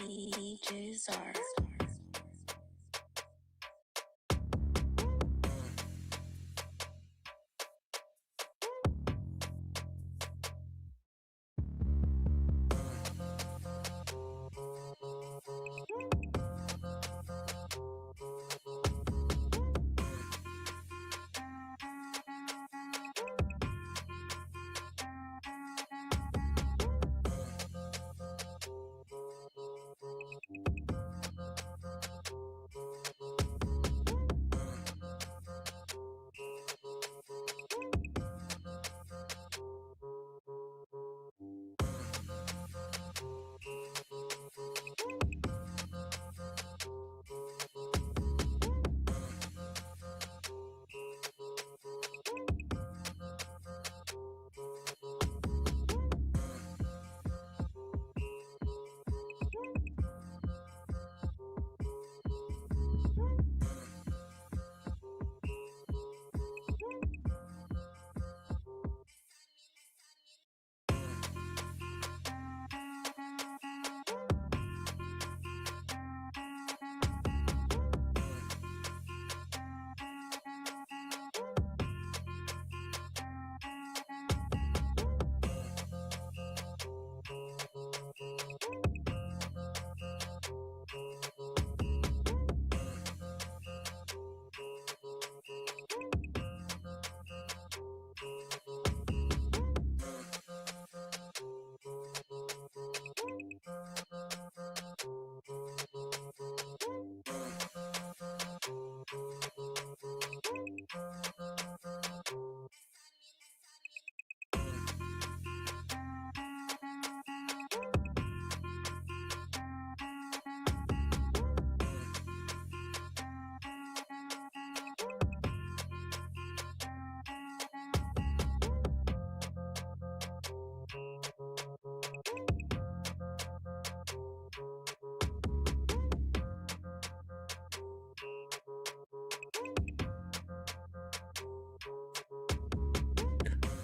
DJs are.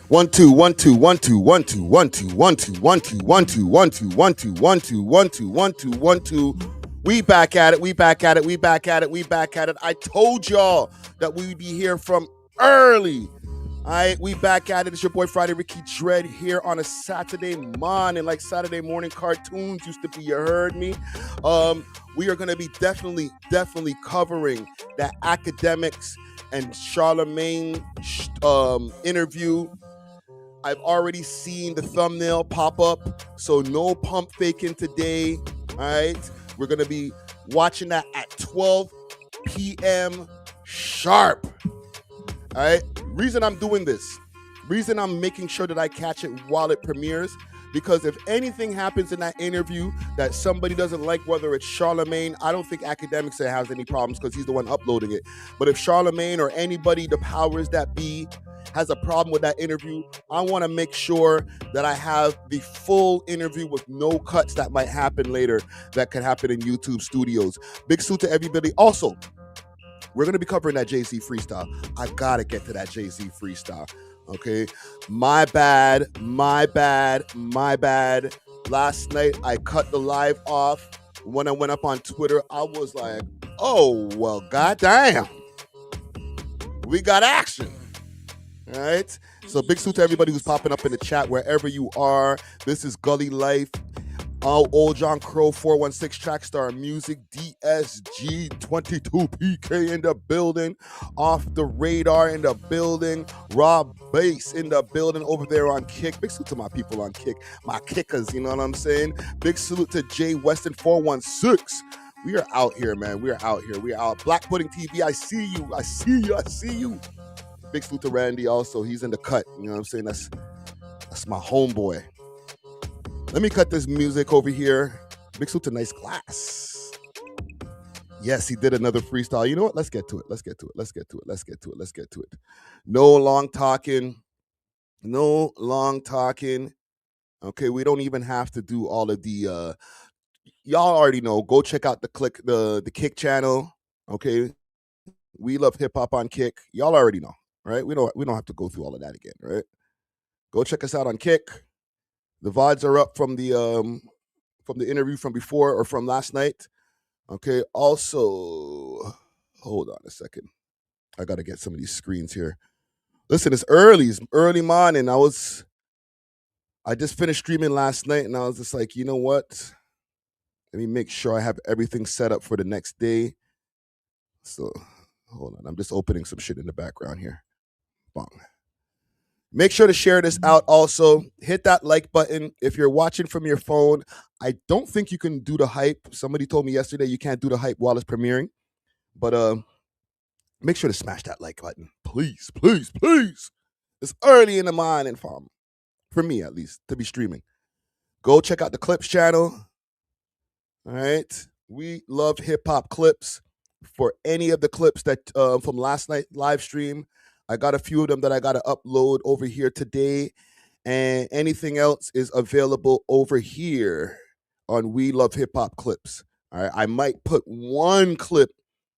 One two one two one two one two one two one two one two one two one two one two one two one two one two one two. We back at it. We back at it. We back at it. We back at it. I told y'all that we'd be here from early. All right, we back at it. It's your boy Friday Ricky Dread here on a Saturday morning, like Saturday morning cartoons used to be. You heard me. We are gonna be definitely covering that Akademiks and Charlamagne interview. I've already seen the thumbnail pop up, so no pump faking today. All right, we're gonna be watching that at 12 p.m. sharp. All right, reason I'm doing this, reason I'm making sure that I catch it while it premieres, because if anything happens in that interview that somebody doesn't like, whether it's Charlamagne, I don't think Akademiks has any problems because he's the one uploading it. But if Charlamagne or anybody, the powers that be, has a problem with that interview, I want to make sure that I have the full interview with no cuts that might happen later that could happen in YouTube studios. Big salute to everybody. Also, we're going to be covering that Jay-Z freestyle. I got to get to that Jay-Z freestyle. Okay, my bad. Last night I cut the live off. When I went up on Twitter, I was like, oh, well, goddamn. We got action. All right, so big salute to everybody who's popping up in the chat wherever you are. This is Gully Life. Old John Crow 416 Trackstar Music, DSG 22PK in the building, Off the Radar in the building, Rob Bass in the building over there on Kick. Big salute to my people on Kick, my kickers, you know what I'm saying? Big salute to Jay Weston 416. We are out here, man. We are out here. We are out. Black Pudding TV, I see you. I see you. Big salute to Randy also. He's in the cut. You know what I'm saying? That's my homeboy. Let me cut this music over here. Big salute to Nice Glass. Yes, he did another freestyle. You know what? Let's get to it. No long talking. Okay, we don't even have to do all of the y'all already know. Go check out the Kick channel. Okay. We love hip hop on Kick. Y'all already know, right? We don't have to go through all of that again, right? Go check us out on Kick. The VODs are up from from the interview from before or from last night. Okay. Also, hold on a second. I got to get some of these screens here. Listen, it's early morning. I just finished streaming last night, and I was just like, you know what? Let me make sure I have everything set up for the next day. So, hold on. I'm just opening some shit in the background here. Bong. Make sure to share this out also. Hit that like button. If you're watching from your phone, I don't think you can do the hype. Somebody told me yesterday you can't do the hype while it's premiering. But make sure to smash that like button. Please, please, please. It's early in the morning, fam. For me, at least, to be streaming. Go check out the Clips channel. All right. We love hip-hop clips. For any of the clips that from last night live stream, I got a few of them that I got to upload over here today. And anything else is available over here on We Love Hip Hop Clips. All right. I might put one clip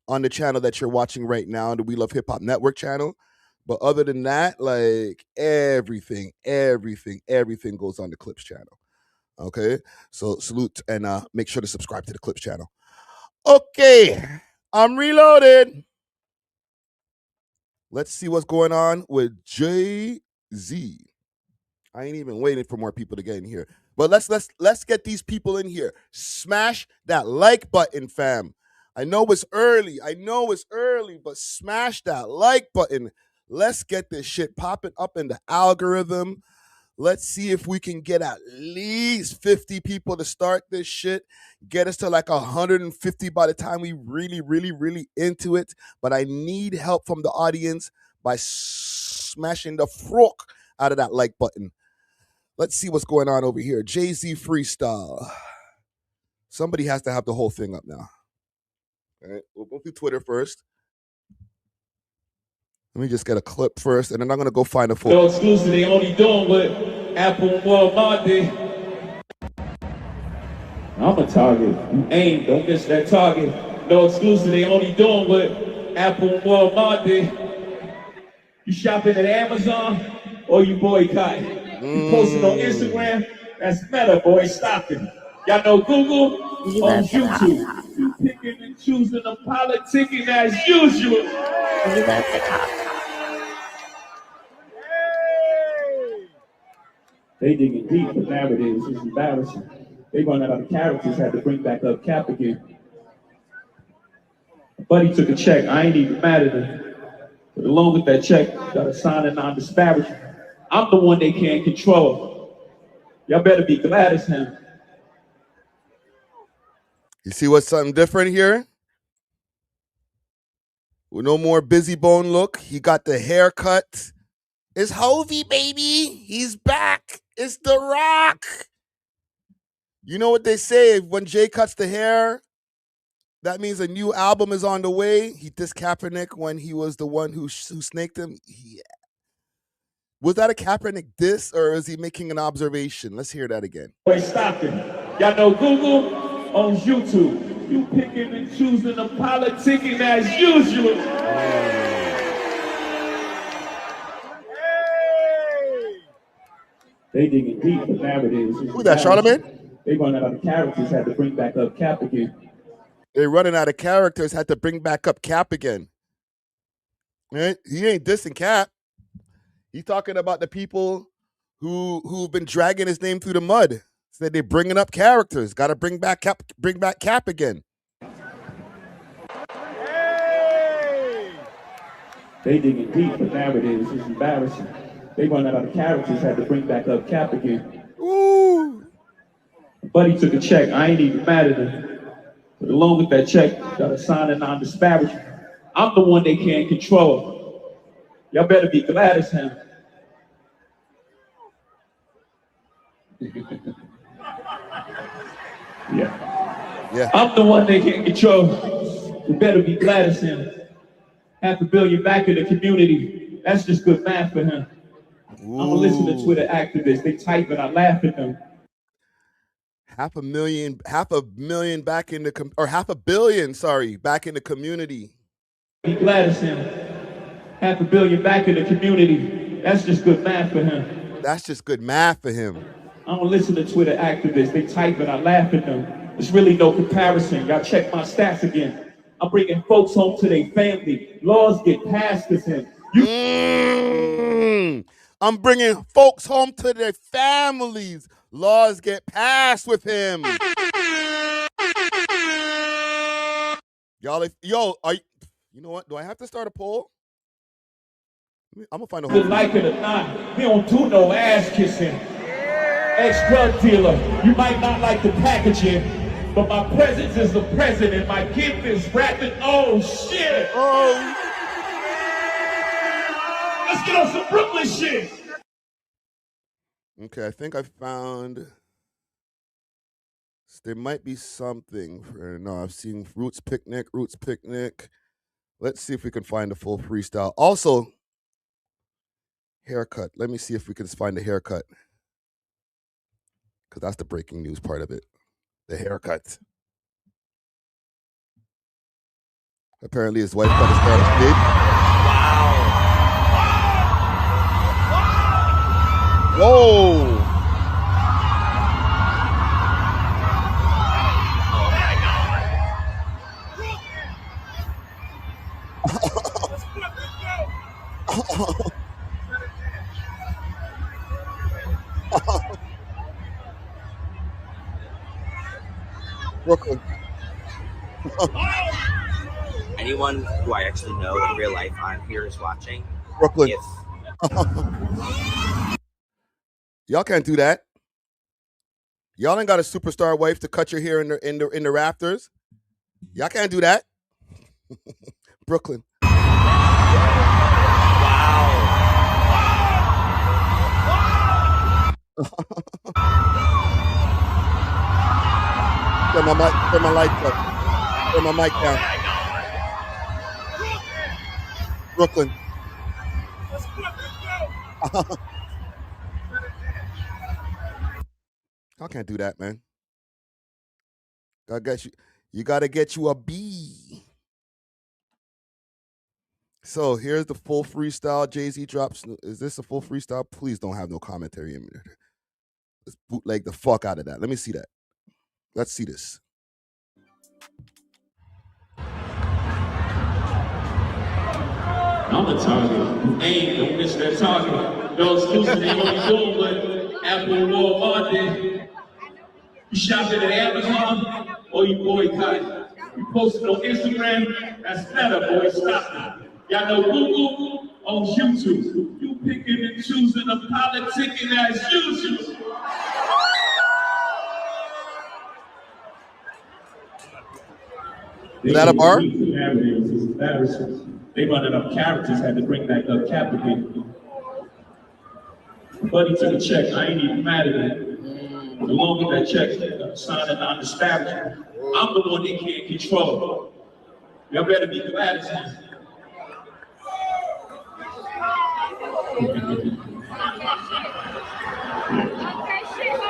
on the channel that you're watching right now, the We Love Hip Hop Network channel. But other than that, like everything goes on the Clips channel. Okay. So salute and make sure to subscribe to the Clips channel. Okay. I'm reloaded. Let's see what's going on with Jay-Z. I ain't even waiting for more people to get in here. But let's get these people in here. Smash that like button, fam. I know it's early, but smash that like button. Let's get this shit popping up in the algorithm. Let's see if we can get at least 50 people to start this shit. Get us to like 150 by the time we really into it. But I need help from the audience by smashing the frock out of that like button. Let's see what's going on over here. Jay-Z freestyle. Somebody has to have the whole thing up now. All right, we'll go through Twitter first. Let me just get a clip first, and then I'm going to go find a photo. No exclusive, they only doing what A.W.O.L did. I'm a target. You aim, don't miss that target. No exclusive, they only doing what A.W.O.L did. You shopping at Amazon or you boycott? You posting on Instagram? That's meta, boy. Stop it. Y'all know Google on YouTube. You picking and choosing the politicking as usual. They digging deep, but nowadays it's embarrassing. They run out of characters, had to bring back up Cap again. Buddy took a check, I ain't even mad at him. But along with that check, got a sign of non-disparagement. I'm the one they can't control. Y'all better be glad it's him. You see what's something different here? With no more busy bone look. He got the haircut. It's Hovey, baby. He's back. It's The Rock. You know what they say? When Jay cuts the hair, that means a new album is on the way. He dissed Kaepernick when he was the one who snaked him. Yeah. Was that a Kaepernick diss, or is he making an observation? Let's hear that again. Wait, stop it. Y'all know Google on YouTube. You picking and choosing the politicking as usual. They digging deep, but nowadays. Who's that, Charlamagne? They run out of characters, had to bring back up Cap again. They're running out of characters, had to bring back up Cap again. Right? He ain't dissing Cap. He's talking about the people who've been dragging his name through the mud. Said they're bringing up characters. Got to bring back Cap again. They digging deep, but nowadays it's embarrassing. They run out of characters, had to bring back up Cap again. Ooh. Buddy took a check, I ain't even mad at him. But along with that check, got a sign of non-disparagement. I'm the one they can't control. Y'all better be glad it's him. Yeah. I'm the one they can't control. You better be glad it's him. $500 million back in the community. That's just good math for him. I'm gonna listen to Twitter activists. They type and I laugh at them. $500 million back in the or $500 million, back in the community. Be glad it's him. $500 million back in the community. That's just good math for him. That's just good math for him. I don't listen to Twitter activists. They type and I laugh at them. There's really no comparison. Y'all check my stats again. I'm bringing folks home to their family. Laws get passed to him. I'm bringing folks home to their families. Laws get passed with him. Y'all, you know what? Do I have to start a poll? I'm gonna find a whole. Like it or not, we don't do no ass kissing. Ex-drug dealer, you might not like the packaging, but my presence is the president. My gift is rapping. Oh shit! Oh. Let's get on some Brooklyn shit. Okay, I think I found. There might be something. No, I've seen Roots Picnic. Let's see if we can find a full freestyle. Also, haircut. Let me see if we can find a haircut. Because that's the breaking news part of it. The haircut. Apparently his wife cut his hair big. Wow. Whoa. Brooklyn. Anyone who I actually know in real life on here is watching. Brooklyn. Y'all can't do that. Y'all ain't got a superstar wife to cut your hair in the rafters. Y'all can't do that. Brooklyn. Turn my light up. Turn my mic down. Brooklyn. I can't do that, man. You gotta get you a B. So here's the full freestyle. Jay-Z drops. Is this a full freestyle? Please don't have no commentary in there. Let's bootleg the fuck out of that. Let me see that. Let's see this. I'm a target. Ain't don't miss that target. No excuses, they only doing what A.W.O.L did. You shopping at Amazon or you boycott? You posted on Instagram, that's better, boy. Stop it. Y'all know Google on YouTube. You picking and choosing a politicking as usual. Is that a bar? They running up characters, had to bring back up Capital. Buddy took a check, I ain't even mad at that. The longer that check, signing non-disparagement. I'm the one they can't control. Y'all better be glad it's him.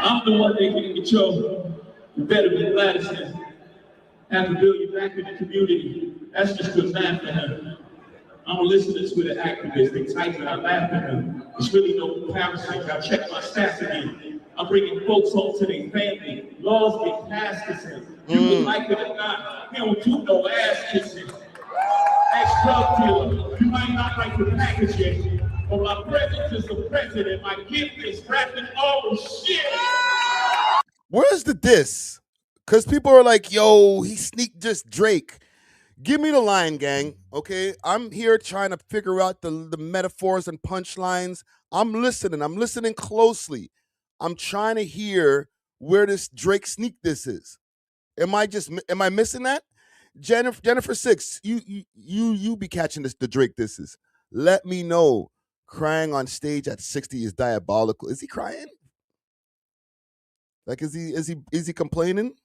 I'm the one they can't control. You better be glad it's him. Have to build you back in the community. That's just good math for him. I don't listen to Twitter activists. They type and I laugh at them. There's really no comparison. I check my stats again. I'm bringing folks home to their family. Laws get passed to him. You can like it or not. He don't do no ass kissing. Ex-drug dealer, you might not like the packaging, but my presence is the president. My gift is rapping. Oh shit! Where's the diss? Because people are like, yo, he sneaked just Drake. Give me the line, gang, okay? I'm here trying to figure out the metaphors and punchlines. I'm listening closely. I'm trying to hear where this Drake sneak this is. Am I missing that? Jennifer Six, you be catching the Drake this is. Let me know. Crying on stage at 60 is diabolical. Is he crying? Like, is he complaining?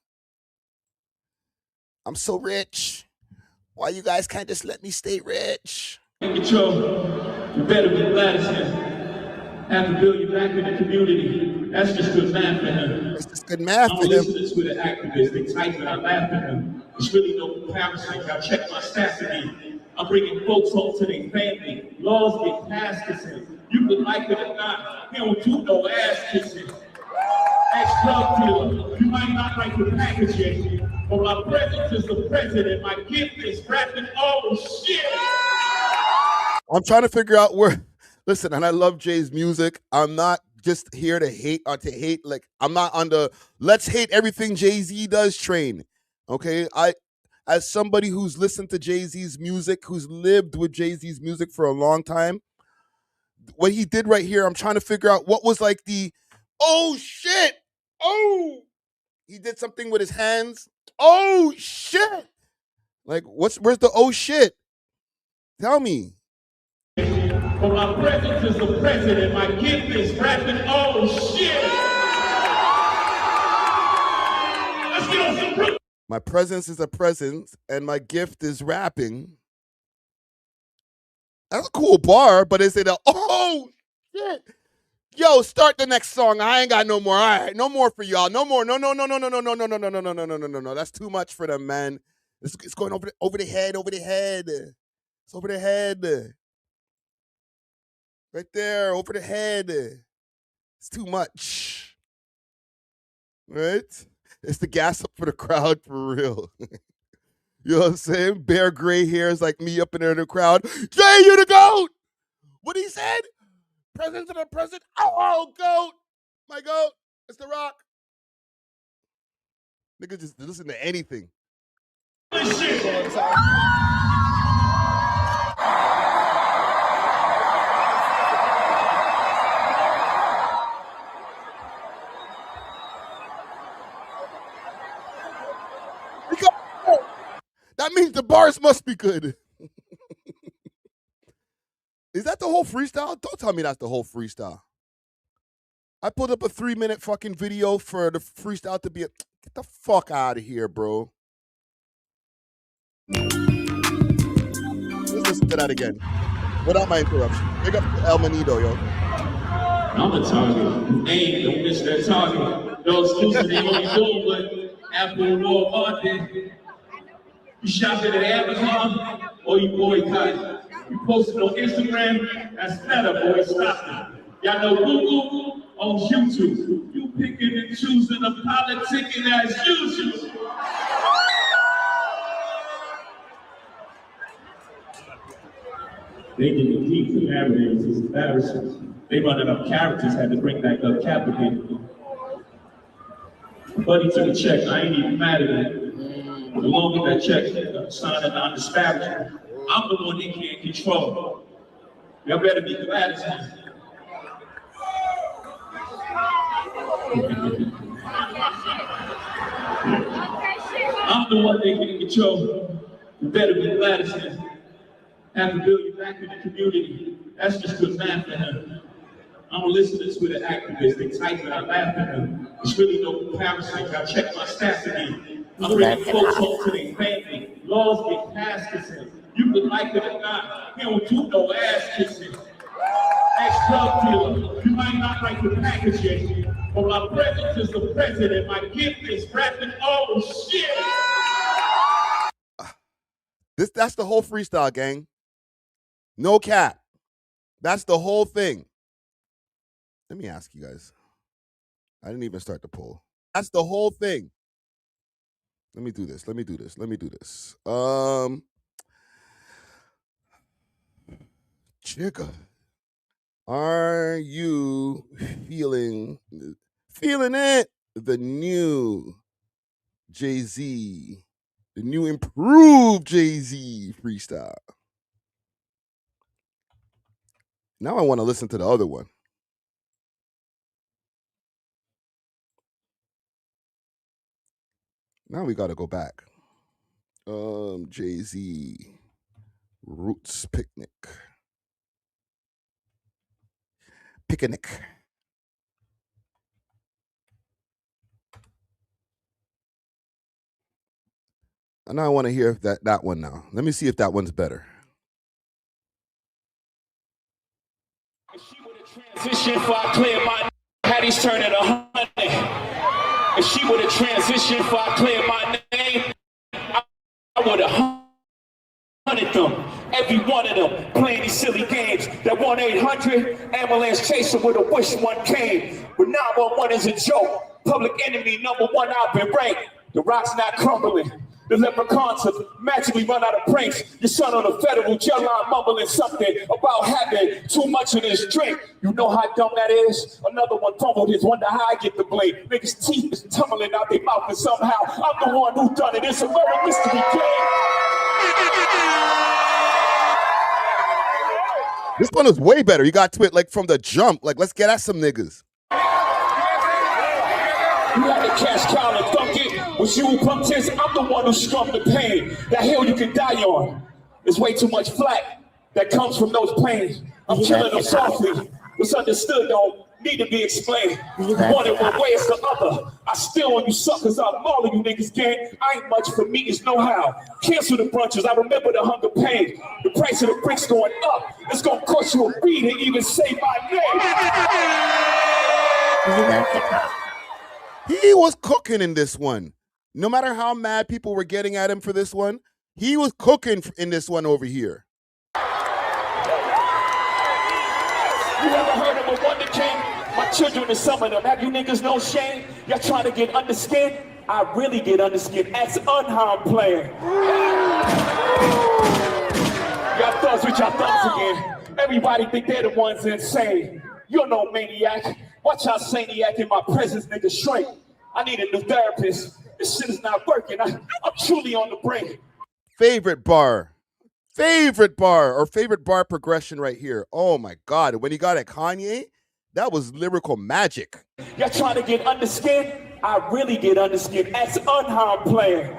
I'm so rich. Why you guys can't just let me stay rich? Control. You better be glad it's him. Have to build you back in the community. That's just good math for him. That's just good math for him. I don't listen to Twitter activists. They type and I laugh at them. There's really no comparison. I check my stats again. I'm bringing folks home to their family. Laws get passed to him. You can like it or not. He don't do no ass kissing. You might not like the packaging, but my presence is the president. My gift is rapping. Oh shit! I'm trying to figure out where. Listen, and I love Jay's music. I'm not just here to hate or to hate. Like, I'm not on the let's hate everything Jay-Z does train. Okay, as somebody who's listened to Jay-Z's music, who's lived with Jay-Z's music for a long time, what he did right here, I'm trying to figure out what was like the oh shit. Oh, he did something with his hands. Oh shit. Like, where's the oh shit? Tell me. But my presence is the president. My gift is rapping. Oh shit! Let's get on some. My presence is a presence, and my gift is rapping. That's a cool bar, but is it a oh shit? Yo, start the next song. I ain't got no more. All right, no more for y'all. No more. No. That's too much for them, man. It's going over the head. It's over the head. Right there, over the head. It's too much. Right? It's the gas up for the crowd for real. You know what I'm saying? Bare gray hairs like me up in there in the crowd. Jay, you the GOAT! What he said? President of the president. Oh, GOAT! My GOAT. It's The Rock. Nigga just listen to anything. That means the bars must be good. Is that the whole freestyle? Don't tell me that's the whole freestyle. I pulled up a 3-minute fucking video for the freestyle to be a... Get the fuck out of here, bro. Let's listen to that again. Without my interruption. Big up El Manito, yo. I'm a target. Ain't don't miss that target. No exclusive, they only doing what A.W.O.L wanted. You shopping at Amazon or you boycott? You posted on Instagram, that's better, boy. Stop it. Y'all know Google on YouTube. You picking and choosing a politicking as usual. They get the deep for narratives, it's embarrassing. They running up characters, had to bring back up Capital. Buddy took a check, I ain't even mad at it. Along with that check, signing non-disparagement. I'm the one they can't control. Y'all better be glad as hell. I'm the one they can't control. You better be glad as hell. Have to build you back in the community. That's just good math for him. I'm a listener to the activists. They type it, I laugh at them. There's really no comparison. I check my stats again. I'm bringing folks home to their family. Laws get passed to him. You can like it or not. He don't do no ass kissing. Ex-drug dealer. You might not like the packaging, but my presence is the president. My gift is rapping. Oh shit! That's the whole freestyle, gang. No cap. That's the whole thing. Let me ask you guys. I didn't even start the poll. That's the whole thing. Let me do this. Jigga, are you feeling it? The new Jay-Z, the new improved Jay-Z freestyle. Now I want to listen to the other one. Now we got to go back. Jay-Z Roots Picnic. And I want to hear that one now. Let me see if that one's better. If she would have transitioned before I cleared my Patty's turn at 100. If she would have transitioned before I cleared my name, I would have hunted them. Every one of them playing these silly games. That 1-800 ambulance chaser would have wished one came. But 911 is a joke. Public enemy #1, I've been ranked. The rock's not crumbling. The leprechauns have magically run out of pranks. Your son on a federal jail line mumbling something about having too much of this drink. You know how dumb that is? Another one fumbled his, wonder how I get the blame. Niggas' teeth is tumbling out their mouth and somehow I'm the one who done it. It's a murder mystery game. This one was way better. You got to it like from the jump. Like, let's get at some niggas. You had to cash cow and thunk it. With you who pumped his, I'm the one who strummed the pain. That hill you can die on. There's way too much flack that comes from those planes. I'm killing them softly. What's understood don't need to be explained. One in one way, it's the other. I still on you suckers, I'm all of you niggas gang. I ain't much for me, it's know how. Cancel the brunches, I remember the hunger pain. The price of the bricks going up. It's gonna cost you a beat to even say my name. He was cooking in this one. No matter how mad people were getting at him for this one, he was cooking in this one over here. You ever heard of a wonder king? My children and some of them. Have you niggas no shame? Y'all trying to get under skin? I really get under skin. That's unharmed playing. Y'all thugs with y'all thumbs again. Everybody think they're the ones insane. You're no maniac. Watch how Saniac in my presence, nigga, shrink. I need a new therapist. This shit is not working. I'm truly on the brink. Favorite bar or favorite bar progression right here. Oh my God. When he got at Kanye, that was lyrical magic. Y'all trying to get under skin? I really get under skin. That's unharmed playing.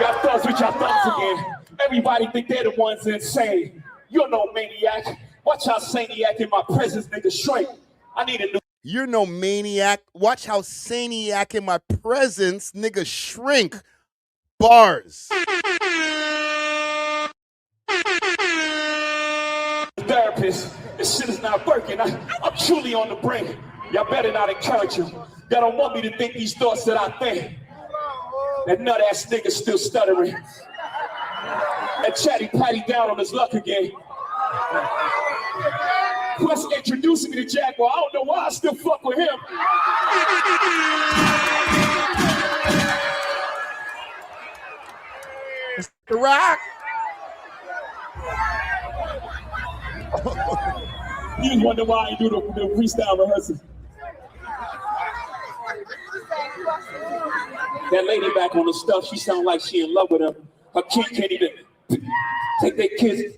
Y'all thugs with y'all thumbs again. Everybody think they're the ones insane. You're no maniac. Watch how Saniac in my presence, nigga, shrink. I need a new... You're no maniac. Watch how Saniac in my presence, nigga, shrink. Bars. Therapist, this shit is not working. I'm truly on the brink. Y'all better not encourage him. Y'all don't want me to think these thoughts that I think. That nut-ass nigga still stuttering. That chatty patty down on his luck again. Plus introducing me to Jaguar, I don't know why I still fuck with him. The Rock. You just wonder why I do the freestyle rehearsals. That lady back on the stuff, she sound like she in love with him. Her kid can't even take their kids.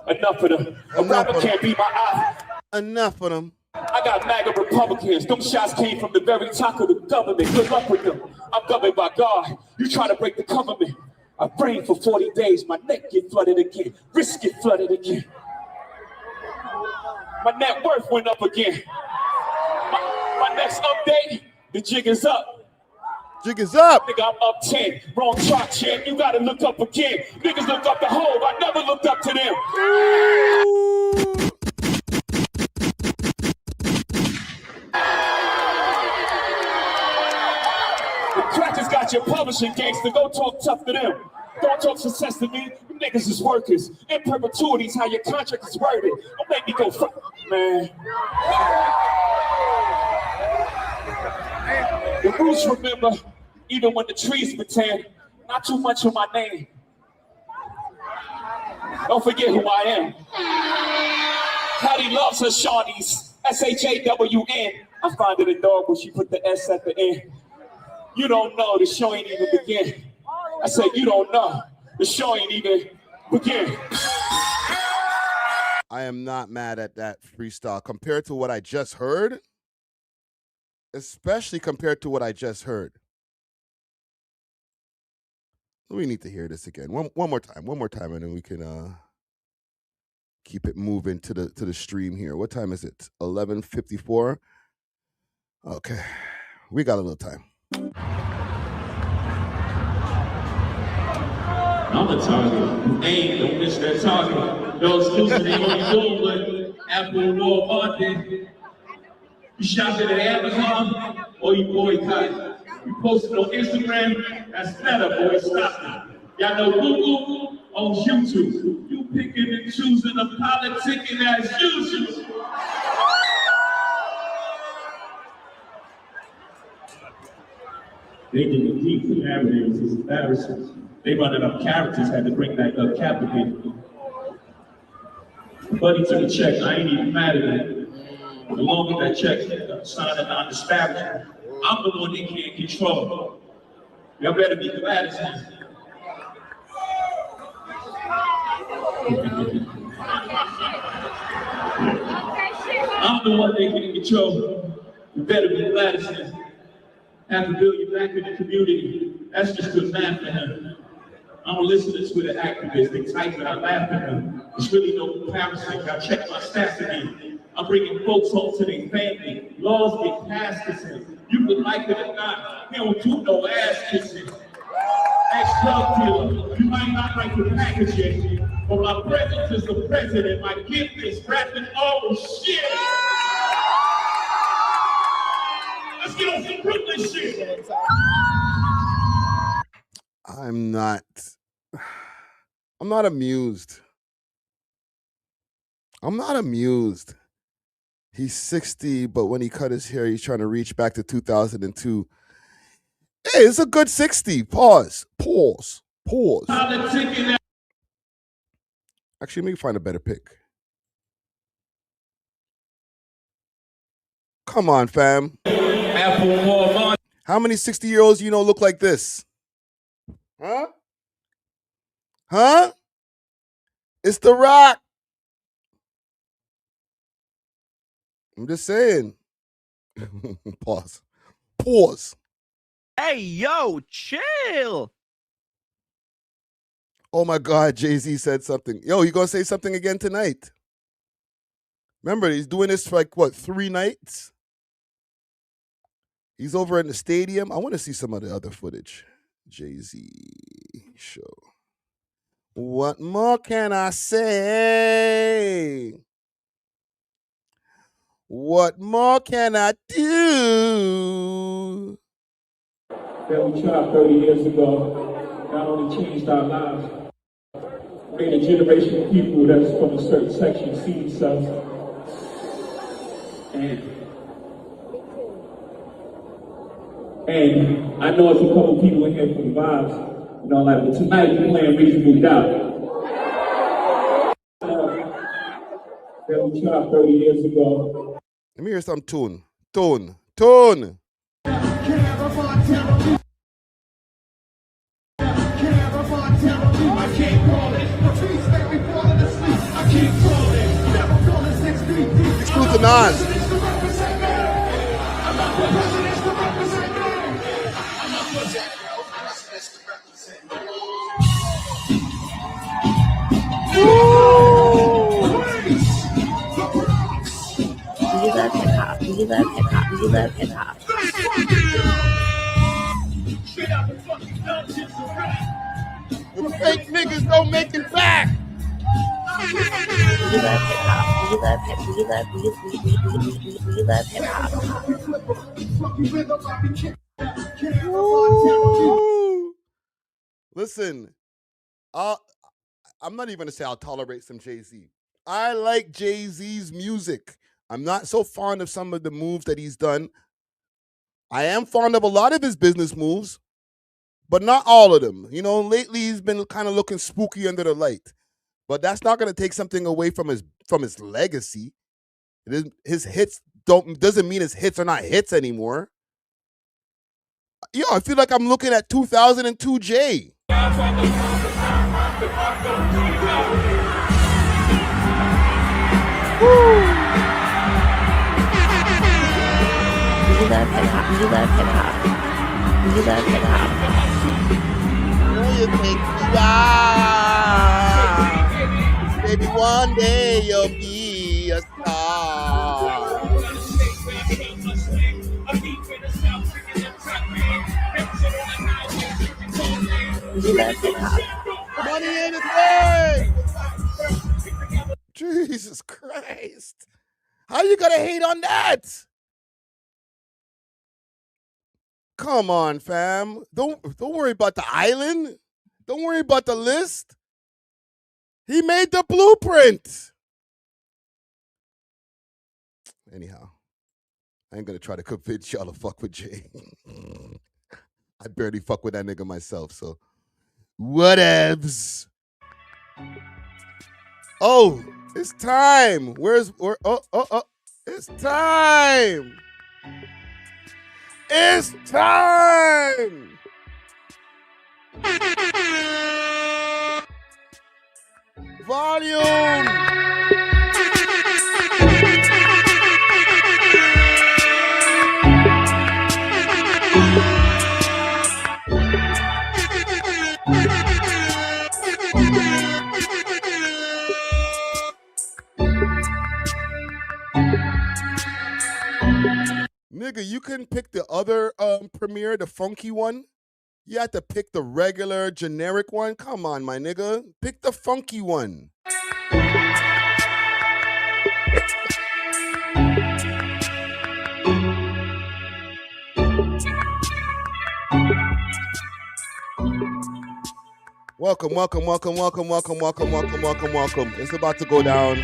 Enough of them. A rapper can't be my eye. Enough of them. I got MAGA Republicans. Them shots came from the very top of the government. Good luck with them. I'm governed by God. You try to break the government. I prayed for 40 days. My neck get flooded again. Wrist get flooded again. My net worth went up again. My next update, the jig is up. Jig is up. Nigga, I'm up 10. Wrong chart, champ. You gotta look up again. Niggas look up the Hove. I never looked up to them. The crackers got your publishing gangster. Go talk tough to them. Don't talk success to me. You niggas is workers. In perpetuity is how your contract is worded. Don't make me go fuck, man. The roots remember, even when the trees pretend, not too much of my name. Don't forget who I am. Hattie loves her Shawnees, S-H-A-W-N. I find it adorable she put the S at the end. You don't know, the show ain't even begin. I said, you don't know, the show ain't even begin. I am not mad at that freestyle compared to what I just heard. Especially compared to what I just heard. We need to hear this again. One more time, and then we can keep it moving to the stream here. What time is it? 11:54. Okay, we got a little time. I'm a target. You ain't, don't miss that target. No exclusive, they only doing what A.W.O.L did. You shopping at Amazon or you boycott. You posted on Instagram, that's better, boy, stop it. Y'all know Google on YouTube. You picking and choosing a politicking as usual. They did it deep for narratives, it's embarrassing. They running up characters, had to bring back up Captivate. Buddy took a check, I ain't even mad at it. The longer that check, signing non-disparagement. I'm the one they can't control. Y'all better be glad it's him. I'm the one they can't control. You better be glad it's him. Have to build you back in the community. That's just good math for him. I don't listen to Twitter activists. They type it, I laugh at them. There's really no comparison. I check my stats again. I'm bringing folks home to their family. Laws get passed to him. You can like it or not. He don't do no ass kissing. Ex-drug dealer, you might not like the packaging, but my presence is the president. My gift is rapping all shit. Let's get on some Brooklyn shit. I'm not amused. I'm not amused. He's 60, but when he cut his hair, he's trying to reach back to 2002. Hey, it's a good 60. Pause. Actually, let me find a better pick. Come on, fam. A.W.O.L. How many 60-year-olds you know look like this? Huh? It's The Rock. I'm just saying. Pause. Hey, yo, chill. Oh my God, Jay-Z said something. Yo, you gonna say something again tonight? Remember, he's doing this for like, what, 3 nights? He's over in the stadium. I want to see some of the other footage. Jay-Z show. What more can I say? What more can I do? That we tried 30 years ago not only changed our lives, made a generation of people that's from a certain section see themselves. And I know it's a couple people in here from the vibes, you know, like, but tonight we're playing Reasonable Doubt. That we tried 30 years ago. Let me hear some tune. Exclude the Nas. We love hip hop. We love hip hop. We love hip hop. The fake niggas don't make it back. We love hip hop. We love hip. We love hip hop. Listen, I'm not even gonna say I'll tolerate some Jay-Z. I like Jay-Z's music. I'm not so fond of some of the moves that he's done. I am fond of a lot of his business moves, but not all of them. You know, lately he's been kind of looking spooky under the light. But that's not going to take something away from his legacy. His hits doesn't mean his hits are not hits anymore. Yo, I feel like I'm looking at 2002 Jay. We love hip hop. We love hip hop. We love hip hop. You think you are. Maybe one day you'll be a star. We love hip hop. Money ain't his way. Jesus Christ. How you gonna hate on that? Come on, fam. Don't worry about the island. Don't worry about the list. He made the blueprint. Anyhow, I ain't gonna try to convince y'all to fuck with Jay. I barely fuck with that nigga myself, so whatevs. Oh, it's time. It's time. It's time. Volume. Nigga, you couldn't pick the other premiere, the funky one? You had to pick the regular, generic one? Come on, my nigga. Pick the funky one. Welcome. It's about to go down.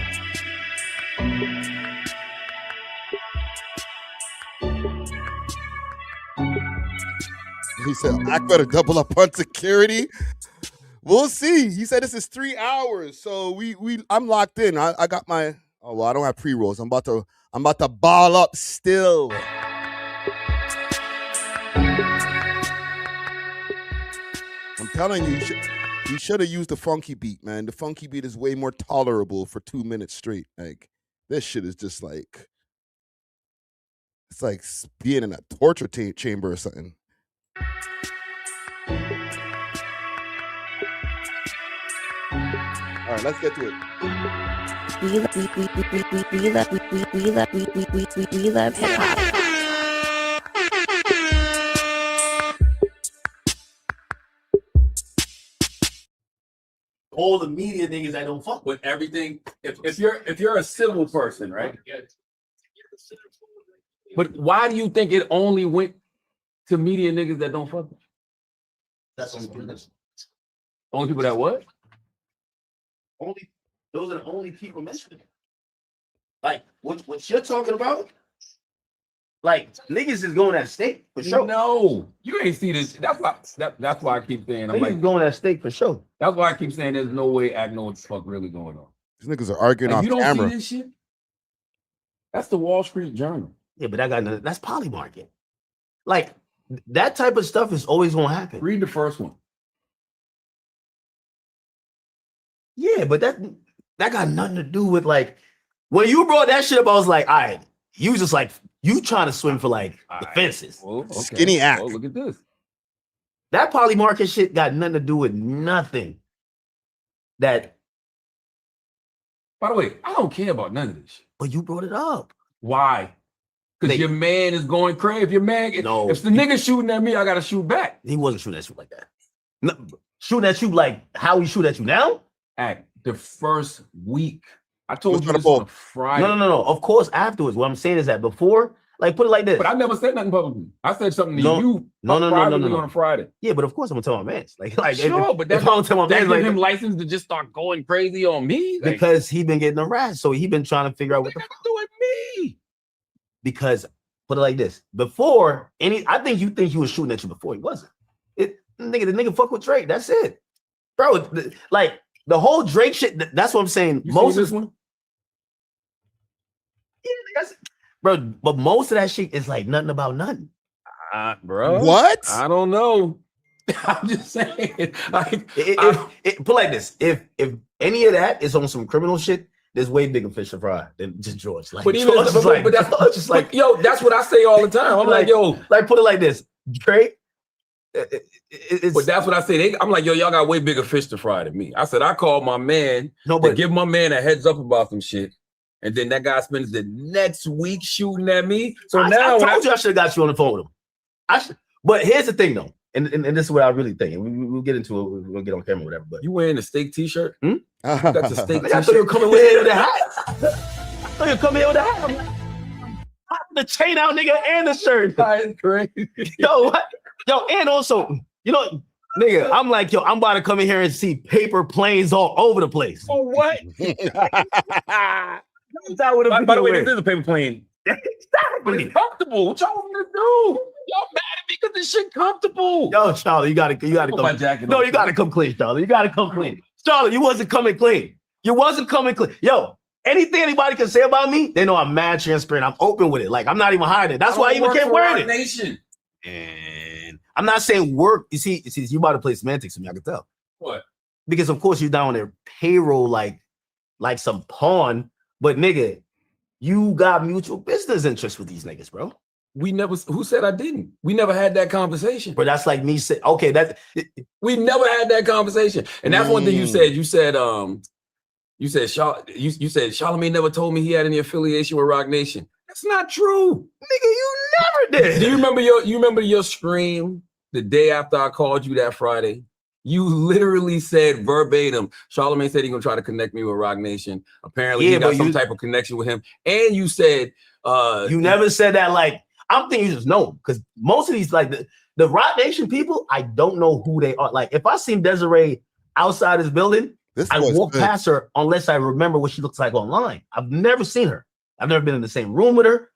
He said, I better double up on security. We'll see. He said this is 3 hours. So I'm locked in. I got my I don't have pre-rolls. I'm about to ball up still. I'm telling you, you should have used the funky beat, man. The funky beat is way more tolerable for 2 minutes straight. Like, this shit is just like, it's like being in a torture chamber or something. All right, let's get to it. We love hip hop. All the media niggas that don't fuck with everything. If you're a civil person, right? But why do you think it only went to media niggas that don't fuck with you? That's only people. Only people that what? Only those are the only people mentioning it. Like what you're talking about? Like niggas is going at stake for sure. No, you ain't see this. That's why I keep saying I'm Niggas like going at stake for sure. that's why I keep saying there's no way I know what the fuck really going on. These niggas are arguing Like, off you don't camera. see this shit? That's the Wall Street Journal. Yeah, but that's polymarket. Like that type of stuff is always gonna happen. Read the first one. Yeah, but that got nothing to do with like when you brought that shit up. I was like, all right, you just like you trying to swim for like the fences. Well, okay. Skinny act. Oh, look at this. That polymarket shit got nothing to do with nothing. That. By the way, I don't care about none of this shit. But you brought it up. Why? Because your man is going crazy. If your man, No. if the nigga shooting at me, I gotta shoot back. He wasn't shooting at you like that. No, shooting at you like how he shoot at you now? Act the first week. I told What's you the this ball? on a Friday. No. Of course, afterwards. What I'm saying is that before, like, put it like this. But I never said nothing publicly. I said something to No. you. No. privately on a Friday. Yeah, but of course I'm gonna tell my man. Like Sure, if, but that if I don't tell my that man, give like, him license to just start going crazy on me. Like, because he been getting harassed, so he been trying to figure out what the got to do with me. because put it like this. Before I think you think he was shooting at you before he wasn't. The nigga fuck with Drake. That's it, bro. Like the whole Drake shit. That's what I'm saying. You Most seen of this one? bro, but most of that shit is like nothing about nothing. Bro. What? I don't know. I'm just saying. Like, Put like this: if any of that is on some criminal shit, there's way bigger fish to fry than just George. Like, but even George is like, but that's just like, yo, that's what I say all the time. I'm like, yo, like put it like this: Drake. It's, but that's what I say. I'm like, yo, y'all got way bigger fish to fry than me. I said I called my man to give my man a heads up about some shit, and then that guy spends the next week shooting at me. So I told you I should have got you on the phone with him. But here's the thing, though, and this is what I really think. And we'll get into it. We're gonna get on camera, or whatever. But you wearing a steak T-shirt? That's a steak I thought you were coming here with a hat. I thought you were coming here with a hat. I'm like, popping the chain out, nigga, and the shirt. That's crazy. Yo, and also, you know, nigga, I'm like, yo, I'm about to come in here and see paper planes all over the place. For what? That would have been By the way, this is a paper plane. exactly. But it's comfortable. What y'all want me to do? Y'all mad at me because this shit comfortable. Yo, Charlie, you gotta Put come. my jacket No, on. you gotta come clean, Charlie. You gotta come clean. Charlie, you wasn't coming clean. You wasn't coming clean. Yo, anything anybody can say about me, they know I'm mad transparent. I'm open with it. Like, I'm not even hiding it. That's why I even can't wear it. Nation. And I'm not saying work. You see, you about to play semantics to me, I can tell. What? Because of course you're down on their payroll like some pawn, but nigga, you got mutual business interests with these niggas, bro. We never. Who said I didn't? We never had that conversation. But that's like me saying, okay, we never had that conversation. And that's one thing you said. You said Charlamagne never told me he had any affiliation with Rock Nation. That's not true, nigga. You never did. Do you remember your scream the day after I called you that Friday? You literally said verbatim, Charlamagne said he's gonna try to connect me with Rock Nation. Apparently, he got some type of connection with him. And you said you never said that. Like, I'm thinking you just know, because most of these, like the Rock Nation people, I don't know who they are. Like, if I seen Desiree outside this building, I walk past her unless I remember what she looks like online. I've never seen her. I've never been in the same room with her.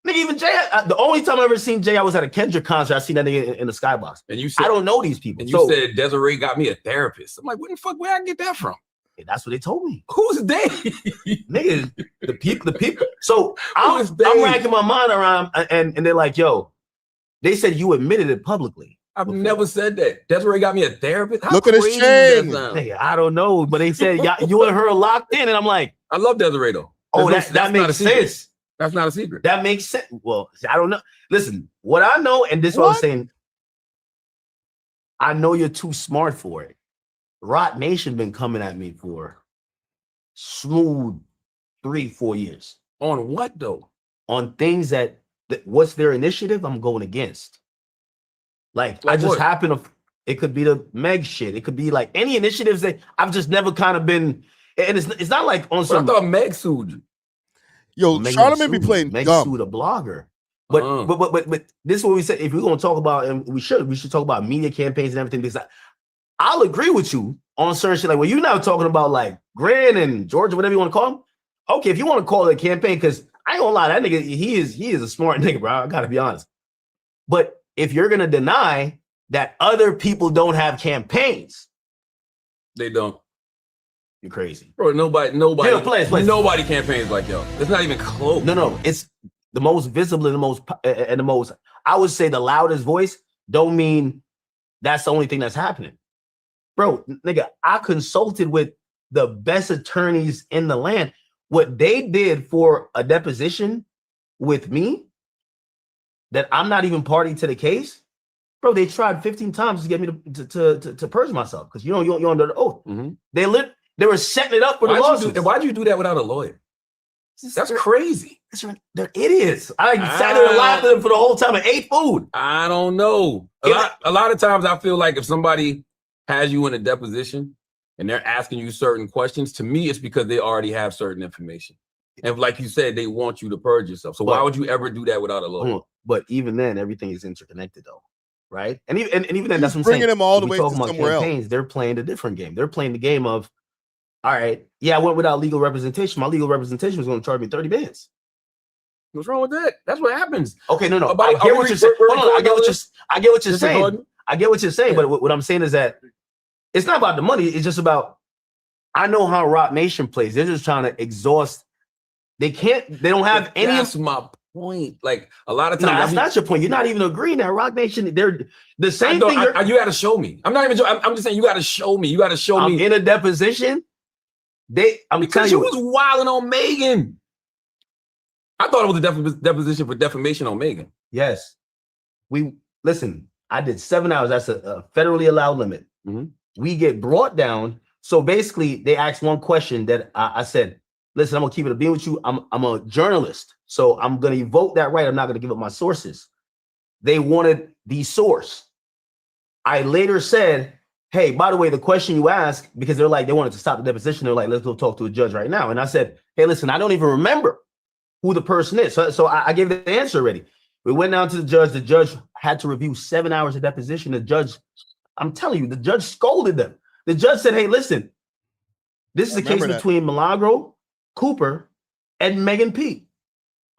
Nigga, even Jay, the only time I ever seen Jay, I was at a Kendrick concert. I seen that nigga in the skybox. And you said, I don't know these people. And you said Desiree got me a therapist. I'm like, where the fuck, where I get that from? Yeah, that's what they told me. Who's they? Nigga, the people. So I'm racking my mind around, and they're like, yo, they said you admitted it publicly. I've never said that. Desiree got me a therapist. Look at his chain. Nigga, I don't know, but they said you and her are locked in, and I'm like, I love Desiree though. Oh, that makes sense. That's not a secret. That makes sense. Well, I don't know. Listen, what I know, and this is what I was saying, I know you're too smart for it. Rock Nation been coming at me for smooth 3-4 years. On what though? On things that what's their initiative I'm going against. Like I just happen to, it could be the Meg shit. It could be like any initiatives that I've just never kind of been, and it's not like on some. I thought Meg sued you. Yo, Charlamagne be playing Meg dumb. sued a blogger. But this is what we said. If we're gonna talk about, and we should talk about media campaigns and everything, because I'll agree with you on certain shit. Like, well, you're now talking about like Grant and Georgia, whatever you want to call him. Okay, if you want to call it a campaign, because I ain't gonna lie, that nigga, he is a smart nigga, bro. I gotta be honest. But if you're gonna deny that other people don't have campaigns, they don't. You're crazy, bro. Nobody campaigns like y'all. It's not even close. No, it's the most visible and the most. I would say the loudest voice. Don't mean that's the only thing that's happening, bro. Nigga, I consulted with the best attorneys in the land. What they did for a deposition with me, that I'm not even party to the case, bro. They tried 15 times to get me to purge myself because you're under the oath. Mm-hmm. They were setting it up for the lawsuit. Why'd you do that without a lawyer? That's crazy. They're idiots. I sat there and lied to them for the whole time and ate food. I don't know. A lot of times I feel like if somebody has you in a deposition and they're asking you certain questions, to me, it's because they already have certain information. And like you said, they want you to purge yourself. So why would you ever do that without a lawyer? But even then, everything is interconnected though. Right? And even then, that's what I'm saying. Bringing them all the way to somewhere else. They're playing a different game. They're playing the game of, all right, yeah, I went without legal representation. My legal representation was going to charge me 30 bands. What's wrong with that? That's what happens. Okay, no. I get what you're saying. I get what you're saying. I get what you're saying. But what I'm saying is that it's not about the money. It's just about, I know how Rock Nation plays. They're just trying to exhaust. They don't have any. That's my point. Like a lot of times. That's not your point. You're not even agreeing that Rock Nation, they're the same thing. You got to show me. I'm not even. I'm just saying you got to show me. You got to show me in a deposition. Because you was wilding on Megan. I thought it was a deposition for defamation on Megan. Yes. Listen, I did 7 hours. That's a federally allowed limit. Mm-hmm. We get brought down. So basically, they asked one question that I said, listen, I'm going to keep it a being with you. I'm a journalist. So I'm going to evoke that right. I'm not going to give up my sources. They wanted the source. I later said, hey, by the way, the question you asked, because they wanted to stop the deposition. They're like, let's go talk to a judge right now. And I said, hey, listen, I don't even remember who the person is. So I gave the answer already. We went down to the judge. The judge had to review 7 hours of deposition. The judge, I'm telling you, the judge scolded them. The judge said, hey, listen, this is a case between Milagro, Cooper, and Megan P.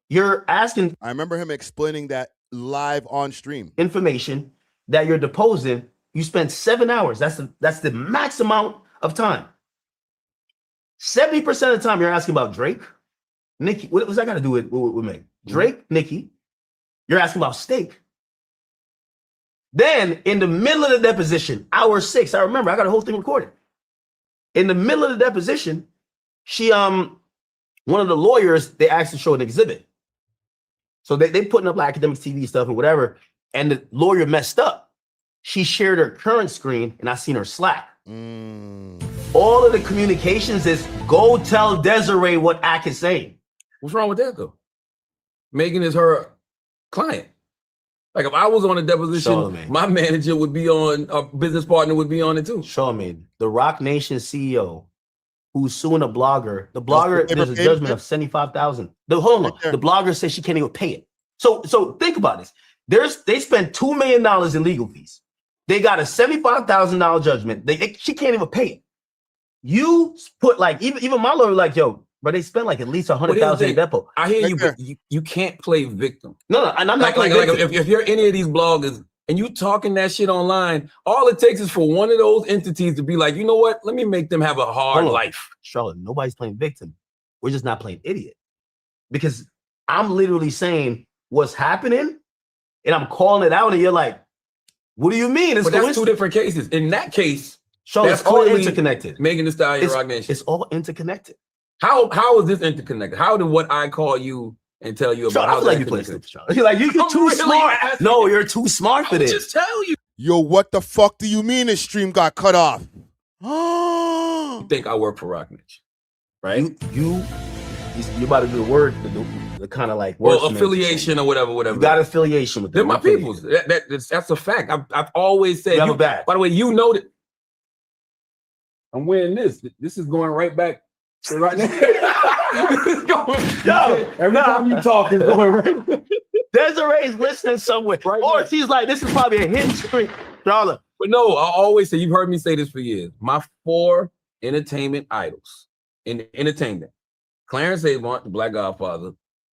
You're asking. I remember him explaining that live on stream information that you're deposing. You spend 7 hours. That's the max amount of time. 70% of the time you're asking about Drake, Nicki. What's that got to do with me? Drake, Nicki. You're asking about Steak. Then in the middle of the deposition, hour 6, I remember I got a whole thing recorded. In the middle of the deposition, she one of the lawyers, they asked to show an exhibit. So they putting up like Akademiks TV stuff and whatever, and the lawyer messed up. She shared her current screen, and I seen her Slack. All of the communications is go tell Desiree what Ak is saying. What's wrong with that though? Megan is her client. Like if I was on a deposition, Charlamagne. my manager would be on, a business partner would be on it too. Charlamagne, the Rock Nation CEO, who's suing a blogger. The blogger, there's a judgment of $75,000. Hold on, the blogger says she can't even pay it. So think about this. They spent $2 million in legal fees. They got a $75,000 judgment. She can't even pay it. You put like even my lawyer like, yo, but they spent like at least $100,000 in depot. I hear you, but you can't play victim. No, and I'm not like if you're any of these bloggers and you talking that shit online, all it takes is for one of those entities to be like, you know what? Let me make them have a hard life. Charlotte, nobody's playing victim. We're just not playing idiot. Because I'm literally saying what's happening and I'm calling it out and you're like, what do you mean? But that's two different cases. In that case, Charlotte, it's all interconnected. Megan Thee Stallion, Rock Nation. It's all interconnected. How is this interconnected? How did what I call you and tell you about how like you play stupid, Charlotte. You're like, you're too really smart. No, you're too smart for this. Just tell you. Yo, what the fuck do you mean this stream got cut off? You think I work for Rock Nation, right? You about to do the word, the kind of like affiliation or whatever. You got affiliation with them. They're my peoples. That's a fact. I've always said. You back. By the way, you know that I'm wearing this. This is going right back to right now. Every time you talk, it's going right. Desiree's listening somewhere, right, or she's like, "This is probably a hit screen." Charlotte. But no, I always say, you've heard me say this for years. My 4 entertainment idols in entertainment: Clarence Avant, the Black Godfather;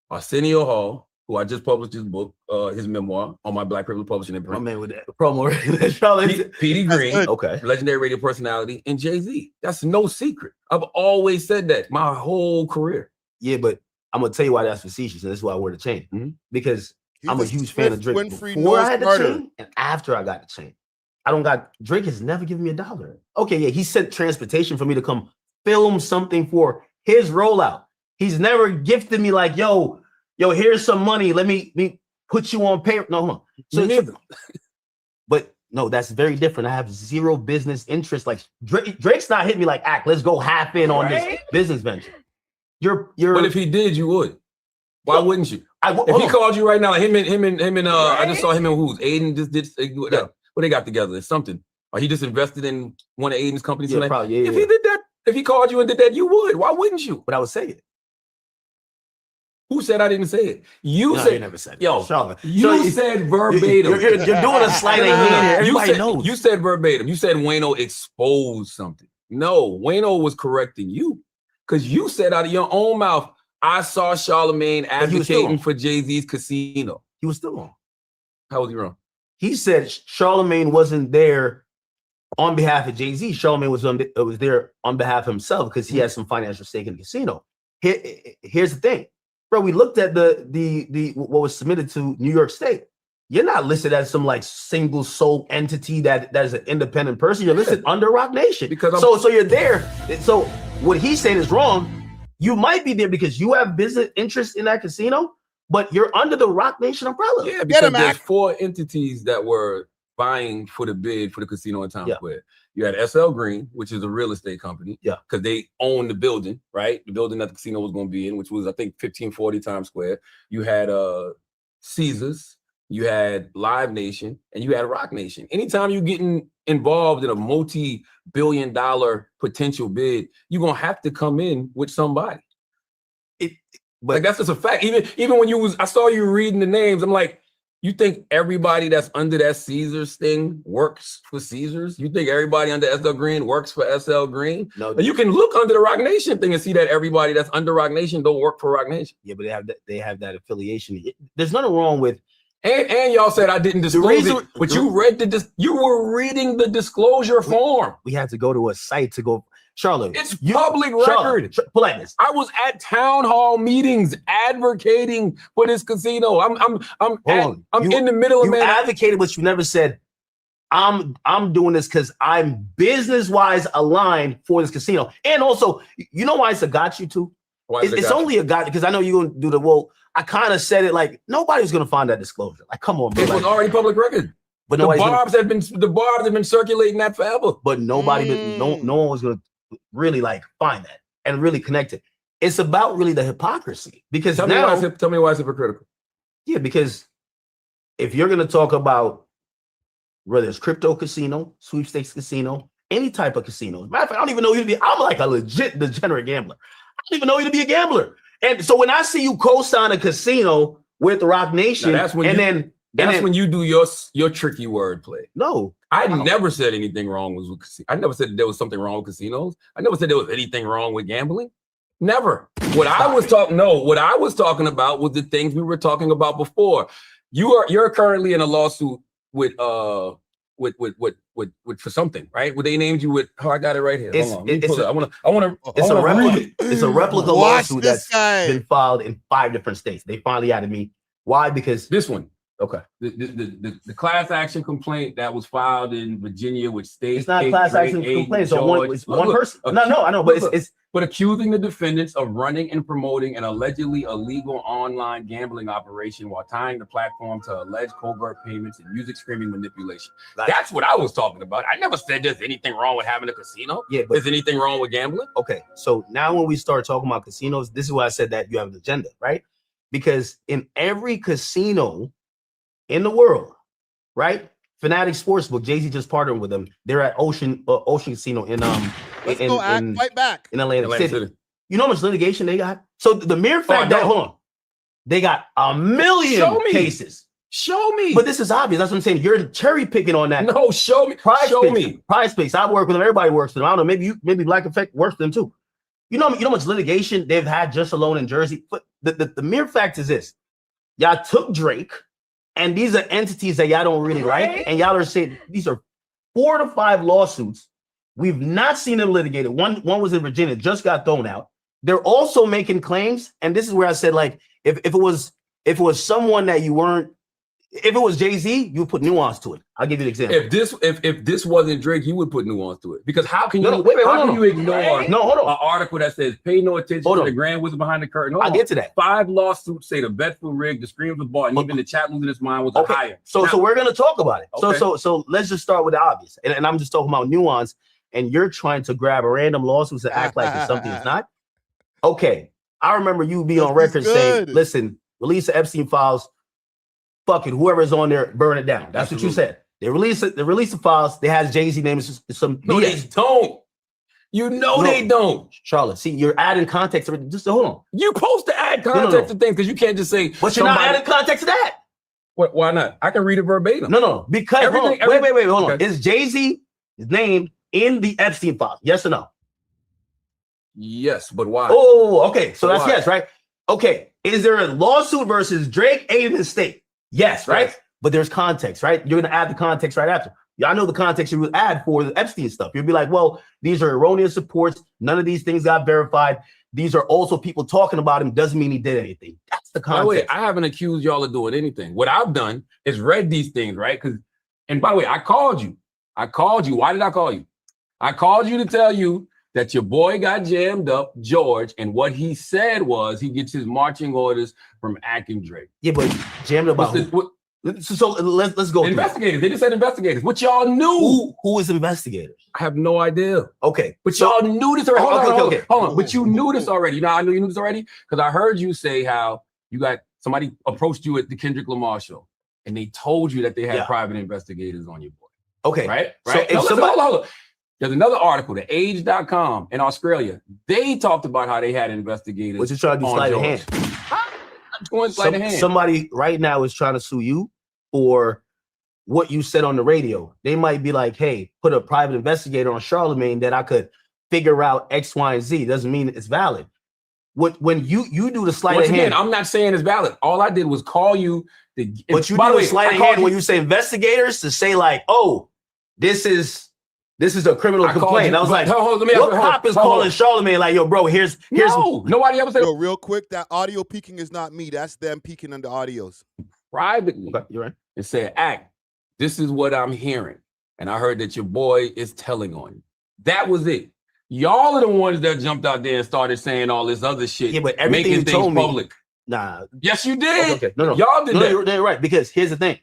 Arsenio Hall, who I just published his book, his memoir on my Black Privilege Publishing and Print. My man with that promo. Petey Green, okay, legendary radio personality, and Jay-Z. That's no secret. I've always said that my whole career. Yeah, but I'm gonna tell you why that's facetious, and this is why I wear the chain. Because I'm a huge fan of Drake. Before I had the chain and after I got the chain. Drake has never given me $1. Okay, yeah, he sent transportation for me to come film something for his rollout. He's never gifted me like, yo, here's some money. Let me put you on paper. No, hold on. So but no, that's very different. I have zero business interest. Like Drake's not hitting me like, let's go half in on this business venture. But if he did, you would. Why wouldn't you? If he called you right now, like him and I just saw him and who's Aiden just did what they got together. It's something. Or he just invested in one of Aiden's companies. Yeah, probably, if he did that, if he called you and did that, you would. Why wouldn't you? But I would say it. Who said I didn't say it? You never said it. Yo, Charlotte. you said verbatim. You're doing a sleight of hand. Everybody knows. You said verbatim. You said Wayno exposed something. No, Wayno was correcting you. Because you said out of your own mouth, I saw Charlamagne advocating for Jay-Z's casino. He was still wrong. How was he wrong? He said Charlamagne wasn't there on behalf of Jay-Z. Charlamagne was there on behalf of himself because he had some financial stake in the casino. Here's the thing, bro. We looked at the what was submitted to New York State. You're not listed as some like single sole entity that is an independent person. You're listed under Rock Nation. So you're there. So what he's saying is wrong. You might be there because you have business interests in that casino, but you're under the Rock Nation umbrella. Yeah, because there's 4 entities that were vying for the bid for the casino in Times Square. You had SL Green, which is a real estate company. Yeah. Because they own the building, right? The building that the casino was going to be in, which was, I think, 1540 Times Square. You had Caesars, you had Live Nation, and you had Rock Nation. Anytime you're getting involved in a multi-billion-dollar potential bid, you're going to have to come in with somebody. But like, that's just a fact. Even when I saw you reading the names, I'm like, you think everybody that's under that Caesars thing works for Caesars? You think everybody under SL Green works for SL Green? No. You can look under the Rock Nation thing and see that everybody that's under Rock Nation don't work for Rock Nation. Yeah, but they have that affiliation. There's nothing wrong with And y'all said I didn't disclose it, but you read you were reading the disclosure form. We had to go to a site to go. Charlotte, it's public record. Pull like this. I was at town hall meetings advocating for this casino. I'm in the middle of you advocated, but you never said I'm doing this because I'm business wise aligned for this casino. And also, you know why it's a got you too? It's only a got because I know you're gonna do the well. I kind of said it like nobody's gonna find that disclosure. Like, come on, bro. It was already public record. But the barbs have been circulating that forever. But nobody, no one was gonna really like find that and really connect it. It's about really the hypocrisy because tell me why it's hypocritical. Yeah, because if you're gonna talk about whether it's crypto casino, sweepstakes casino, any type of casino. Matter of fact, I don't even know you to be. I'm like a legit degenerate gambler. I don't even know you to be a gambler. And so when I see you co-sign a casino with Rock Nation, that's when you do your tricky word play. No, I never said anything wrong with casinos. I never said there was something wrong with casinos. I never said there was anything wrong with gambling. Never. What I was talking about was the things we were talking about before. You're currently in a lawsuit with for something, right? Well, they named you with. Oh, I got it right here. Hold on. It's a replica lawsuit that's been filed in 5 different states. They finally added me. Why? Because this one. Okay. The class action complaint that was filed in Virginia, which states it's not class action complaint. So it's one person. No, I know, but it's accusing the defendants of running and promoting an allegedly illegal online gambling operation while tying the platform to alleged covert payments and music streaming manipulation. That's what I was talking about. I never said there's anything wrong with having a casino. Yeah, but there's anything wrong with gambling. Okay, so now when we start talking about casinos, this is why I said that you have an agenda, right? Because in every casino in the world, right? Fanatic Sportsbook, Jay-Z just partnered with them. They're at Ocean Casino in right back in Atlantic City. You know how much litigation they got? So the mere fact that hold on, they got 1 million cases. Show me. But this is obvious. That's what I'm saying. You're cherry picking on that. No, show me. Prize Picks. I work with them. Everybody works with them. I don't know. Maybe Black Effect works with them too. You know how much litigation they've had just alone in Jersey. But the mere fact is this: y'all took Drake. And these are entities that y'all don't really like. And y'all are saying these are 4 to 5 lawsuits. We've not seen them litigated. One was in Virginia, just got thrown out. They're also making claims. And this is where I said, like, if it was someone that you weren't, if it was Jay-Z, you would put nuance to it. I'll give you an example. If this wasn't Drake, you would put nuance to it. Because how can you ignore an article that says pay no attention to the grand wizard behind the curtain? I'll get to that. 5 lawsuits say the bet for rigged, the screams were bought, and even the chat losing its mind was higher. So we're gonna talk about it. Okay. So let's just start with the obvious. And I'm just talking about nuance, and you're trying to grab a random lawsuit to act like it's something it's not. Okay. I remember you being on record saying, listen, release the Epstein files. Fuck it, whoever's on there, burn it down. That's what you said. They release it. They release the files. They have Jay-Z name. Some no, they don't. You know they don't. Charlotte, see, you're adding context. Just hold on. You're supposed to add context to things because you can't just say. But you're not adding context to that. Why not? I can read it verbatim. No. Because wait, hold on. Is Jay-Z named in the Epstein files? Yes or no? Yes, but why? Oh, okay. So that's yes, right? Okay. Is there a lawsuit versus Drake, Aiden, and State? Yes, right? Yes. But there's context, right? You're going to add the context right after. I know the context you would add for the Epstein stuff. You'll be like, well, these are erroneous reports. None of these things got verified. These are also people talking about him. Doesn't mean he did anything. That's the context. By the way, I haven't accused y'all of doing anything. What I've done is read these things, right? And by the way, I called you. Why did I call you? I called you to tell you that your boy got jammed up, George, and what he said was he gets his marching orders from Ak and Drake. Yeah, but jammed up about So let's go. Investigators. They just said investigators. What y'all knew? Who is investigators? I have no idea. Okay, but y'all knew this already. Hold on. But you knew this already. You know how I knew you knew this already? Because I heard you say how you got somebody approached you at the Kendrick Lamar show, and they told you that they had private investigators on your boy. Okay, right. So if hold on. There's another article, the age.com in Australia. They talked about how they had investigators. What you trying to do? Sleight of hand. Going sleight of hand. Somebody right now is trying to sue you for what you said on the radio. They might be like, hey, put a private investigator on Charlamagne that I could figure out X, Y, and Z. Doesn't mean it's valid. when you do the sleight Once of again, hand, I'm not saying it's valid. All I did was call you. But you do a sleight of hand when you say investigators to say like, oh, this is a criminal complaint. I was like, what cop is calling Charlamagne like, yo, bro, here's nobody ever said. Yo, real quick, that audio peeking is not me. That's them peeking under audios. Privately, okay, you're right. And said, Act, this is what I'm hearing. And I heard that your boy is telling on you. That was it. Y'all are the ones that jumped out there and started saying all this other shit. Yeah, but everything making you things told me, public. Nah. Yes, you did. Okay. No. Y'all did that. You're right. Because here's the thing.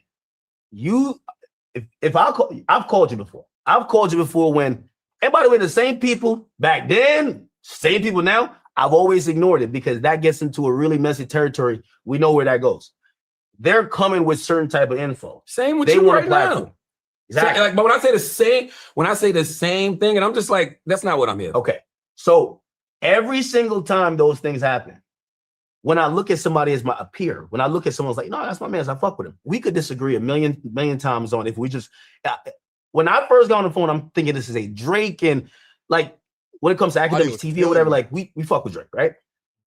If I've called you before. I've called you before when, and by the way, the same people back then, same people now, I've always ignored it because that gets into a really messy territory. We know where that goes. They're coming with certain type of info. Same with they you want right a platform. now. Exactly. Like, but when I say the same thing, and I'm just like, that's not what I'm here for. Okay. So every single time those things happen, when I look at somebody as my peer, when I look at someone's like, no, that's my man, I fuck with him. We could disagree a million times on if we just, when I first got on the phone, I'm thinking this is a Drake and like, when it comes to Akademiks TV or whatever, like we fuck with Drake, right?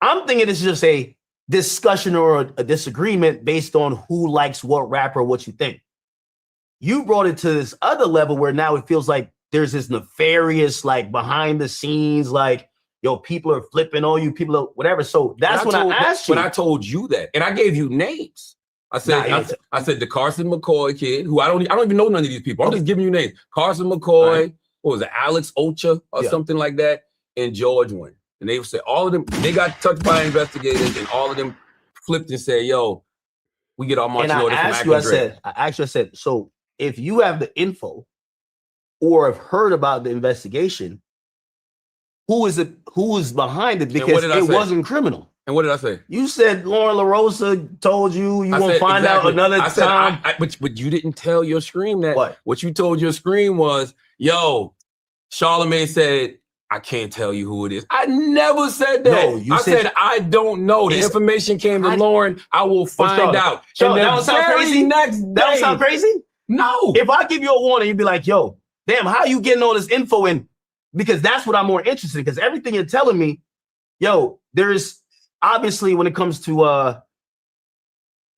I'm thinking this is just a discussion or a disagreement based on who likes what rapper, what you think. You brought it to this other level where now it feels like there's this nefarious, like behind the scenes, like, yo, people are flipping on you, people are whatever. So that's when I asked you. When I told you that, and I gave you names. I said, I said the Carson McCoy kid, who I don't even know none of these people. I'm just giving you names. Carson McCoy, what was it, Alex Ocha or something like that, and George Wynn. And they said all of them, they got touched by investigators, and all of them flipped and said, yo, we get our marching orders from I said, so if you have the info or have heard about the investigation, who is behind it? Because it wasn't criminal. And what did I say? You said Lauren LaRosa told you won't find out another time. But you didn't tell your scream that. What you told your scream was, yo, Charlamagne said, I can't tell you who it is. I never said that. No, I said I don't know. The information came to Lauren. I will find out. That would sound crazy. That would sound crazy? No. If I give you a warning, you'd be like, yo, damn, how are you getting all this info in? Because that's what I'm more interested in. Because everything you're telling me, yo, there's obviously when it comes to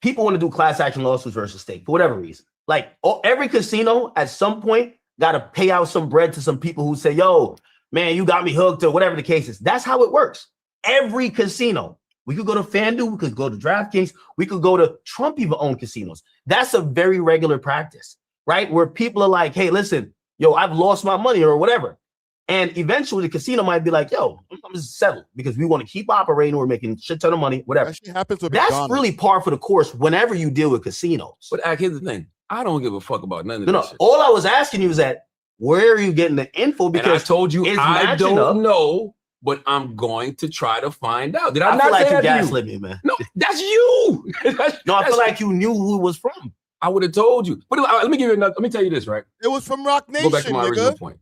people want to do class action lawsuits versus state for whatever reason. Like every casino at some point got to pay out some bread to some people who say, yo, man, you got me hooked or whatever the case is. That's how it works. Every casino. We could go to FanDuel, we could go to DraftKings, we could go to Trump even owned casinos. That's a very regular practice, right? Where people are like, hey, listen, yo, I've lost my money or whatever. And eventually the casino might be like, yo, I'm just settled because we want to keep operating. We're making a shit ton of money, whatever. That happens with That's McDonald's. really par for the course whenever you deal with casinos. But here's the thing. I don't give a fuck about none of this shit. All I was asking you is that where are you getting the info? Because and I told you I don't know, but I'm going to try to find out. Did I not feel like say you that gaslit me, man. No, that's you. I feel like you knew who it was from. I would have told you. But let me give you another. Let me tell you this, right? It was from Rock Nation. Go back to my original point.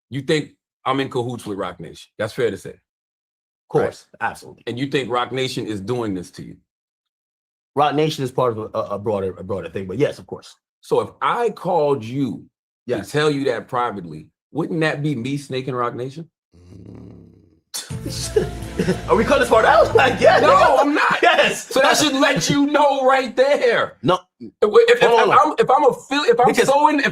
You think I'm in cahoots with Rock Nation? That's fair to say. Of course, right? Absolutely. And you think Rock Nation is doing this to you? Rock Nation is part of a broader thing, but yes, of course. So if I called you to tell you that privately, wouldn't that be me snaking Rock Nation? Are we cutting this part out? Yes. No, I'm not. Yes. So that should let you know right there. No. If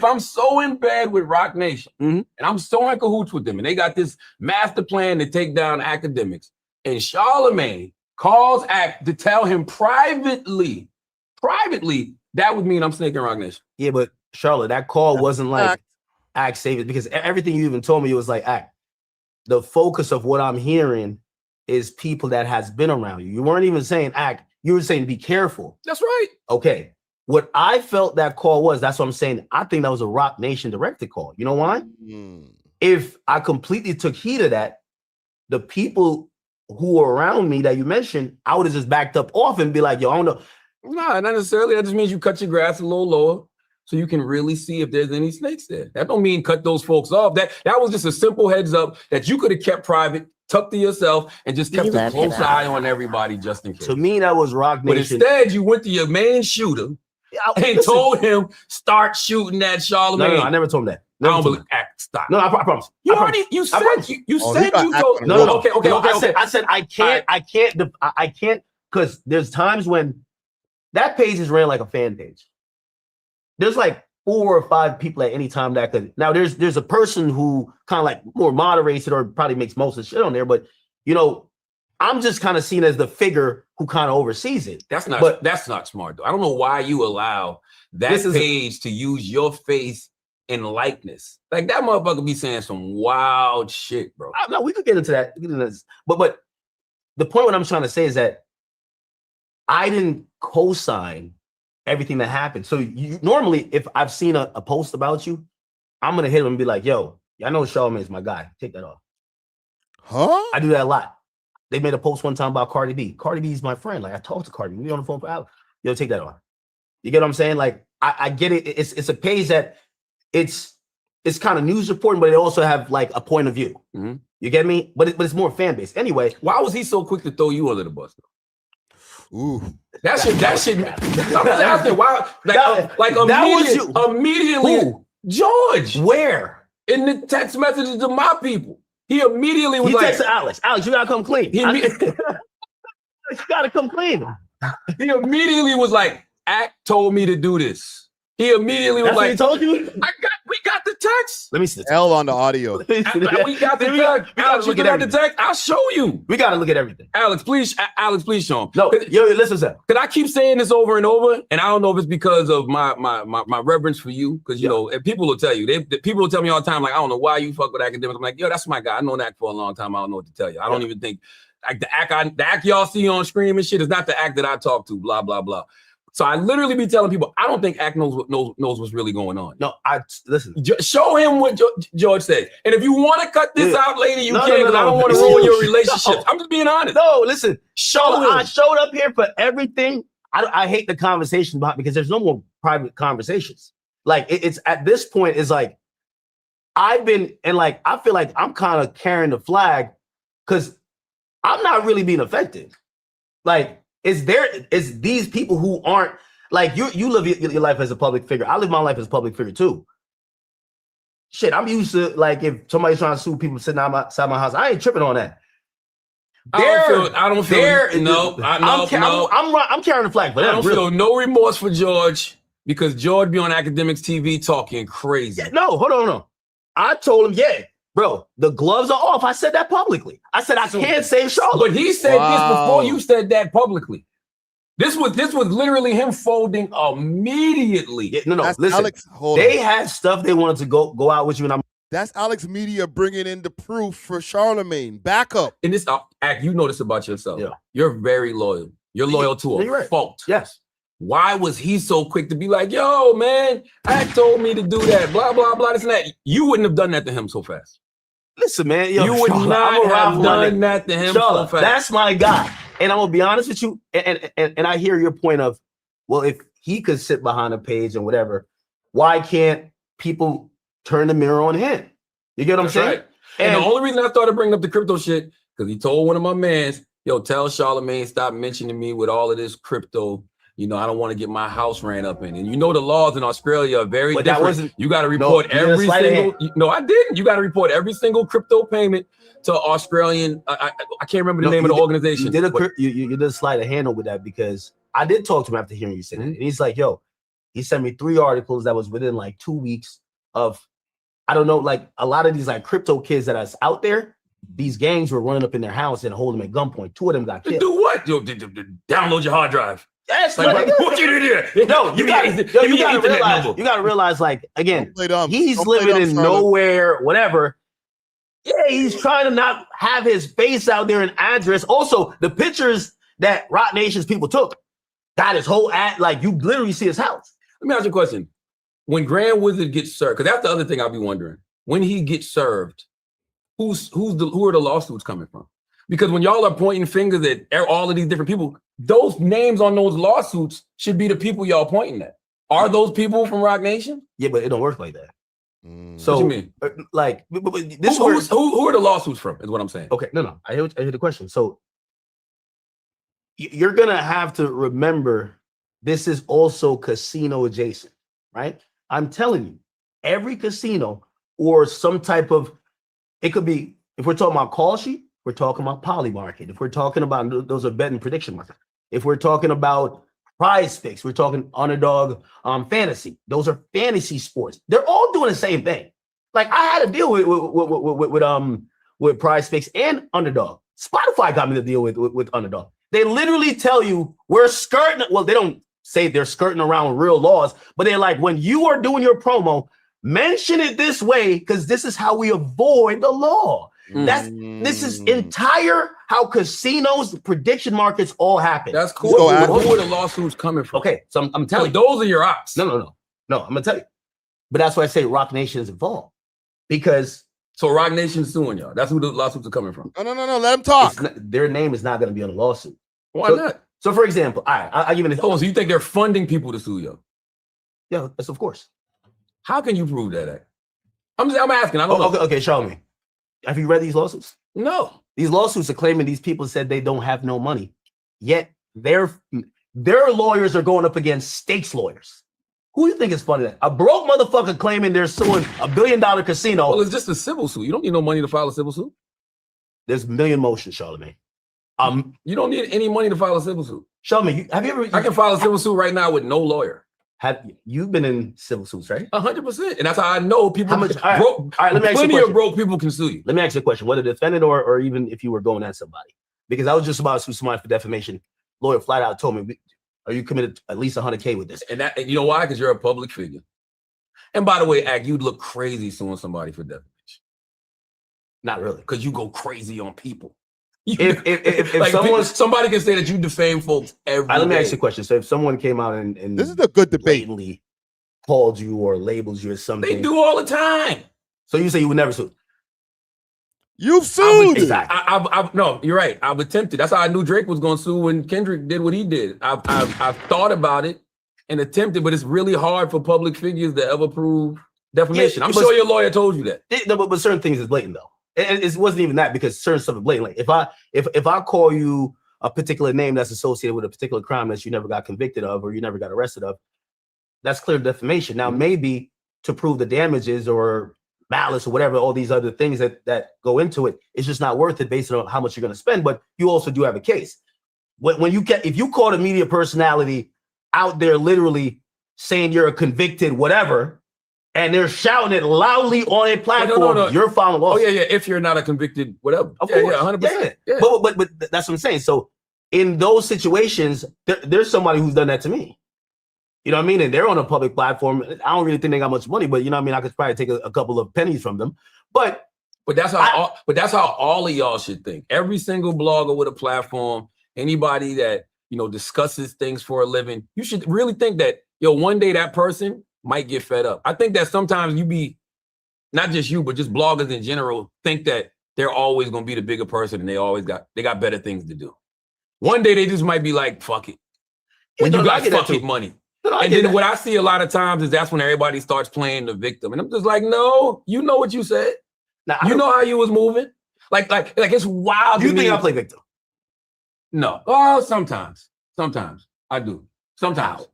I'm so in bed with Rock Nation and I'm so in cahoots with them and they got this master plan to take down Akademiks and Charlamagne calls Act to tell him privately, that would mean I'm snaking Rock Nation. Yeah, but Charlotte, that call wasn't like Act save it because everything you even told me, it was like Act. The focus of what I'm hearing is people that has been around you. You weren't even saying Act. You were saying be careful. That's right. Okay. What I felt that call was, that's what I'm saying. I think that was a Rock Nation directed call. You know why? If I completely took heed of that, the people who were around me that you mentioned, I would have just backed up off and be like, yo, I don't know. No, not necessarily. That just means you cut your grass a little lower so you can really see if there's any snakes there. That don't mean cut those folks off. That was just a simple heads up that you could have kept private, tucked to yourself, and just kept a close eye on everybody just in case. To me, that was Rock Nation. But instead, you went to your main shooter and told him start shooting at Charlamagne. No, I never told him that. I don't believe. Stop. No, I promise. You I promise. already. You said you Oh, said he got you act go. on it. No. Okay. I said I can't because there's times when that page is ran like a fan page. There's like 4 or 5 people at any time that could. Now there's a person who kind of like more moderates it or probably makes most of the shit on there, but you know, I'm just kind of seen as the figure who kind of oversees it. That's not smart though. I don't know why you allow that page to use your face and likeness. Like that motherfucker be saying some wild shit, bro. No, we could get into that. But the point what I'm trying to say is that I didn't co-sign everything that happened. So you normally, if I've seen a post about you, I'm gonna hit him and be like, yo, I know Charlamagne's my guy. Take that off. Huh? I do that a lot. They made a post one time about Cardi B. Cardi B is my friend. Like I talked to Cardi B. We on the phone for hours. Yo, take that off. You get what I'm saying? Like I get it. It's a page that it's kind of news reporting, but it also have like a point of view. Mm-hmm. You get me? But it's more fan based. Anyway, why was he so quick to throw you under the bus though? Ooh. That shit. I'm just asking why. Immediately. Who? George. Where? In the text messages to my people. He immediately was he like, texted Alex. Alex, you gotta come clean. You gotta come clean. He immediately was like, Act told me to do this. He immediately was That's like, what he told you? We got the text. Let me see. L on the audio. We got the text. Alex, you got the text. I'll show you. We gotta look at everything. Alex, please show him. No, yo, listen to that. Because I keep saying this over and over, and I don't know if it's because of my reverence for you, because you know, and people will tell you, people will tell me all the time, like, I don't know why you fuck with Akademiks. I'm like, yo, that's my guy. I know that for a long time. I don't know what to tell you. I don't even think like the act y'all see on screen and shit is not the act that I talk to. Blah blah blah. So I literally be telling people, I don't think Act knows what's really going on. No, listen. Show him what George said. And if you want to cut this out later, you can, because I don't want to No. ruin your relationship. I'm just being honest. No, listen. I him. showed up here for everything. I hate the conversation about because there's no more private conversations. Like it's at this point, it's like I've been and like I feel like I'm kind of carrying the flag because I'm not really being affected. Like it's these people who aren't like you live your life as a public figure. I live my life as a public figure too. Shit, I'm used to like if somebody's trying to sue people sitting outside my house, I ain't tripping on that. I'm carrying the flag, but I don't feel no remorse for George because George be on Akademiks TV talking crazy. Yeah, no, hold on. I told him, yeah, bro, the gloves are off. I said that publicly. I said I can't save Charlotte. But he said this before you said that publicly. This was literally him folding immediately. Yeah, no, That's listen. Alex, they had stuff they wanted to go out with you, and that's Alex Media bringing in the proof for Charlamagne. Backup. And this act, you know this about yourself. Yeah. You're very loyal. You're loyal to a fault. Yes. Why was he so quick to be like, yo, man, Act told me to do that, blah, blah, blah, this and that. You wouldn't have done that to him so fast. Listen, man. Yo, you would not have done that to him so fast. That's my guy. And I'm going to be honest with you, and I hear your point of, well, if he could sit behind a page and whatever, why can't people turn the mirror on him? You get what I'm saying? Right. And the only reason I started bringing up the crypto shit, because he told one of my mans, yo, tell Charlamagne stop mentioning me with all of this crypto. You know, I don't want to get my house ran up in. And you know the laws in Australia are very different. You got to report every single. No, I didn't. You got to report every single crypto payment to Australian. I can't remember the name of the organization. You did a sleight of hand with that because I did talk to him after hearing you say that. And he's like, yo, he sent me 3 articles that was within like 2 weeks of, I don't know, like a lot of these like crypto kids that are out there. These gangs were running up in their house and holding them at gunpoint. 2 of them got killed. Do what? Yo, download your hard drive. Yes, like, what you do there? No, you gotta realize, like, again, he's living in nowhere, whatever. Yeah, he's trying to not have his face out there and address. Also, the pictures that Rock Nation's people took got his whole like you literally see his house. Let me ask you a question. When Grand Wizard gets served, because that's the other thing I'll be wondering. When he gets served, who are the lawsuits coming from? Because when y'all are pointing fingers at all of these different people, those names on those lawsuits should be the people y'all pointing at. Are those people from Rock Nation? Yeah, but it don't work like that. So, what you mean? Like, this who are the lawsuits from? Is what I'm saying. Okay, no, I hear the question. So, you're gonna have to remember this is also casino adjacent, right? I'm telling you, every casino or some type of, it could be, if we're talking about call sheet, we're talking about poly market. If we're talking about, those are betting prediction market. If we're talking about prize picks, we're talking underdog fantasy. Those are fantasy sports. They're all doing the same thing. Like I had to deal with prize picks and underdog. Spotify got me to deal with underdog. They literally tell you we're skirting. Well, they don't say they're skirting around real laws, but they're like, when you are doing your promo, mention it this way because this is how we avoid the law. This is entire how casinos, prediction markets all happen. That's cool. Who are the lawsuits coming from? Okay, so I'm telling you, those are your ops. No. I'm gonna tell you, but that's why I say Rock Nation is involved because. So Rock Nation's suing y'all. That's who the lawsuits are coming from. No. Let them talk. Their name is not going to be on the lawsuit. Why not? So, for example, I'll give you an example. Oh, so you think they're funding people to sue you? Yeah, that's of course. How can you prove that? I'm asking. I don't know. Okay, show me. Have you read these lawsuits? No. These lawsuits are claiming these people said they don't have no money, yet their lawyers are going up against stakes lawyers. Who do you think is funny? That a broke motherfucker claiming they're suing $1 billion casino. Well, it's just a civil suit. You don't need no money to file a civil suit. There's a million motions, Charlamagne. You don't need any money to file a civil suit. Charlamagne, have you ever? I can file a civil suit right now with no lawyer. Have you've been in civil suits, right? 100%, and that's how I know people. How much? All right, let me ask you a question. Plenty of broke people can sue you. Let me ask you a question: whether defendant or even if you were going at somebody, because I was just about to sue somebody for defamation. Lawyer flat out told me, "Are you committed at least $100K with this?" And you know why? Because you're a public figure. And by the way, you'd look crazy suing somebody for defamation. Not really, because you go crazy on people. If like somebody can say that you defame folks every day. Let me ask you a question. So if someone came out and this is a good debate, blatantly called you or labels you as something, they do all the time. So you say you would never sue? You've sued. Exactly. No, you're right. I've attempted. That's how I knew Drake was going to sue when Kendrick did what he did. I've thought about it and attempted, but it's really hard for public figures to ever prove defamation. I'm sure your lawyer told you that. But certain things is blatant though. It wasn't even that because certain stuff is blatant. Like if I call you a particular name that's associated with a particular crime that you never got convicted of or you never got arrested of, that's clear defamation. Now maybe to prove the damages or malice or whatever, all these other things that go into it, it's just not worth it based on how much you're going to spend. But you also do have a case. If you caught a media personality out there literally saying you're a convicted whatever, and they're shouting it loudly on a platform, no. You're filing lawsuit. Oh, yeah. If you're not a convicted whatever. Of course. 100%. Yeah. But that's what I'm saying. So in those situations, there's somebody who's done that to me. You know what I mean? And they're on a public platform. I don't really think they got much money, but you know what I mean? I could probably take a couple of pennies from them. But that's how all of y'all should think. Every single blogger with a platform, anybody that, discusses things for a living, you should really think that, one day that person might get fed up. I think that sometimes not just you, but just bloggers in general think that they're always going to be the bigger person and they got better things to do. One day they just might be like, fuck it. When you got fucking money. And then what I see a lot of times is that's when everybody starts playing the victim. And I'm just like, no, you know what you said. You know how you was moving. Like it's wild. Do you think I play victim? No. Oh, sometimes I do. Sometimes.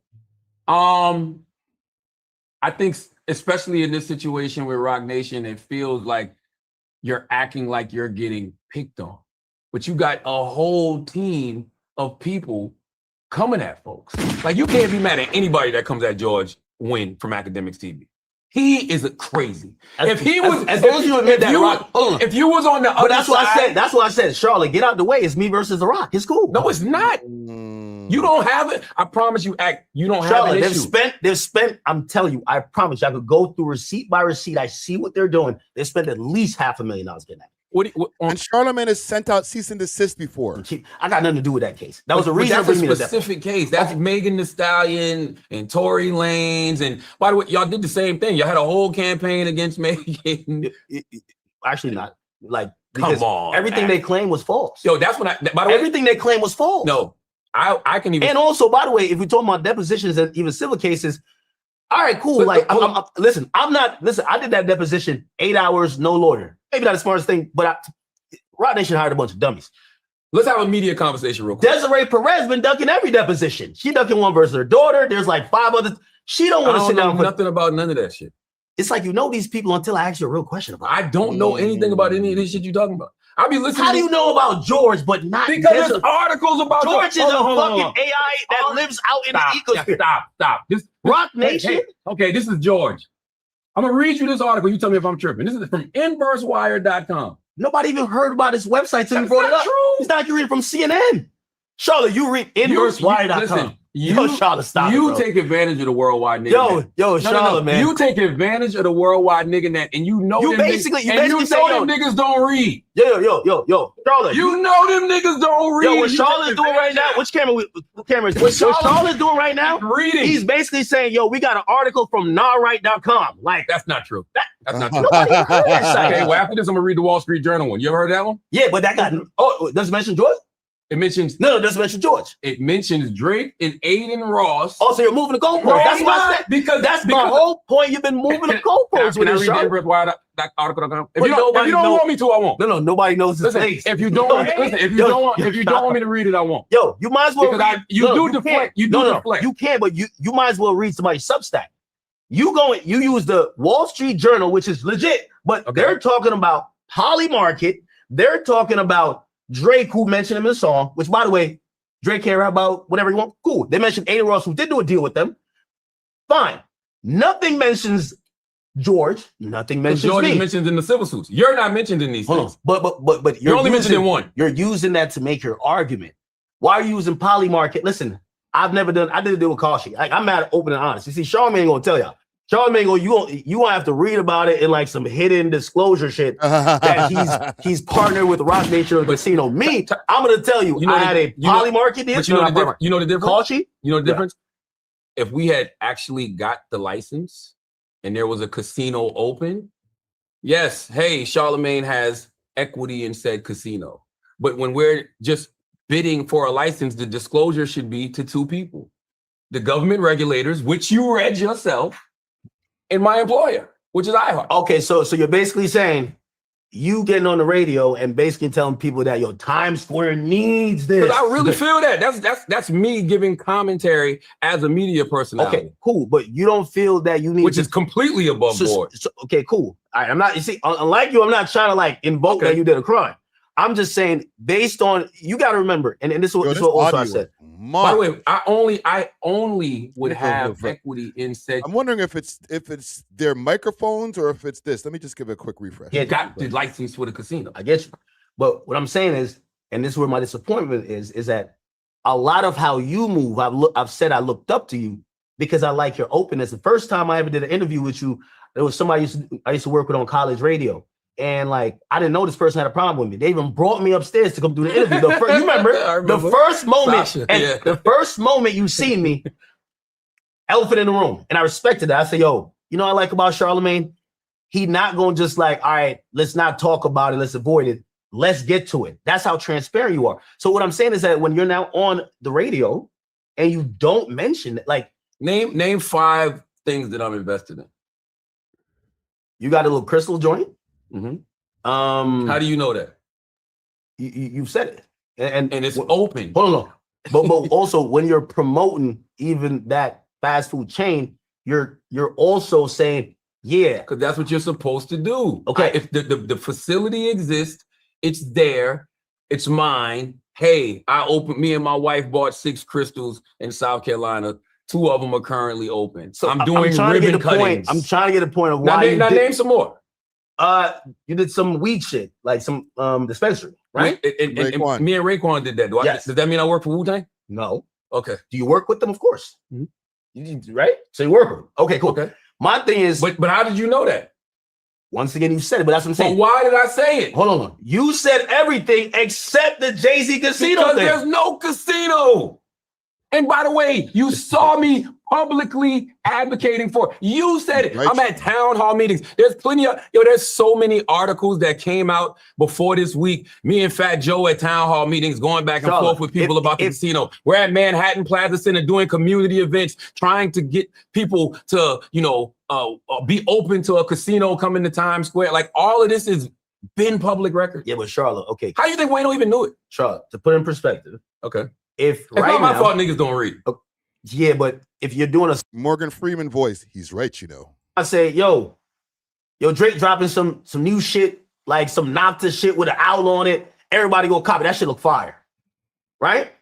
I think especially in this situation with Rock Nation, it feels like you're acting like you're getting picked on, but you got a whole team of people coming at folks. Like you can't be mad at anybody that comes at George Wynn from Akademiks TV. He is crazy. If he was, as long as you admit that, Rock. If you was on the other that's side, what I said. That's what I said. Charlotte, get out the way. It's me versus the Rock. It's cool. No, it's not. You don't have it. I promise you, you don't Charlotte, have an issue. They've spent. I'm telling you, I promise you, I could go through receipt by receipt. I see what they're doing. They spent at least $500,000 getting that. And Charlamagne has sent out cease and desist before. I got nothing to do with that case. That was a reason. That's a specific case. That's Megan Thee Stallion and Tory Lanez. And by the way, y'all did the same thing. Y'all had a whole campaign against Megan. Actually, not like come on. Everything they claimed was false. Yo, that's when by the way, everything they claimed was false. No, I can even. And also, by the way, if we're talking about depositions and even civil cases, all right, cool. Listen, I did that deposition 8 hours, no lawyer. Maybe not the smartest thing, but Rock Nation hired a bunch of dummies. Let's have a media conversation real quick. Desiree Perez been ducking every deposition. She ducking one versus her daughter. There's like 5 others. She don't want to sit down for nothing about none of that shit. It's like you know these people until I ask you a real question about it. I don't know anything about any of this shit you talking about. I be listening. How do you know about George, but not because there's articles about George? Is a fucking AI that lives out in the ecosystem. Stop. This Rock Nation. Hey, okay, this is George. I'm gonna read you this article. You tell me if I'm tripping. This is from InverseWire.com. Nobody even heard about this website until you brought it up. True. It's not like you read from CNN. Charlotte, you read InverseWire.com. Charlotte, stop. You take advantage of the worldwide nigga. Charlotte, man. You take advantage of the worldwide nigga net, and you know them niggas don't read. Yo, Charlotte. You know them niggas don't read. Yo, what Charlotte's doing right now? Which camera? What camera is this? What Charlotte's doing right now? Reading. He's basically saying, yo, we got an article from NawRight.com. Like that's not true. That's not true. Okay, well, after this, I'm gonna read the Wall Street Journal one. You ever heard that one? Yeah, but that got does it mention George? It mentions no, it doesn't mention George. It mentions Drake and Aiden Ross. Oh, so you're moving the goalpost. That's what I said. Because my whole point. You've been moving the goalpost. Can I read that article? If you don't want me to, I won't. No, nobody knows this place. If you don't want me to read it, I won't. Yo, you might as well. Because you deflect. You can, but you might as well read somebody's Substack. You use the Wall Street Journal, which is legit, but they're talking about Polymarket. They're talking about Drake, who mentioned him in the song, which, by the way, Drake care about whatever he wants. Cool. They mentioned Aiden Ross, who did do a deal with them. Fine. Nothing mentions George. Nothing mentions George me. is mentioned in the civil suits. You're not mentioned in these things. But you're only mentioned in one. You're using that to make your argument. Why are you using Polymarket? Listen, I did a deal with Kofi. I'm mad, open and honest. You see, Charlamagne ain't gonna tell y'all. Charlamagne, you gonna have to read about it in like some hidden disclosure shit that he's partnered with Rock Nation or Casino. Me, I'm gonna tell you, I had a Polymarket deal. But you know the difference? Kofi? You know the difference? If we had actually got the license and there was a casino open, yes, hey, Charlamagne has equity in said casino. But when we're just bidding for a license, the disclosure should be to two people. The government regulators, which you read yourself, and my employer, which is iHeart. Okay, so you're basically saying you getting on the radio and basically telling people that your Times Square needs this. Because I really feel that. That's me giving commentary as a media personality. Okay, cool. But you don't feel that you need which is completely above board. Okay, cool. All right, I'm not, you see, unlike you, I'm not trying to like invoke that you did a crime. I'm just saying, based on, you got to remember, and this is what also I said. By the way, I only would have equity in said. I'm wondering if it's their microphones or if it's this. Let me just give it a quick refresh. Yeah, got the license for the casino. I get you, but what I'm saying is, and this is where my disappointment is that a lot of how you move, I've said I looked up to you because I like your openness. The first time I ever did an interview with you, there was somebody I used to work with on college radio. And like, I didn't know this person had a problem with me. They even brought me upstairs to come do the interview. You remember the first moment, the first moment you seen me, elephant in the room. And I respected that. I said, yo, you know what I like about Charlamagne? He not going to just like, all right, let's not talk about it. Let's avoid it. Let's get to it. That's how transparent you are. So what I'm saying is that when you're now on the radio and you don't mention it, like name 5 things that I'm invested in. You got a little crystal joint. Mm-hmm. How do you know that? You said it, and it's open. Hold on, but also when you're promoting even that fast food chain, you're also saying because that's what you're supposed to do. Okay, if the facility exists, it's there, it's mine. Hey, me and my wife bought 6 crystals in South Carolina. 2 of them are currently open. So I'm doing ribbon cuttings. I'm trying to get a point of why. Now name some more. You did some weed shit, like some dispensary, right? And me and Raekwon did that. Does that mean I work for Wu-Tang? No. Okay. Do you work with them? Of course. Mm-hmm. Right? So you work with them. Okay, cool. Okay. My thing is, but how did you know that? Once again, you said it, but that's what I'm saying. But why did I say it? Hold on. You said everything except the Jay-Z casino because thing. There's no casino. And by the way, you saw me publicly advocating for it. You said it. Right. I'm at town hall meetings. There's plenty of, there's so many articles that came out before this week. Me and Fat Joe at town hall meetings going back and forth with people about the casino. We're at Manhattan Plaza Center doing community events, trying to get people to, be open to a casino coming to Times Square. Like all of this is been public record. Yeah, but Charlotte, okay. How you think Wayne don't even knew it? Charlotte, to put in perspective, Okay. if It's right not my now, fault niggas don't read. yeah, but if you're doing a, Morgan Freeman voice. He's right, you know. I say, yo, Drake dropping some new shit, like some Nocta shit with an owl on it. Everybody go copy. That shit look fire. Right?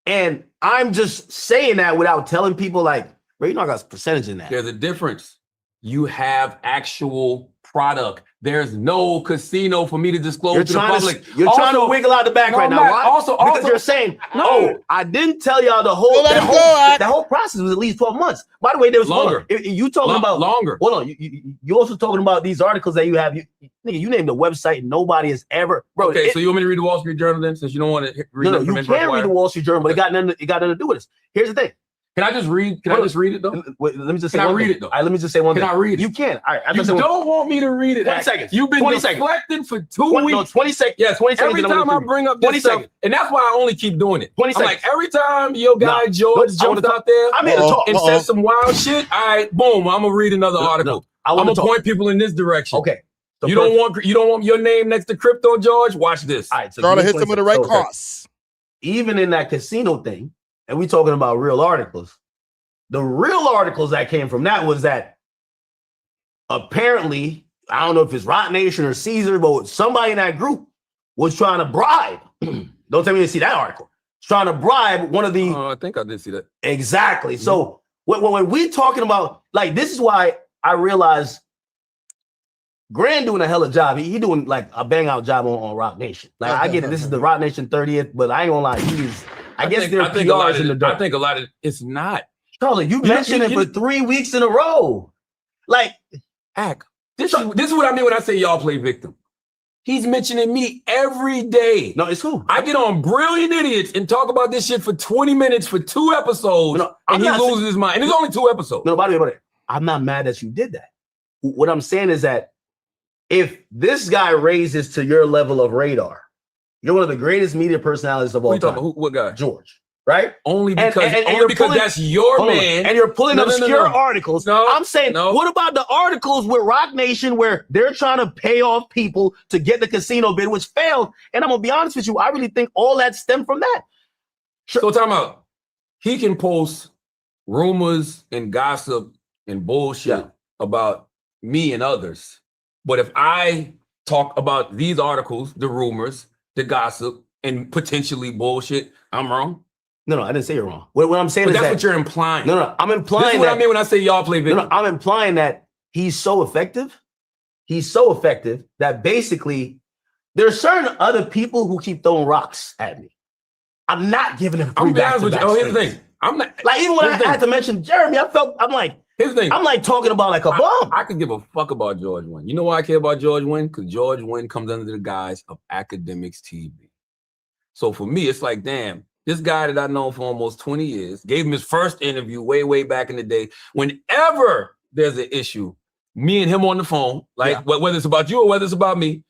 And I'm just saying that without telling people like, bro, you know I got a percentage in that. There's a difference. You have actual product. There's no casino for me to disclose to the public. You're trying to wiggle out the back right now. Why? Because you're saying, no, I didn't tell y'all the whole that whole process was at least 12 months. By the way, there was longer. You talking about longer. Hold on, you also talking about these articles that you have. You named the website. Nobody has ever. Bro, okay, so you want me to read the Wall Street Journal then, since you don't want to read? No, you can read the Wall Street Journal, but it got nothing to do with this. Here's the thing. Can I just read? Can I just read it though? Wait, let me just say Can I one read thing. it though? All right, let me just say one thing. Can I read it? You can. All right. You don't want me to read it. 20 seconds. You've been 20 seconds. deflecting for 2 weeks. No, 20 seconds. Yes, 20 seconds. every time I bring up this stuff, and that's why I only keep doing it. 20 I'm seconds. like, every time your guy George jumps out there I'm here to talk. and says some wild shit, all right, boom, I'm gonna read another article. I'm gonna point people in this direction. Okay. You don't want your name next to Crypto George? Watch this. All right, so Charlotte hits him with the right costs. Even in that casino thing, and we talking about real articles. The real articles that came from that was that apparently, I don't know if it's Roc Nation or Caesar, but somebody in that group was trying to bribe. Don't tell me you didn't see that article. Trying to bribe one of the. I think I did see that. Exactly. Mm-hmm. So when we're talking about, like, this is why I realized Grand doing a hella job. He doing like a bang out job on Roc Nation. Like, I get it. This is the Roc Nation 30th, but I ain't gonna lie. I guess their PR's in the dirt. I think a lot of it's not. Charlie, you mentioned it for 3 weeks in a row. Like, this is what I mean when I say y'all play victim. He's mentioning me every day. No, it's cool. I get on Brilliant Idiots and talk about this shit for 20 minutes for 2 episodes, and he loses his mind. And it's only 2 episodes. No, by the way, I'm not mad that you did that. What I'm saying is that if this guy raises to your level of radar, you're one of the greatest media personalities of all time. What guy? George. Right? Only because that's your man. And you're pulling obscure articles. No, I'm saying, what about the articles with Roc Nation where they're trying to pay off people to get the casino bid, which failed? And I'm going to be honest with you, I really think all that stemmed from that. So time out. He can post rumors and gossip and bullshit about me and others. But if I talk about these articles, the rumors, the gossip, and potentially bullshit, I'm wrong. No, I didn't say you're wrong. What I'm saying is that's what you're implying. No, I'm implying this is what I mean when I say y'all play victim. No, I'm implying that he's so effective. He's so effective that basically there's certain other people who keep throwing rocks at me. I'm not giving them. I'm be honest with you. Oh, here's the thing. I'm not like even when I had to mention Jeremy, I'm like, here's the thing. I'm like talking about like a bum. I could give a fuck about George Wynn. You know why I care about George Wynn? Because George Wynn comes under the guise of Akademiks TV. So for me, it's like, damn. This guy that I've known for almost 20 years, gave him his first interview way back in the day. Whenever there's an issue, me and him on the phone, like whether it's about you or whether it's about me,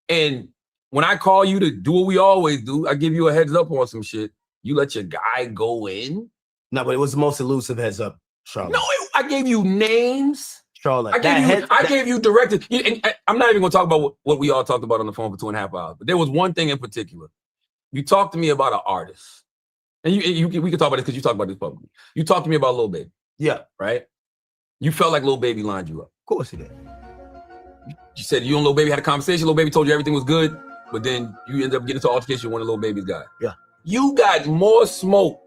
and when I call you to do what we always do, I give you a heads up on some shit. You let your guy go in? No, but it was the most elusive heads up, Charlotte. No, I gave you names. Charlotte. I gave you directed. I'm not even going to talk about what we all talked about on the phone for 2.5 hours, but there was one thing in particular. You talked to me about an artist. And we can talk about this because you talk about this publicly. You talked to me about Lil Baby. Yeah. Right? You felt like Lil Baby lined you up. Of course he did. You said you and Lil Baby had a conversation. Lil Baby told you everything was good, but then you ended up getting into altercation with one of Lil Baby's guys. Yeah. You got more smoke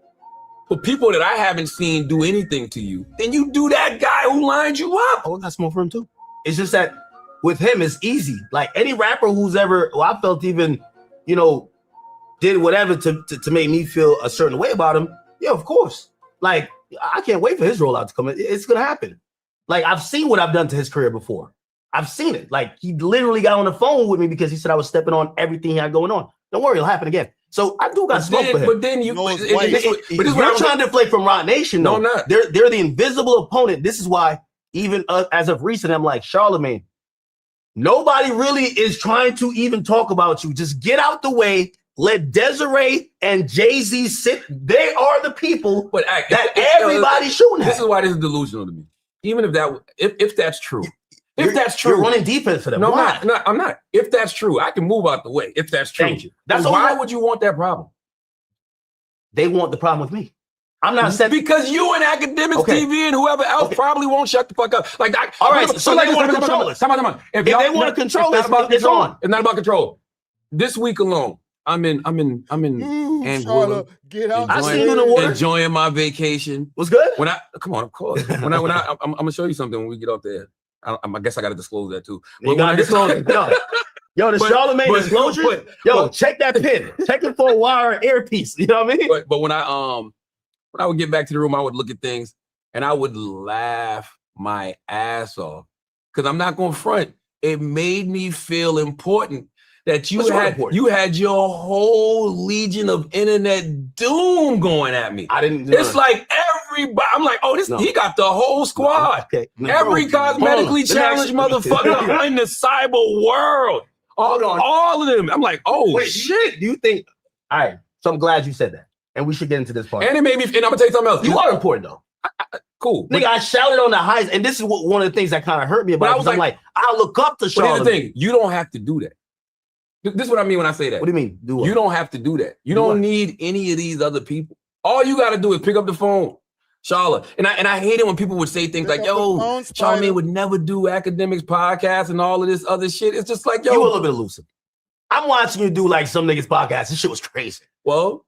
for people that I haven't seen do anything to you than you do that guy who lined you up. Oh, I got smoke for him too. It's just that with him, it's easy. Like any rapper who's ever, I felt even, did whatever to make me feel a certain way about him. Yeah, of course. Like, I can't wait for his rollout to come in. It's going to happen. Like, I've seen what I've done to his career before. I've seen it. Like, he literally got on the phone with me because he said I was stepping on everything he had going on. Don't worry, it'll happen again. So I do got smoke for him. But then you're trying to deflate from Roc Nation, though. No, I'm not. They're the invisible opponent. This is why, even as of recent, I'm like, Charlamagne, nobody really is trying to even talk about you. Just get out the way. Let Desiree and Jay-Z sit. They are the people that everybody's shooting at. This is why this is delusional to me. Even if that's true, If that's true, you're running defense for them. No, Why? I'm not. If that's true, I can move out the way. If that's true. Thank you. That's why would you want that problem? They want the problem with me. I'm not saying because you and Akademiks TV and whoever else probably won't shut the fuck up. Like, all right, so they want to control us. Come on. If they want to control us, it's on. It's not about control. This week alone, I'm in Anguilla. Get out. I seen you in the water. Enjoying my vacation. What's good? Come on, of course. I'm gonna show you something when we get off there. I guess I got to disclose that too. You gotta disclose it. Yo, the Charlamagne disclosure. Check that pin. Check it for a wire earpiece. You know what I mean? But when I would get back to the room, I would look at things and I would laugh my ass off because I'm not gonna front. It made me feel important that you had your whole legion of internet doom going at me. It's like everybody. I'm like, he got the whole squad. Every cosmetically challenged motherfucker in the cyber world. All of them. I'm like, shit. Do you think? All right. So I'm glad you said that, and we should get into this part. And it made me. And I'm gonna tell you something else. You are important though. Cool. Nigga, I shouted on the highs, and this is one of the things that kind of hurt me about it. I'm like, I look up to Charlamagne. But here's the thing: you don't have to do that. This is what I mean when I say that. What do you mean? Do what? You don't have to do that. You don't need any of these other people. All you got to do is pick up the phone, Charla. And I hate it when people would say things like, "Yo, Charlamagne would never do Akademiks podcast and all of this other shit." It's just like, yo, you a little bit elusive. I'm watching you do like some niggas podcast. This shit was crazy. Well,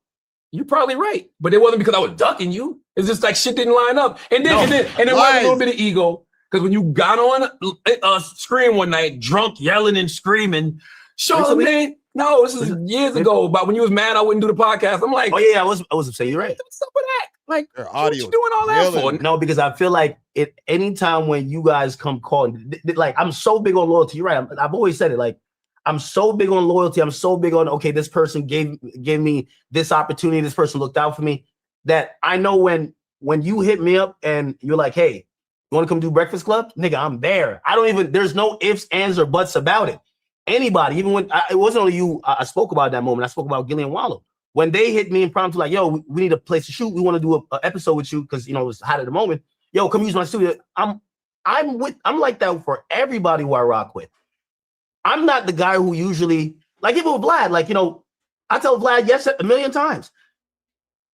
you're probably right, but it wasn't because I was ducking you. It's just like shit didn't line up, and then was a little bit of ego because when you got on a screen one night, drunk, yelling and screaming. Charlamagne, no, this is years ago. About when you was mad, I wouldn't do the podcast. I'm like, I was upset. You're right. What's up with that? Like, what you doing all that for? No, because I feel like anytime when you guys come calling, like I'm so big on loyalty. You're right. I've always said it. Like I'm so big on loyalty. I'm so big on this person gave me this opportunity. This person looked out for me. That I know when you hit me up and you're like, hey, you want to come do Breakfast Club? Nigga, I'm there. There's no ifs, ands, or buts about it. Anybody, even when it wasn't only you, I spoke about that moment. I spoke about Gillian Wallow. When they hit me impromptu, like, yo, we need a place to shoot. We want to do an episode with you because, it was hot at the moment. Yo, come use my studio. I'm like that for everybody who I rock with. I'm not the guy who usually, like even with Vlad, like, I tell Vlad yes a million times.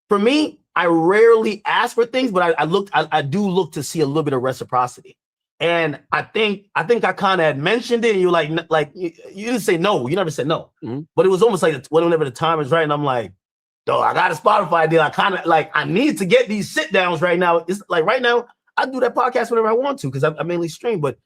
For me, I rarely ask for things, but I do look to see a little bit of reciprocity. And I think I kind of had mentioned it, and you're like you didn't say no. You never said no. Mm-hmm. But it was almost like whenever the time is right, and I'm like, though I got a Spotify deal. I kind of like I need to get these sit downs right now. It's like right now I do that podcast whenever I want to because I mainly stream. But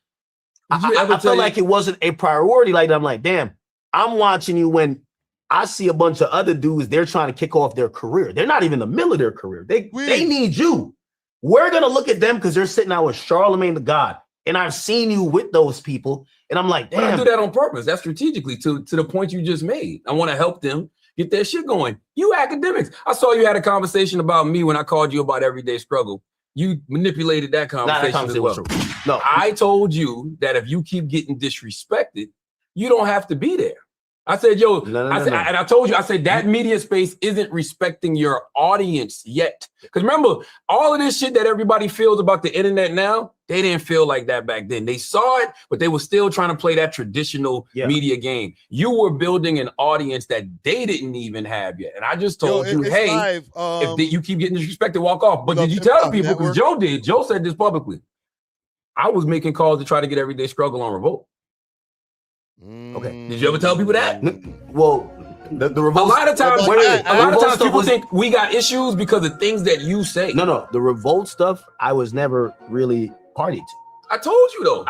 I felt like it wasn't a priority. Like I'm like, damn, I'm watching you when I see a bunch of other dudes. They're trying to kick off their career. They're not even in the middle of their career. They need you. We're gonna look at them because they're sitting out with Charlamagne the God. And I've seen you with those people, and I'm like, damn. But I do that on purpose. That's strategically to the point you just made. I want to help them get their shit going. You Akademiks. I saw you had a conversation about me when I called you about everyday struggle. You manipulated that conversation as well. No, I told you that if you keep getting disrespected, you don't have to be there. I said, yo, and I told you, I said that media space isn't respecting your audience yet. Because remember, all of this shit that everybody feels about the internet now, they didn't feel like that back then. They saw it, but they were still trying to play that traditional media game. You were building an audience that they didn't even have yet. And I just told you, hey, live, if you keep getting disrespected, walk off. But did you tell people? Because Joe did. Joe said this publicly. I was making calls to try to get Everyday Struggle on Revolt. Okay. Did you ever tell people that? Well, the Revolt. A lot of times people think we got issues because of things that you say. No. The Revolt stuff, I was never really party to. I told you though.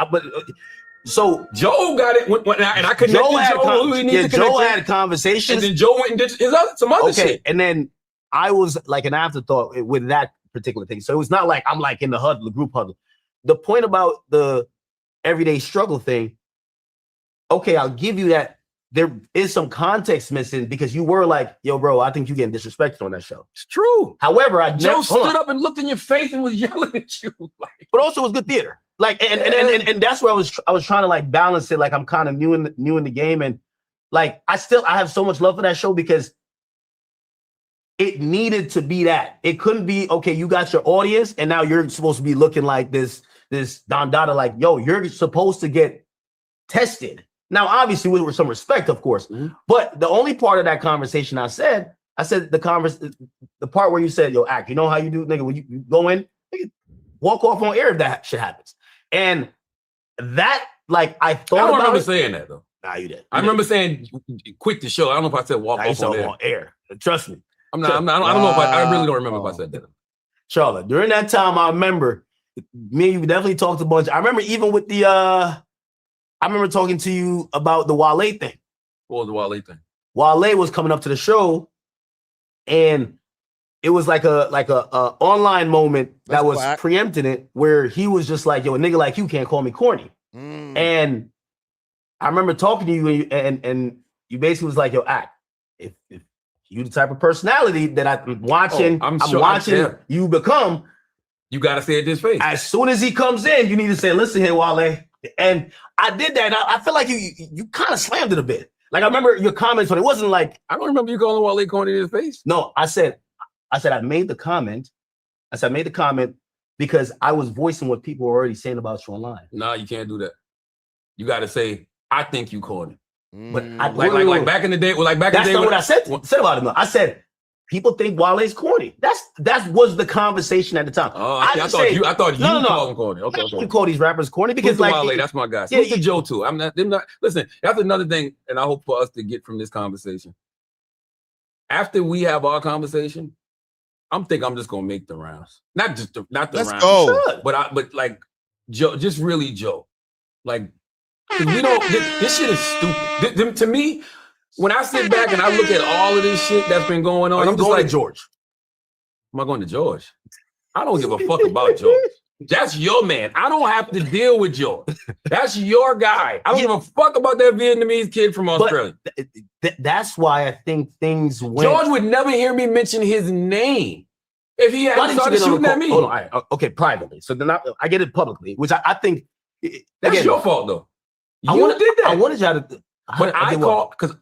So Joe got it, and I connected Joe had conversations, and then Joe went and did some other shit. And then I was like an afterthought with that particular thing. So it was not like I'm like in the huddle, the group huddle. The point about the Everyday Struggle thing. Okay, I'll give you that. There is some context missing because you were like, yo, bro, I think you're getting disrespected on that show. It's true. However, Joe stood up and looked in your face and was yelling at you. But also it was good theater. Like, and that's where I was trying to like balance it. Like I'm kind of new in the game. And like, I have so much love for that show because it needed to be that. It couldn't be, okay, you got your audience and now you're supposed to be looking like this this Don Dada like, yo, you're supposed to get tested. Now, obviously, with some respect, of course. But the only part of that conversation I said the part where you said, yo, act, you know how you do, nigga, when you go in, nigga, walk off on air if that shit happens. And that, like, I thought I don't about remember it. saying that, though. Nah, you did. I remember saying quick to show. I don't know if I said walk off on air. Trust me. I don't know if I really don't remember if I said that. Charlotte, during that time, I remember me and you definitely talked a bunch. I remember even with the I remember talking to you about the Wale thing. What was the Wale thing? Wale was coming up to the show, and it was like a online moment that was preempting it, where he was just like, yo, a nigga like you can't call me corny. And I remember talking to you, and you basically was like, yo, act. If you the type of personality that I'm watching, I'm watching you become. You gotta say it this face. As soon as he comes in, you need to say, listen here, Wale. And I did that. And I feel like you kind of slammed it a bit. Like I remember your comments, but it wasn't like I don't remember you calling Wale corny in his face. No, I said I made the comment. I said I made the comment because I was voicing what people were already saying about you online. Nah, you can't do that. You gotta say, I think you corny. But like back in the day, that's not what I said about him. I said people think Wale's corny. That was the conversation at the time. Oh, I thought you called him corny. Okay, you call these rappers corny because like Wale, that's my guy. Yeah, Joe too. I'm not. Listen, that's another thing, and I hope for us to get from this conversation. After we have our conversation, I'm just gonna make the rounds. Not the Let's rounds. Go. But like Joe, just really Joe, like. We don't. This shit is stupid. To me, when I sit back and I look at all of this shit that's been going on, I'm just like, George. Am I going to George? I don't give a fuck about George. That's your man. I don't have to deal with George. That's your guy. I don't give a fuck about that Vietnamese kid from Australia. That's why I think things went. George would never hear me mention his name if he hadn't started shooting at me. Hold on. Okay, privately. So then I get it publicly, which I think that's your fault though. I did that. I wanted y'all to, but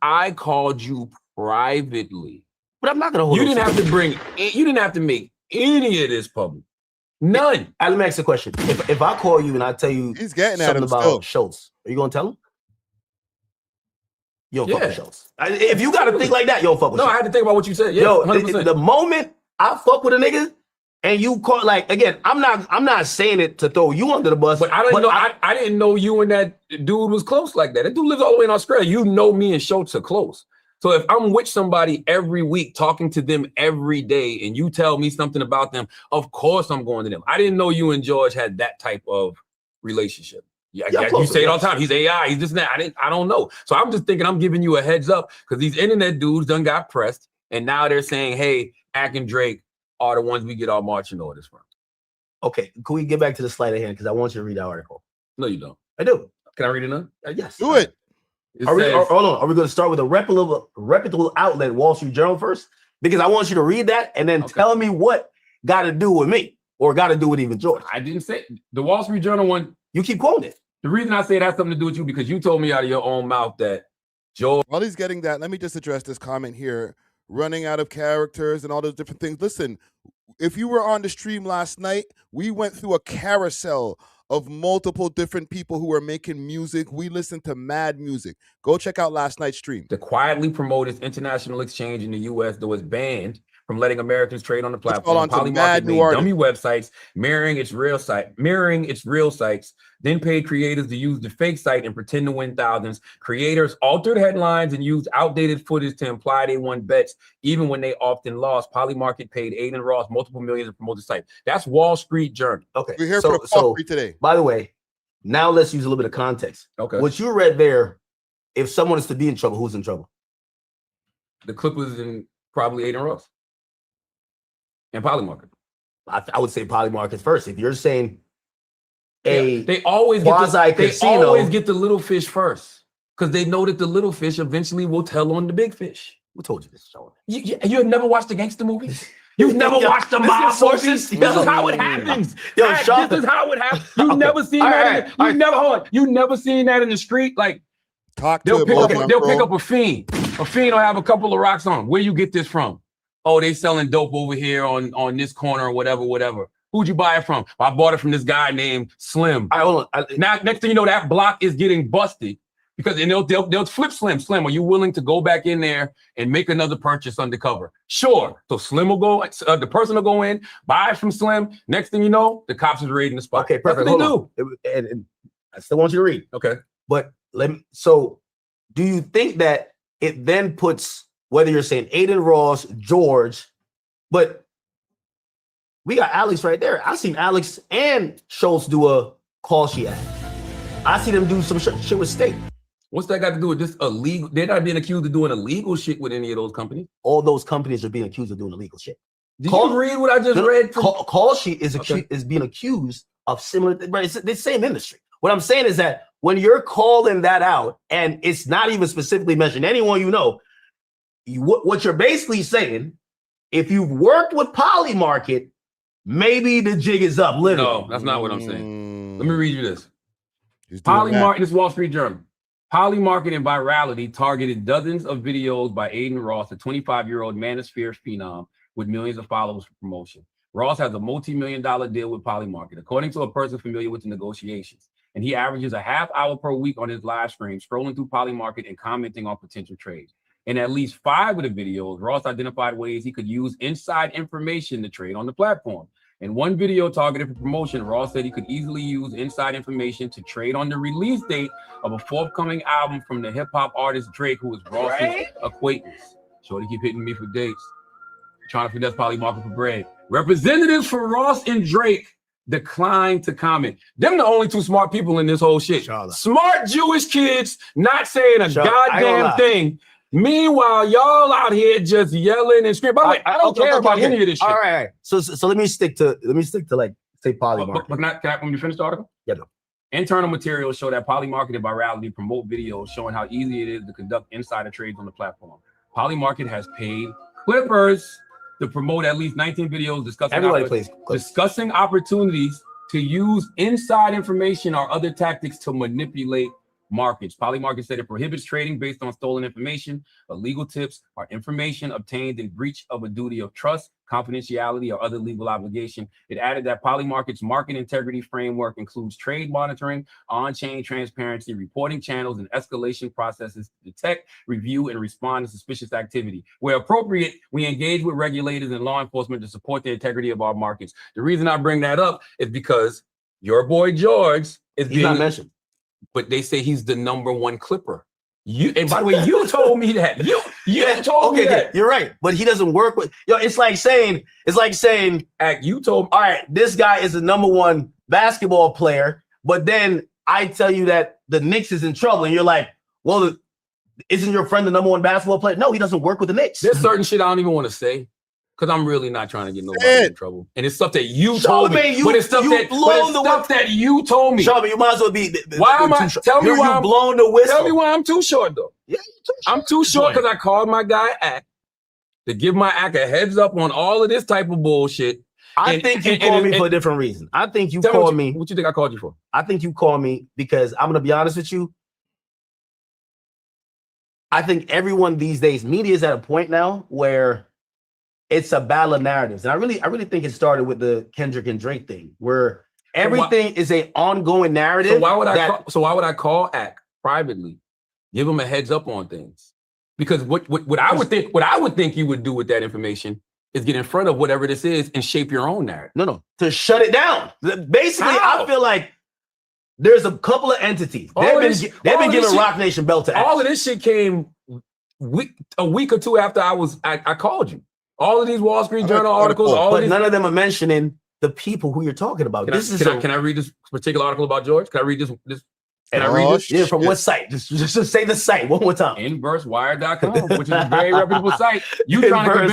I called you privately. But I'm not gonna hold. You didn't have to make any of this public. None. Let me ask you a question. If I call you and I tell you he's getting something at him about still. Schultz, are you gonna tell him? Yo, fuck with Schultz. If you gotta think like that, yo, fuck with Schultz. No, I had to think about what you said. Yeah, yo, 100%. The moment I fuck with a nigga. And you call like again, I'm not saying it to throw you under the bus. But I didn't know you and that dude was close like that. That dude lives all the way in Australia. You know me and Schultz are close. So if I'm with somebody every week, talking to them every day, and you tell me something about them, of course I'm going to them. I didn't know you and George had that type of relationship. Yeah, you say it all the time. He's AI, he's this and that. I don't know. So I'm just thinking I'm giving you a heads up because these internet dudes done got pressed, and now they're saying, hey, Ak and Drake are the ones we get our marching orders from. Okay, can we get back to the slide ahead? Because I want you to read the article. No, you don't. I do. Can I read it now? Yes. Do it. Hold on. Are we going to start with a reputable outlet, Wall Street Journal, first? Because I want you to read that and then tell me what got to do with me or got to do with even George. I didn't say the Wall Street Journal one. You keep quoting it. The reason I say it has something to do with you because you told me out of your own mouth that George. While he's getting that, let me just address this comment here. Running out of characters and all those different things. Listen, if you were on the stream last night, we went through a carousel of multiple different people who were making music. We listened to mad music. Go check out last night's stream. To quietly promote its international exchange in the U.S., though it's banned from letting Americans trade on the platform. Polymarket made dummy websites mirroring its real sites, then paid creators to use the fake site and pretend to win thousands. Creators altered headlines and used outdated footage to imply they won bets, even when they often lost. Polymarket paid Aiden Ross multiple millions to promote the site. That's Wall Street Journal. Okay, we're here for the Wall Street today. By the way, now let's use a little bit of context. Okay, what you read there, if someone is to be in trouble, who's in trouble? The Clippers and probably Aiden Ross. And Polymarket. I would say Polymarket first. If you're saying they always get the little fish first because they know that the little fish eventually will tell on the big fish. Who told you this, Sean? You have never watched the gangster movies? You've never watched the mob movies? This is how it happens. This is how it happens. You've never seen that. You've never seen that in the street. Like they'll pick up a fiend. A fiend will have a couple of rocks on. Where you get this from? Oh, they selling dope over here on this corner or whatever. Who'd you buy it from? I bought it from this guy named Slim. Now, next thing you know, that block is getting busted because they'll flip Slim. Slim, are you willing to go back in there and make another purchase undercover? Sure. So Slim will go, the person will go in, buy it from Slim. Next thing you know, the cops is raiding the spot. Okay, perfect. That's what they do. And I still want you to read. Okay. But so do you think that it then puts, whether you're saying Aiden Ross, George, but we got Alex right there. I seen Alex and Schultz do a call sheet act. I see them do some shit with State. What's that got to do with this illegal? They're not being accused of doing illegal shit with any of those companies. All those companies are being accused of doing illegal shit. Did you read what I just read? Call sheet is being accused of similar, but it's the same industry. What I'm saying is that when you're calling that out, and it's not even specifically mentioned anyone you know, what you're basically saying, if you've worked with Polymarket, maybe the jig is up. Literally. No, that's not what I'm saying. Let me read you this. Polymarket, this Wall Street Journal. Polymarket and virality targeted dozens of videos by Aiden Ross, a 25-year-old manosphere phenom with millions of followers for promotion. Ross has a multi-million-dollar deal with Polymarket, according to a person familiar with the negotiations. And he averages a half hour per week on his live stream, scrolling through Polymarket and commenting on potential trades. In at least 5 of the videos, Ross identified ways he could use inside information to trade on the platform. In one video targeted for promotion, Ross said he could easily use inside information to trade on the release date of a forthcoming album from the hip-hop artist Drake, who is Ross's acquaintance. Shorty keep hitting me for dates, trying to finesse Polymarket for bread. Representatives for Ross and Drake declined to comment. Them the only 2 smart people in this whole shit. Smart Jewish kids not saying a goddamn thing. Meanwhile, y'all out here just yelling and screaming. I don't care about any of this shit. All right. So let me stick to like say Polymarket. But can you finish the article? Yeah. No. Internal materials show that Polymarket and virality promote videos showing how easy it is to conduct insider trades on the platform. Polymarket has paid Clippers to promote at least 19 videos discussing opportunities to use inside information or other tactics to manipulate markets. Polymarket said it prohibits trading based on stolen information. Illegal tips are information obtained in breach of a duty of trust, confidentiality, or other legal obligation. It added that Polymarket's market integrity framework includes trade monitoring, on-chain transparency, reporting channels, and escalation processes to detect, review, and respond to suspicious activity. Where appropriate, we engage with regulators and law enforcement to support the integrity of our markets. The reason I bring that up is because your boy George is being not mentioned. But they say he's the number 1 clipper. And by the way, you told me that. You told me that. You're right. But he doesn't work with it's like saying, you told me, all right, this guy is the number 1 basketball player, but then I tell you that the Knicks is in trouble, and you're like, well, isn't your friend the number 1 basketball player? No, he doesn't work with the Knicks. There's certain shit I don't even want to say. Because I'm really not trying to get nobody in trouble. And it's stuff that you told me. But it's stuff that you told me. Charlamagne, you might as well be. Why am I? Tell me why I'm blowing the whistle. Tell me why I'm too short, though. Yeah, you're too short. I'm too short because I called my guy Ak to give my Ak a heads up on all of this type of bullshit. I think you called me for a different reason. I think you called me. What you think I called you for? I think you called me because I'm going to be honest with you. I think everyone these days, media is at a point now where it's a battle of narratives. And I really think it started with the Kendrick and Drake thing, where everything is an ongoing narrative. So why would I call Ak privately, give him a heads up on things? Because what I would think you would do with that information is get in front of whatever this is and shape your own narrative. No, to shut it down. Basically, I feel like there's a couple of entities. They've been giving Rock Nation belt to Ak. All of this shit came a week or 2 after I called you. All of these Wall Street Journal articles, none of them are mentioning the people who you're talking about. Can I read this particular article about George? Can I read this? Can I read this? Yeah, from what site? Just say the site one more time. Inversewire.com, which is a very reputable site. You're trying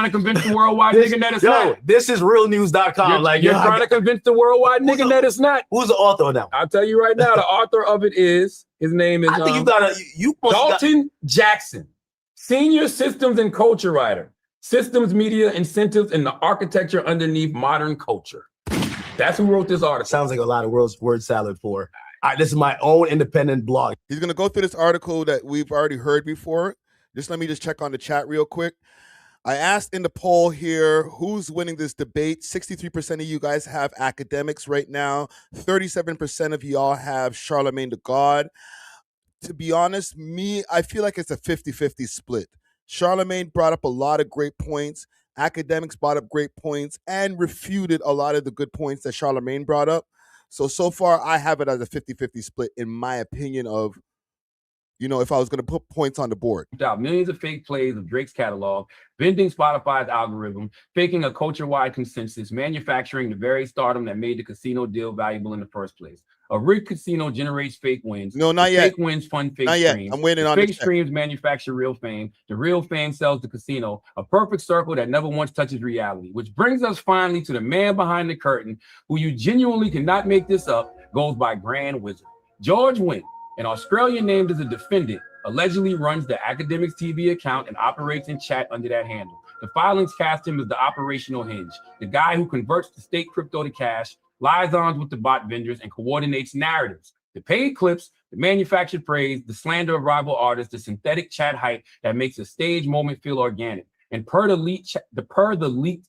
to convince the worldwide nigga that it's not. This is realnews.com. You're trying to convince the worldwide nigga that it's not. Who's the author of that? I'll tell you right now. The author of it his name is Dalton Jackson, senior systems and culture writer. Systems, media, incentives, and the architecture underneath modern culture. That's who wrote this article. Sounds like a lot of word salad for. This is my own independent blog. He's going to go through this article that we've already heard before. Let me check on the chat real quick. I asked in the poll here, who's winning this debate? 63% of you guys have Akademiks right now. 37% of y'all have Charlamagne the God. To be honest, I feel like it's a 50-50 split. Charlamagne brought up a lot of great points. Akademiks brought up great points and refuted a lot of the good points that Charlamagne brought up. So far, I have it as a 50-50 split, in my opinion, of, if I was going to put points on the board. Out millions of fake plays of Drake's catalog, bending Spotify's algorithm, faking a culture-wide consensus, manufacturing the very stardom that made the casino deal valuable in the first place. A rigged casino generates fake wins. No, not the yet. Fake wins fund fake not streams. Yet. I'm waiting the on fake this streams manufacture real fame. The real fame sells the casino. A perfect circle that never once touches reality. Which brings us finally to the man behind the curtain, who you genuinely cannot make this up, goes by Grand Wizard. George Wendt, an Australian named as a defendant, allegedly runs the Akademiks TV account and operates in chat under that handle. The filings cast him as the operational hinge, the guy who converts the state crypto to cash, liaisons with the bot vendors, and coordinates narratives. The paid clips, the manufactured praise, the slander of rival artists, the synthetic chat hype that makes a stage moment feel organic. And per the leaked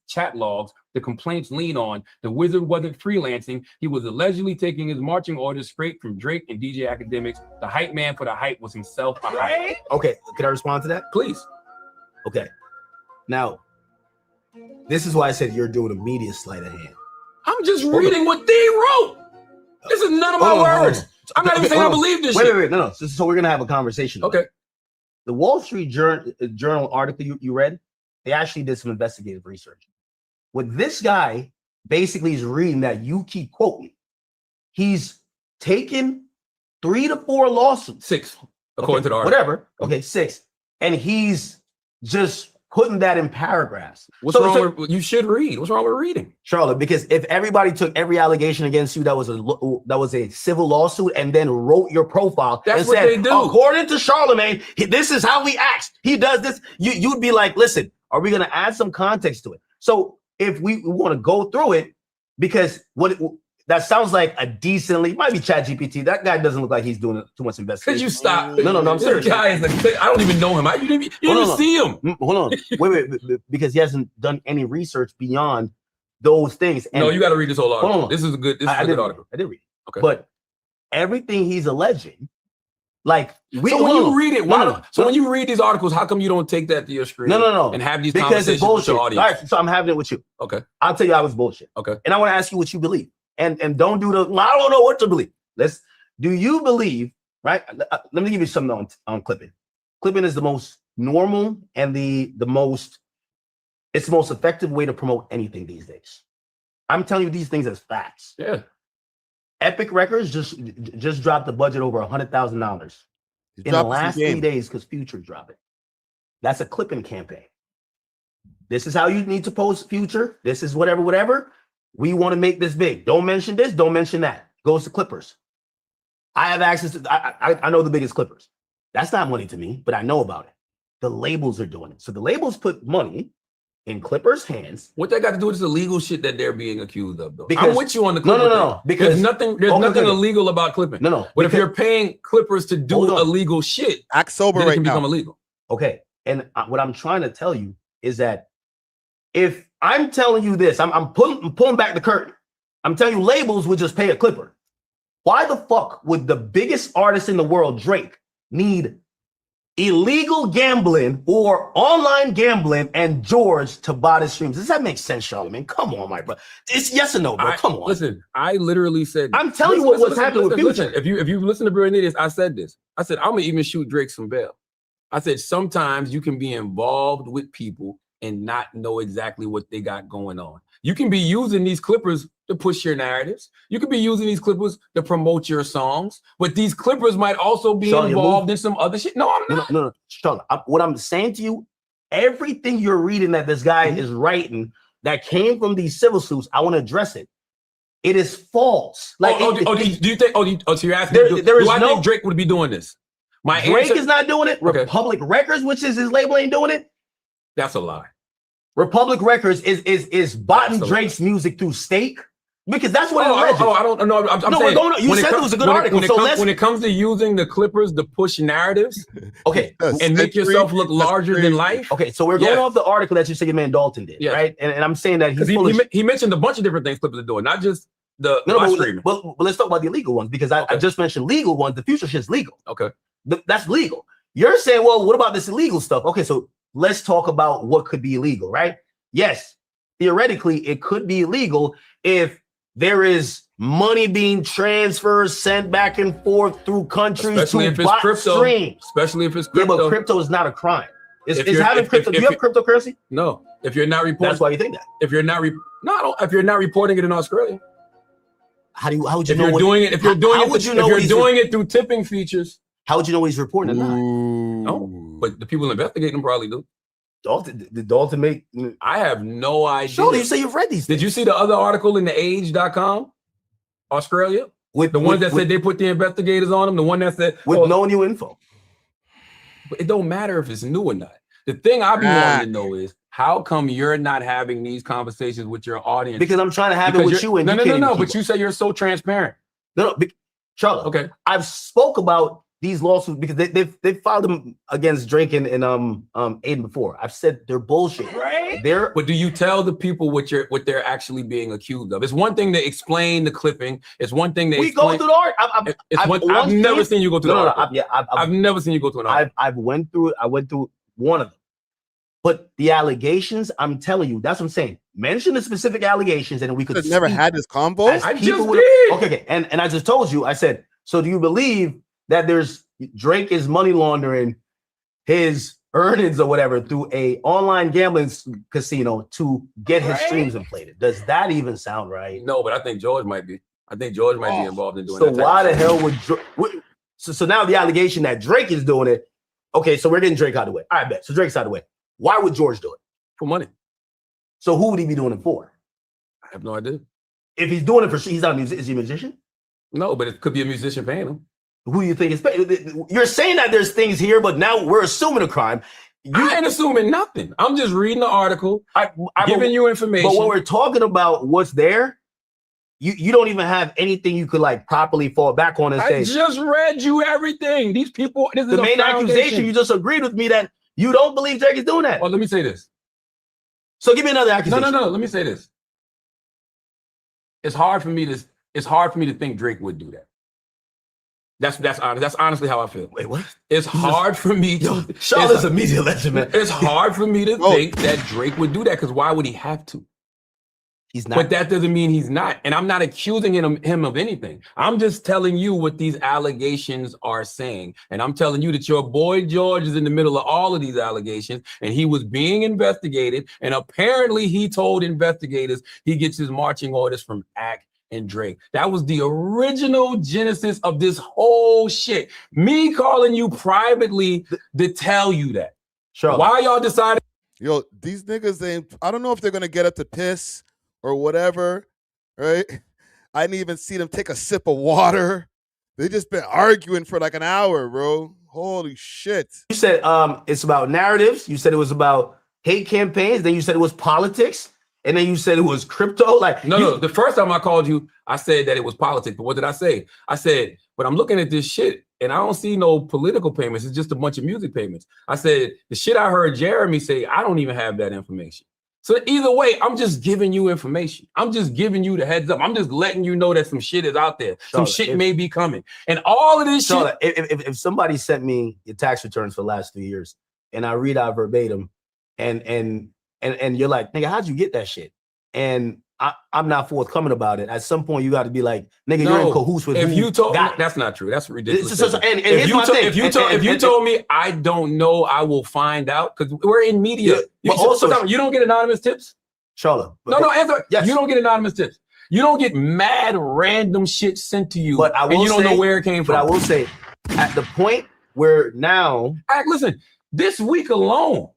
chat logs, the complaints lean on, the wizard wasn't freelancing. He was allegedly taking his marching orders straight from Drake and DJ Akademiks. The hype man for the hype was himself a hype. Okay, can I respond to that? Please. Okay. Now, this is why I said you're doing a media sleight of hand. I'm just reading what they wrote. This is none of my words. I'm not even saying I believe this shit. Wait, no. So we're gonna have a conversation. Okay. The Wall Street Journal article you read, they actually did some investigative research. What this guy basically is reading that you keep quoting, he's taken 3 to 4 lawsuits. 6, according to the article. Whatever. Okay, 6. And he's just putting that in paragraphs. What's wrong with you should read? What's wrong with reading? Charlotte, because if everybody took every allegation against you that was a civil lawsuit and then wrote your profile That's and what said, they do. According to Charlamagne, this is how he acts. He does this. You'd be like, listen, are we going to add some context to it? So if we want to go through it, because that sounds like a decently, might be ChatGPT. That guy doesn't look like he's doing too much investigation. Could you stop? No, I'm serious. This guy I don't even know him. You didn't even see him. Hold on. Wait, because he hasn't done any research beyond those things. And no, you got to read this whole article. Hold on. This is a good article. I did read it. Okay. But everything he's alleging, like when you read it, when you read these articles, how come you don't take that to your screen? No. And have these because conversations with your audience? All right, so I'm having it with you. Okay. I'll tell you I was bullshit. Okay. And I want to ask you what you believe. And don't do I don't know what to believe. Do you believe, right? Let me give you something on clipping. Clipping is the most normal and it's the most effective way to promote anything these days. I'm telling you these things as facts. Yeah. Epic Records just dropped the budget over $100,000 in the last 3 days because Future dropped it. That's a clipping campaign. This is how you need to post Future. This is whatever. We want to make this big. Don't mention this. Don't mention that. Goes to Clippers. I have access to. I know the biggest Clippers. That's not money to me, but I know about it. The labels are doing it. So the labels put money in Clippers' hands. What that got to do with this illegal shit that they're being accused of, though? I'm with you on the Clippers. No. Because there's nothing illegal about clipping. No. But if you're paying Clippers to do illegal shit, act sober then it right can now. become illegal. Okay. And what I'm trying to tell you is that if I'm telling you this, I'm pulling back the curtain. I'm telling you labels would just pay a Clipper. Why the fuck would the biggest artist in the world, Drake, need illegal gambling or online gambling and George to buy the streams? Does that make sense, Charlamagne? Come on, my bro. It's yes or no, bro. Come on. Listen, I literally said, I'm telling you what's happening with Future. If you listen to Brilliant Idiots, I said this. I said, I'm going to even shoot Drake some bail. I said, sometimes you can be involved with people and not know exactly what they got going on. You can be using these clippers to push your narratives. You could be using these clippers to promote your songs, but these clippers might also be involved in some other shit. No, I'm not. No. Sean, what I'm saying to you, everything you're reading that this guy is writing that came from these civil suits, I want to address it. It is false. Like, do you think? So you're asking? Do I think Drake would be doing this? Drake is not doing it. Okay. Republic Records, which is his label, ain't doing it. That's a lie. Republic Records is botting Drake's music through Stake, Because that's what it I alleges. don't know. I'm No, saying, you said it was a good article. When it comes to using the Clippers to push narratives, okay, and make yourself look larger than life. Okay, so we're going off the article that you say your man Dalton did, right? And I'm saying that he mentioned a bunch of different things Clippers are doing, not just the streaming. But let's talk about the illegal ones because I just mentioned legal ones. The future shit's legal. Okay, that's legal. You're saying, well, what about this illegal stuff? Okay, so let's talk about what could be illegal, right? Yes, theoretically, it could be illegal if there is money being transferred, sent back and forth through countries especially to if it's crypto. streams. Especially if it's crypto. Yeah, but crypto is not a crime. Is having crypto? Do you have cryptocurrency? No. If you're not reporting, that's why you think that. If you're not if you're not reporting it in Australia, how would you if know? You're doing it, if you're doing it through tipping features, how would you know he's reporting it? No, but the people investigating them probably do. Did Dalton make? I have no idea. Surely you say you've read these things. Did you see the other article in the age.com, Australia? With the ones that said they put the investigators on them, the one that said with no new info. But it don't matter if it's new or not. The thing I be wanting to know is how come you're not having these conversations with your audience? Because I'm trying to have it with you. And no. But you say you're so transparent. No, Charlotte. Okay, I've spoke about these lawsuits because they filed them against Drake and Aiden before. I've said they're bullshit. Right. But do you tell the people what they're actually being accused of? It's one thing to explain the clipping. It's one thing to go through the art. I've never seen you go through the article. I've never seen you go through an article. I went through one of them. But the allegations, I'm telling you, that's what I'm saying. Mention the specific allegations, and we could never had this combo. I just did. Okay. And I just told you, I said, so do you believe that Drake is money laundering his earnings or whatever through a online gambling casino to get his streams inflated? Does that even sound right? No, but I think George might be. I think George might be involved in doing that. So why the hell would so now the allegation that Drake is doing it? Okay, so we're getting Drake out of the way. I bet. So Drake's out of the way. Why would George do it? For money. So who would he be doing it for? I have no idea. If he's doing it for, he's not is he a musician? No, but it could be a musician paying him. Who do you think is paying? You're saying that there's things here, but now we're assuming a crime. I ain't assuming nothing. I'm just reading the article, giving you information. But when we're talking about what's there, you don't even have anything you could like properly fall back on and say. I just read you everything. These people. This is the main accusation. You just agreed with me that you don't believe Drake is doing that. Well, let me say this. So give me another accusation. No. Let me say this. It's hard for me to think Drake would do that. That's honest. That's honestly how I feel. Wait, what? It's hard for me to. Charlotte's a media legend, man. It's hard for me to think that Drake would do that because why would he have to? He's not. But that doesn't mean he's not. And I'm not accusing him of anything. I'm just telling you what these allegations are saying. And I'm telling you that your boy George is in the middle of all of these allegations and he was being investigated. And apparently he told investigators he gets his marching orders from AK and Drake. That was the original genesis of this whole shit. Me calling you privately to tell you that. Sure. Why y'all decided? Yo, these niggas I don't know if they're gonna get up to piss or whatever, right? I didn't even see them take a sip of water. They just been arguing for like an hour, bro. Holy shit. You said it's about narratives. You said it was about hate campaigns. Then you said it was politics. And then you said it was crypto. Like no. The first time I called you, I said that it was politics. But what did I say? I said, but I'm looking at this shit and I don't see no political payments. It's just a bunch of music payments. I said, the shit I heard Jeremy say, I don't even have that information. So either way, I'm just giving you information. I'm just giving you the heads up. I'm just letting you know that some shit is out there. Some shit may be coming. And all of this shit. If somebody sent me your tax returns for the last 3 years and I read out verbatim and you're like, nigga, how'd you get that shit? And I'm not forthcoming about it. At some point, you got to be like, nigga, you're in cahoots with if you told me, that's not true. That's ridiculous. If you told me I don't know, I will find out because we're in media. Yeah, you don't get anonymous tips. Charlotte. No, answer. Yes. You don't get anonymous tips. You don't get mad random shit sent to you, but and you don't know where it came from. But I will say, at the point where now, listen, this week alone,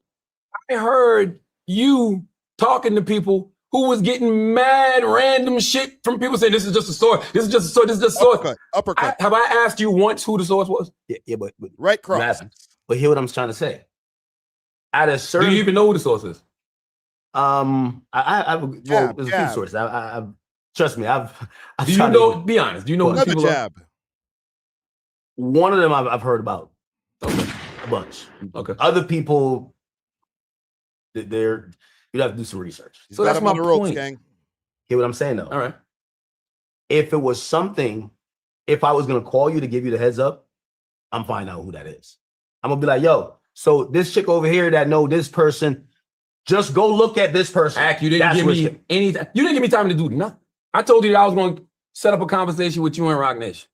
I heard you talking to people who was getting mad random shit from people saying this is just a source. This is just a source. This is just a source. Uppercut. Have I asked you once who the source was? Yeah, but right cross. But hear what I'm trying to say. At a certain, do you even know who the source is? There's a few sources. Trust me, I've Do you tried know? to- Be honest. Do you know who these Another people are? jab. One of them I've heard about Okay. a bunch. Okay. Other people, they're you'd have to do some research. He's So got that's him on my the ropes, point. gang. Hear what I'm saying though? All right. If it was something, if I was gonna call you to give you the heads up, I'm finding out who that is. I'm gonna be like, yo, so this chick over here that know this person, just go look at this person. Ack, you didn't That's give what me shit- any. You didn't give me time to do nothing. I told you that I was going to set up a conversation with you and Rock Nation.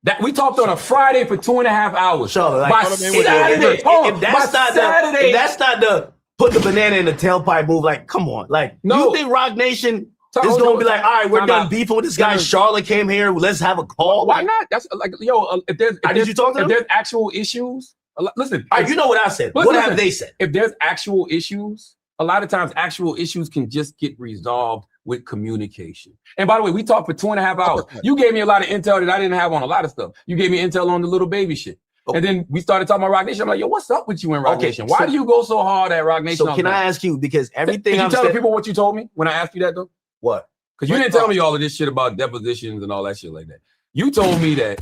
That we talked on a Friday for 2.5 hours. Charlotte, like, by Charlamagne was Saturday, if that's by not Saturday, if that's not the put the banana in the tailpipe move, like, come on. Like, No. you think Rock Nation Time is out, gonna be time like, all right, we're time done out. beefing with this guy. No. Charlotte came here, let's have a call. why not? That's like, yo, if there's Did you talk to if them? there's actual issues, listen. All right, you know what I said. Listen, What have listen. they said? If there's actual issues, a lot of times actual issues can just get resolved with communication. And by the way, we talked for 2.5 hours. You gave me a lot of intel that I didn't have on a lot of stuff. You gave me intel on the little baby shit. Okay. And then we started talking about Rock Nation. I'm like, yo, what's up with you and Rock Okay, Nation? Why so- do you go so hard at Rock Nation? So can I ask you, because everything Did you I'm tell the saying, people what you told me when I asked you that though? what? Because you didn't tell me all of this shit about depositions and all that shit like that. You told me that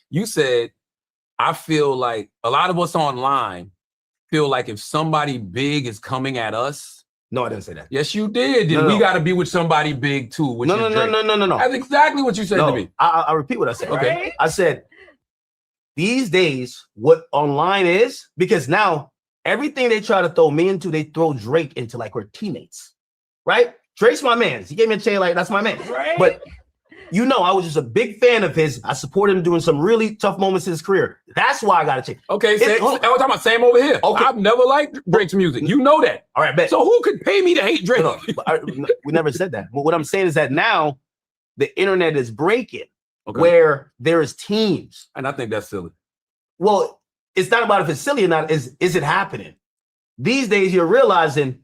you said, I feel like a lot of us online feel like if somebody big is coming at us. No, I didn't say that. Yes, you did. Then No, we no. got to be with somebody big too. Which No, is no, no, Drake. no, no, no, no. That's exactly what you said No, to me. I repeat what I said. Okay. I said, these days, what online is, because now everything they try to throw me into, they throw Drake into like we're teammates, right? Drake's my man. He gave me a chain, like, that's my man. Right? But you know, I was just a big fan of his. I supported him during some really tough moments in his career. That's why I got to change. Okay, It's- I was talking about same over here. Okay. I've never liked Drake's music. You know that. All right, bet. So who could pay me to hate Drake? No, we never said that. But what I'm saying is that now the internet is breaking Okay. where there is teams. And I think that's silly. Well, it's not about if it's silly or not. Is it happening? These days, you're realizing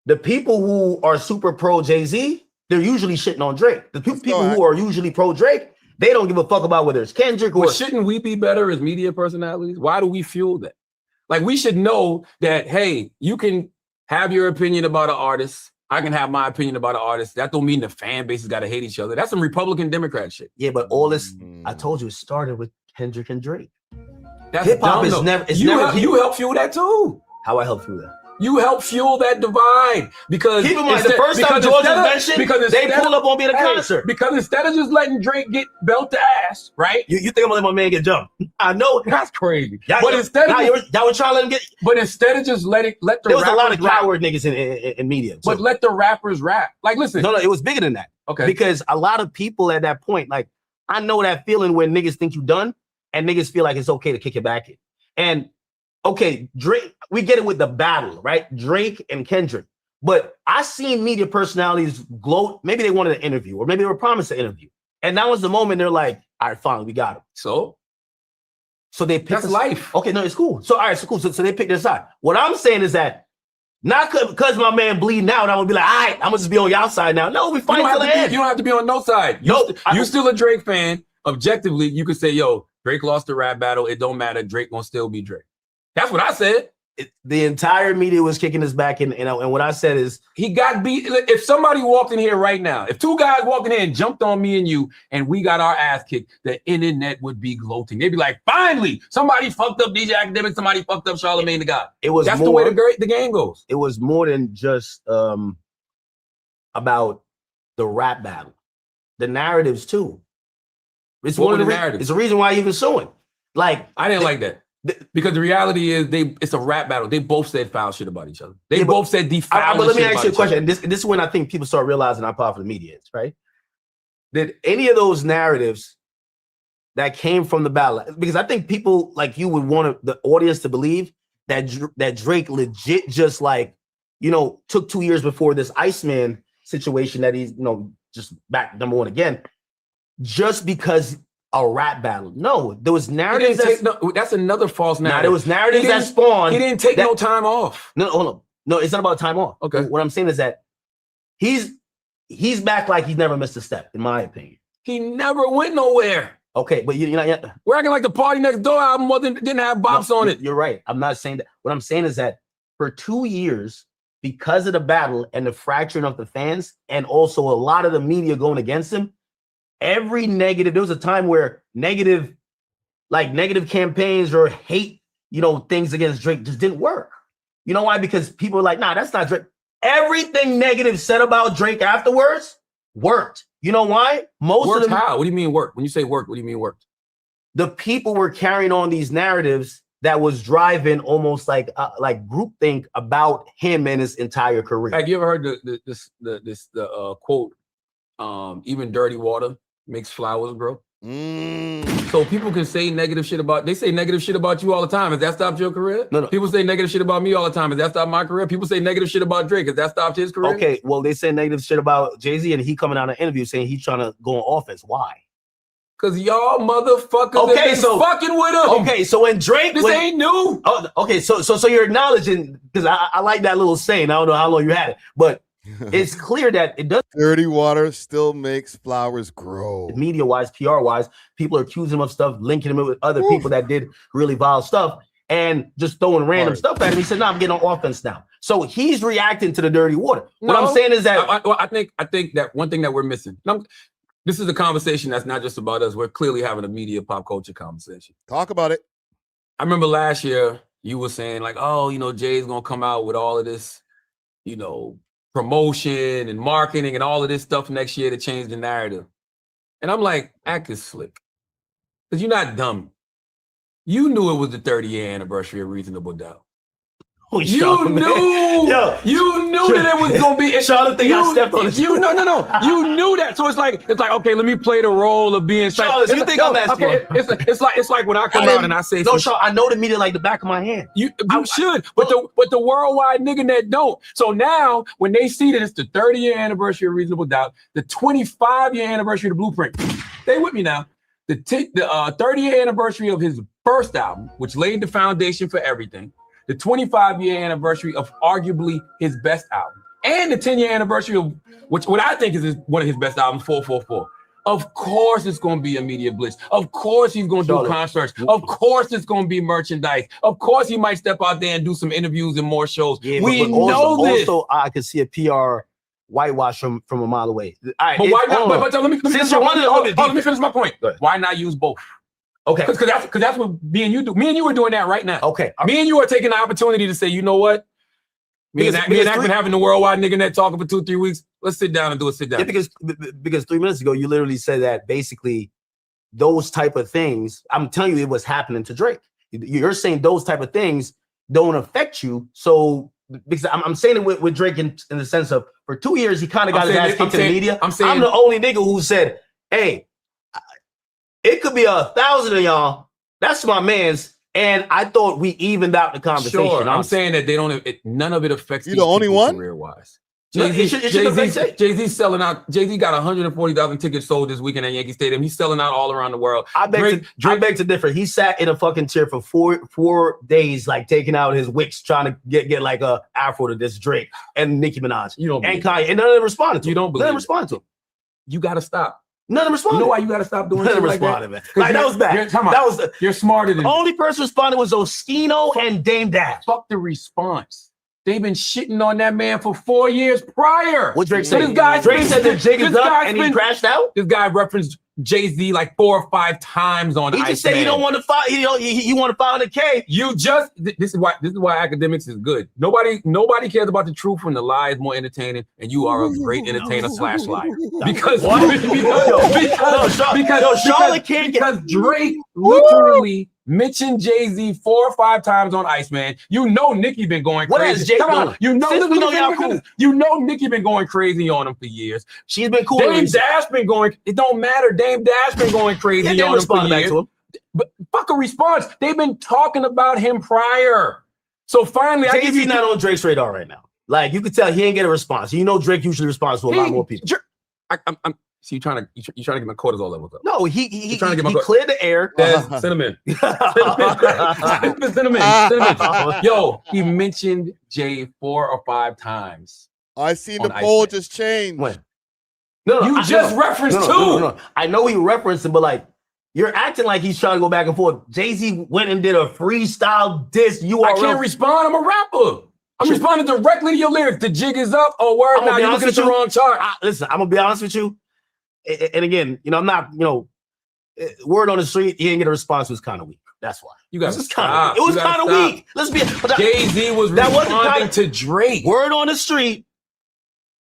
the people who are super pro Jay-Z, they're usually shitting on Drake. The people who are usually pro Drake, they don't give a fuck about whether it's Kendrick or. But shouldn't we be better as media personalities? Why do we fuel that? Like, we should know that, hey, you can have your opinion about an artist. I can have my opinion about an artist. That don't mean the fan bases got to hate each other. That's some Republican Democrat shit. Yeah, but all this, I told you, it started with Kendrick and Drake. That's Hip-hop dumb, is though. never- it's you never- help, you help fuel that too. How I help through that? You help fuel that divide because Keep in mind, the first time George was mentioned, they pulled up on me at a concert. Because instead of just letting Drake get belt to ass, right? You think I'm gonna let my man get jumped? I know. That's crazy. Y'all, But instead of y'all were trying to let him get. but instead of just let the There was a lot rappers of rap, coward niggas in media. but too. let the rappers rap. Like, listen, No, it was bigger than that. okay, Because a lot of people at that point, like, I know that feeling when niggas think you done and niggas feel like it's okay to kick it back in. And okay, Drake, we get it with the battle, right? Drake and Kendrick. But I seen media personalities gloat. Maybe they wanted an interview, or maybe they were promised an interview. And that was the moment they're like, all right, fine, we got him. so So they picked that's a- life. Okay, no, it's cool. So, all right, so cool. So they picked their side. What I'm saying is that not because my man bleeding out, I'm gonna be like, all right, I'm gonna just be on your side now. No, we You fight don't, till have the to end. be, you don't have to be on no side. No, You still a Drake fan. Objectively, you could say, yo, Drake lost the rap battle. It don't matter. Drake gonna still be Drake. That's what I said. The entire media was kicking us back, and what I said is, He got beat. If somebody walked in here right now, if two guys walked in here and jumped on me and you, and we got our ass kicked, the internet would be gloating. They'd be like, finally, somebody fucked up DJ Akademiks, somebody fucked up Charlamagne the God. it was That's more, the way the game goes. it was more than just about the rap battle, the narratives too. It's What one were of the the narratives? It's the reason why even suing. Like, I didn't like that. Because the reality is it's a rap battle. They both said foul shit about each other. They Yeah, but- both said defile. but let me shit ask you a about question. And this is when I think people start realizing how powerful the media is, right? Did any of those narratives that came from the battle, because I think people like you would want the audience to believe that Drake legit just like, took 2 years before this Iceman situation that he's, just back number one again, just because a rap battle. No, there was He narratives didn't take that's another false narrative. there was narratives He that didn't- spawned. He didn't take no time off. No, hold on. No, it's not about time off. Okay. What I'm saying is that he's back like he's never missed a step, in my opinion. He never went nowhere. Okay, but you're not yet. We're acting like the Party Next Door album didn't have bops on it. You're right. I'm not saying that. What I'm saying is that for 2 years, because of the battle and the fracturing of the fans, and also a lot of the media going against him, every negative, there was a time where negative campaigns or hate, things against Drake just didn't work. You know why? Because people were like, nah, that's not Drake. Everything negative said about Drake afterwards worked. You know why? Worked of them. How? What do you mean work? When you say work, what do you mean worked? The people were carrying on these narratives that was driving almost like groupthink about him and his entire career. Have you ever heard the quote? Even dirty water makes flowers grow. So people can say negative shit they say negative shit about you all the time. Has that stopped your career? No. People say negative shit about me all the time. Has that stopped my career? People say negative shit about Drake. Has that stopped his career? Okay, well, they say negative shit about Jay-Z, and he coming out in an interview saying he's trying to go on offense. Why? Because y'all motherfuckers have been fucking with him. Okay, so when Drake... This ain't new. Oh, okay, so you're acknowledging, because I like that little saying. I don't know how long you had it, but it's clear that it does. Dirty water still makes flowers grow. Media-wise, PR-wise, people are accusing him of stuff, linking him with other people that did really vile stuff, and just throwing random stuff at him. He said, "No, I'm getting on offense now." So he's reacting to the dirty water. What I'm saying is that I think that one thing that we're missing. This is a conversation that's not just about us. We're clearly having a media pop culture conversation. Talk about it. I remember last year you were saying like, "Oh, Jay's gonna come out with all of this, promotion and marketing and all of this stuff next year to change the narrative." And I'm like, act is slick. Because you're not dumb. You knew it was the 30-year anniversary of Reasonable Doubt. Oh, you knew that it was gonna be. Charlotte think I stepped on his. No. You knew that, so it's like okay. Let me play the role of being. Charlotte, you think I'm asking? Okay, it's like when I come out and I say, no, Charlotte, I know the media like the back of my hand. You should, but the worldwide nigga that don't. So now when they see that it's the 30-year anniversary of Reasonable Doubt, the 25-year anniversary of the Blueprint, stay with me now. The 30-year anniversary of his first album, which laid the foundation for everything. The 25-year anniversary of arguably his best album, and the 10-year anniversary of what I think is one of his best albums, 444. Of course it's going to be a media blitz. Of course he's going to do concerts. Of course it's going to be merchandise. Of course he might step out there and do some interviews and more shows. Yeah, we know this. Also, I could see a PR whitewash from a mile away. All right, but why not? But let me finish my point. Why not use both? Okay, because that's what me and you do. Me and you are doing that right now. Okay, me and you are taking the opportunity to say, you know what? Me and I've been having the worldwide nigga net talking for 2-3 weeks. Let's sit down and do a sit down. Yeah, because 3 minutes ago you literally said that basically those type of things. I'm telling you, it was happening to Drake. You're saying those type of things don't affect you. So because I'm saying it with Drake in the sense of for 2 years he kind of got his ass kicked in the media. I'm the only nigga who said, "Hey, it could be 1,000 of y'all. That's my man's." And I thought we evened out the conversation. Sure, I'm saying that they don't. None of it affects. You the only one career-wise. Jay-Z's selling out. Jay-Z got 140,000 tickets sold this weekend at Yankee Stadium. He's selling out all around the world. I beg to differ. He sat in a fucking chair for four days, like taking out his wicks, trying to get like a afro to this Drake and Nicki Minaj. You don't and Kanye, and none of them responded to him. You don't believe none of them responded to him. You got to stop. None of them responded. You know why you got to stop doing shit like that? Man. Like that was bad. You're smarter than the only person responded was Oskino and Dame Dash. Fuck the response. They've been shitting on that man for 4 years prior. What Drake said? Drake said the jig is up and he crashed out. This guy referenced Jay-Z like 4 or 5 times on He just said he don't want to file. He want to file in the case. This is why Akademiks is good. Nobody cares about the truth when the lie is more entertaining, and you are a great entertainer / liar. Because Drake literally mentioned Jay-Z 4 or 5 times on Iceman. You know Nicki been going crazy. What has Jay done? You know Nicki been going crazy on him for years. She's been cool. Dame Dash been going. It don't matter. Dame Dash been going crazy on him for years. But fuck a response. They've been talking about him prior. So finally, Jay-Z's not on Drake's radar right now. Like you could tell he ain't get a response. You know Drake usually responds to a lot more people. So you're trying to get my cortisol levels up. No, he cleared the air. Cinnamon. Cinnamon. Yo, he mentioned Jay 4 or 5 times. I see the poll just changed. When? You just referenced 2. No. I know he referenced him, but like you're acting like he's trying to go back and forth. Jay-Z went and did a freestyle diss URL. I can't respond. I'm a rapper. I'm responding directly to your lyrics. The jig is up. Oh, word. Now you're looking at the wrong chart. Listen, I'm gonna be honest with you. And again, I'm not, word on the street, he didn't get a response. It was kind of weak. That's why. You guys, it was kind of weak. Let's be. Jay-Z was responding to Drake. Word on the street.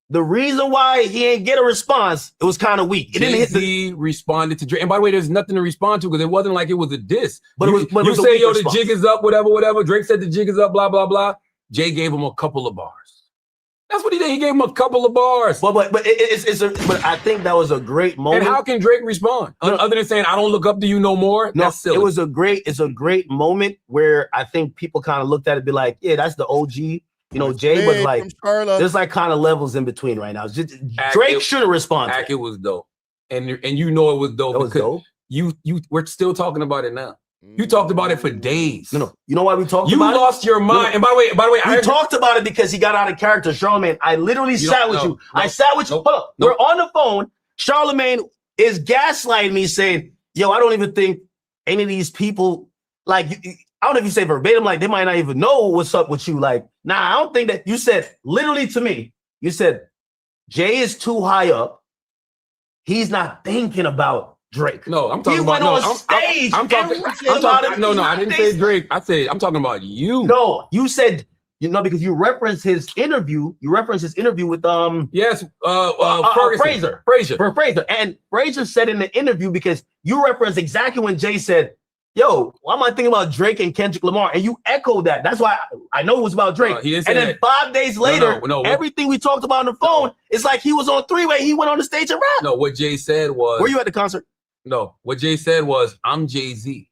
The reason why he didn't get a response, it was kind of weak. It didn't hit Jay-Z responded to Drake. And by the way, there's nothing to respond to because it wasn't like it was a diss. But you say, yo, the jig is up, whatever. Drake said the jig is up, blah, blah, blah. Jay gave him a couple of bars. That's what he did. He gave him a couple of bars. But I think that was a great moment. And how can Drake respond other than saying, "I don't look up to you no more"? No, that's silly. It's a great moment where I think people kind of looked at it and be like, yeah, that's the OG. Jay was like, there's like kind of levels in between right now. Drake should have responded. It was dope, and it was dope. It was dope. We're still talking about it now. You talked about it for days. No. You know why we talked about it? You lost your mind. And by the way, we talked about it because he got out of character. Charlamagne, I literally sat with you. I sat with you. Hold up. We're on the phone. Charlamagne is gaslighting me saying, yo, I don't even think any of these people, like, I don't know if you say verbatim, like, they might not even know what's up with you. Like, nah, I don't think that. You said, literally to me, you said, Jay is too high up. He's not thinking about Drake. No, I'm talking about stage. I didn't say Drake. I said I'm talking about you. No, you said because you referenced his interview. You referenced his interview with Fraser. And Fraser said in the interview because you referenced exactly when Jay said, "Yo, why am I thinking about Drake and Kendrick Lamar?" And you echoed that. That's why I know it was about Drake. He didn't say and then 5 days later, everything we talked about on the phone, it's like he was on three-way. He went on the stage and rapped. No, what Jay said was, were you at the concert? No, what Jay said was, I'm Jay-Z.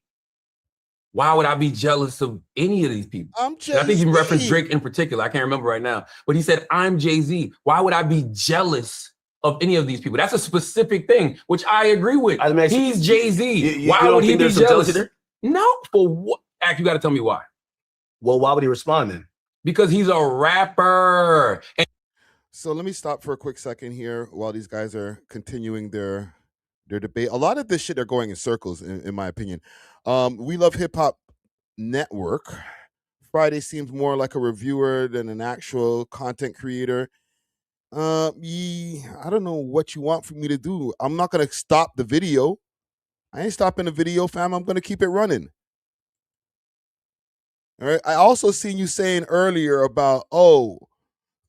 Why would I be jealous of any of these people? I'm Jay-Z. I think he referenced Drake in particular. I can't remember right now. But he said, I'm Jay-Z. Why would I be jealous of any of these people? That's a specific thing, which I agree with. He's Jay-Z. Why would he be jealous? No, for what? You got to tell me why. Well, why would he respond then? Because he's a rapper. So let me stop for a quick second here while these guys are continuing their debate. A lot of this shit are going in circles, in my opinion. We Love Hip Hop Network. Friday seems more like a reviewer than an actual content creator. I don't know what you want for me to do. I'm not gonna stop the video. I ain't stopping the video, fam. I'm gonna keep it running. All right. I also seen you saying earlier about,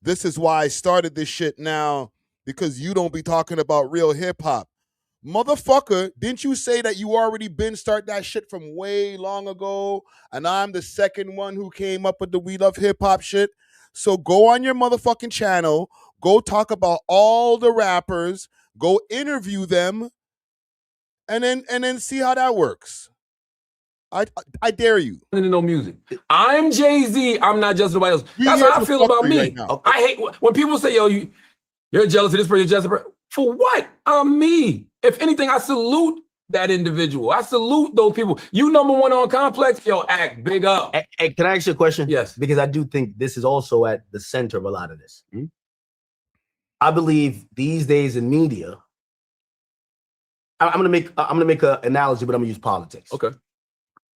this is why I started this shit now because you don't be talking about real hip hop. Motherfucker, didn't you say that you already been start that shit from way long ago? And I'm the second one who came up with the We Love Hip Hop shit. So go on your motherfucking channel, go talk about all the rappers, go interview them, and then see how that works. I dare you. No music. I'm Jay-Z. I'm not just nobody else. That's how I feel about me. Right now. I hate when people say, yo, you're jealous of this person, you're jealous of her. For what? I'm me. If anything, I salute that individual. I salute those people. You number one on Complex, yo, act big up. Hey, can I ask you a question? Yes. Because I do think this is also at the center of a lot of this. Mm-hmm. I believe these days in media, I'm gonna make an analogy, but I'm gonna use politics. Okay.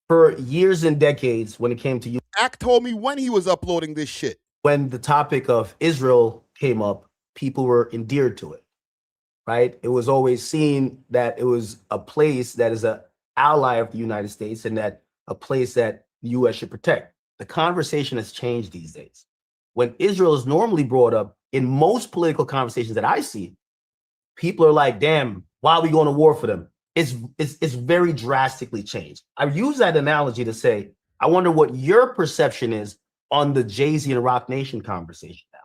For years and decades, when it came to you, Act told me when he was uploading this shit. When the topic of Israel came up, people were endeared to it. Right? It was always seen that it was a place that is an ally of the United States and that a place that the U.S. should protect. The conversation has changed these days. When Israel is normally brought up in most political conversations that I see, people are like, damn, why are we going to war for them? It's very drastically changed. I use that analogy to say, I wonder what your perception is on the Jay-Z and Rock Nation conversation now.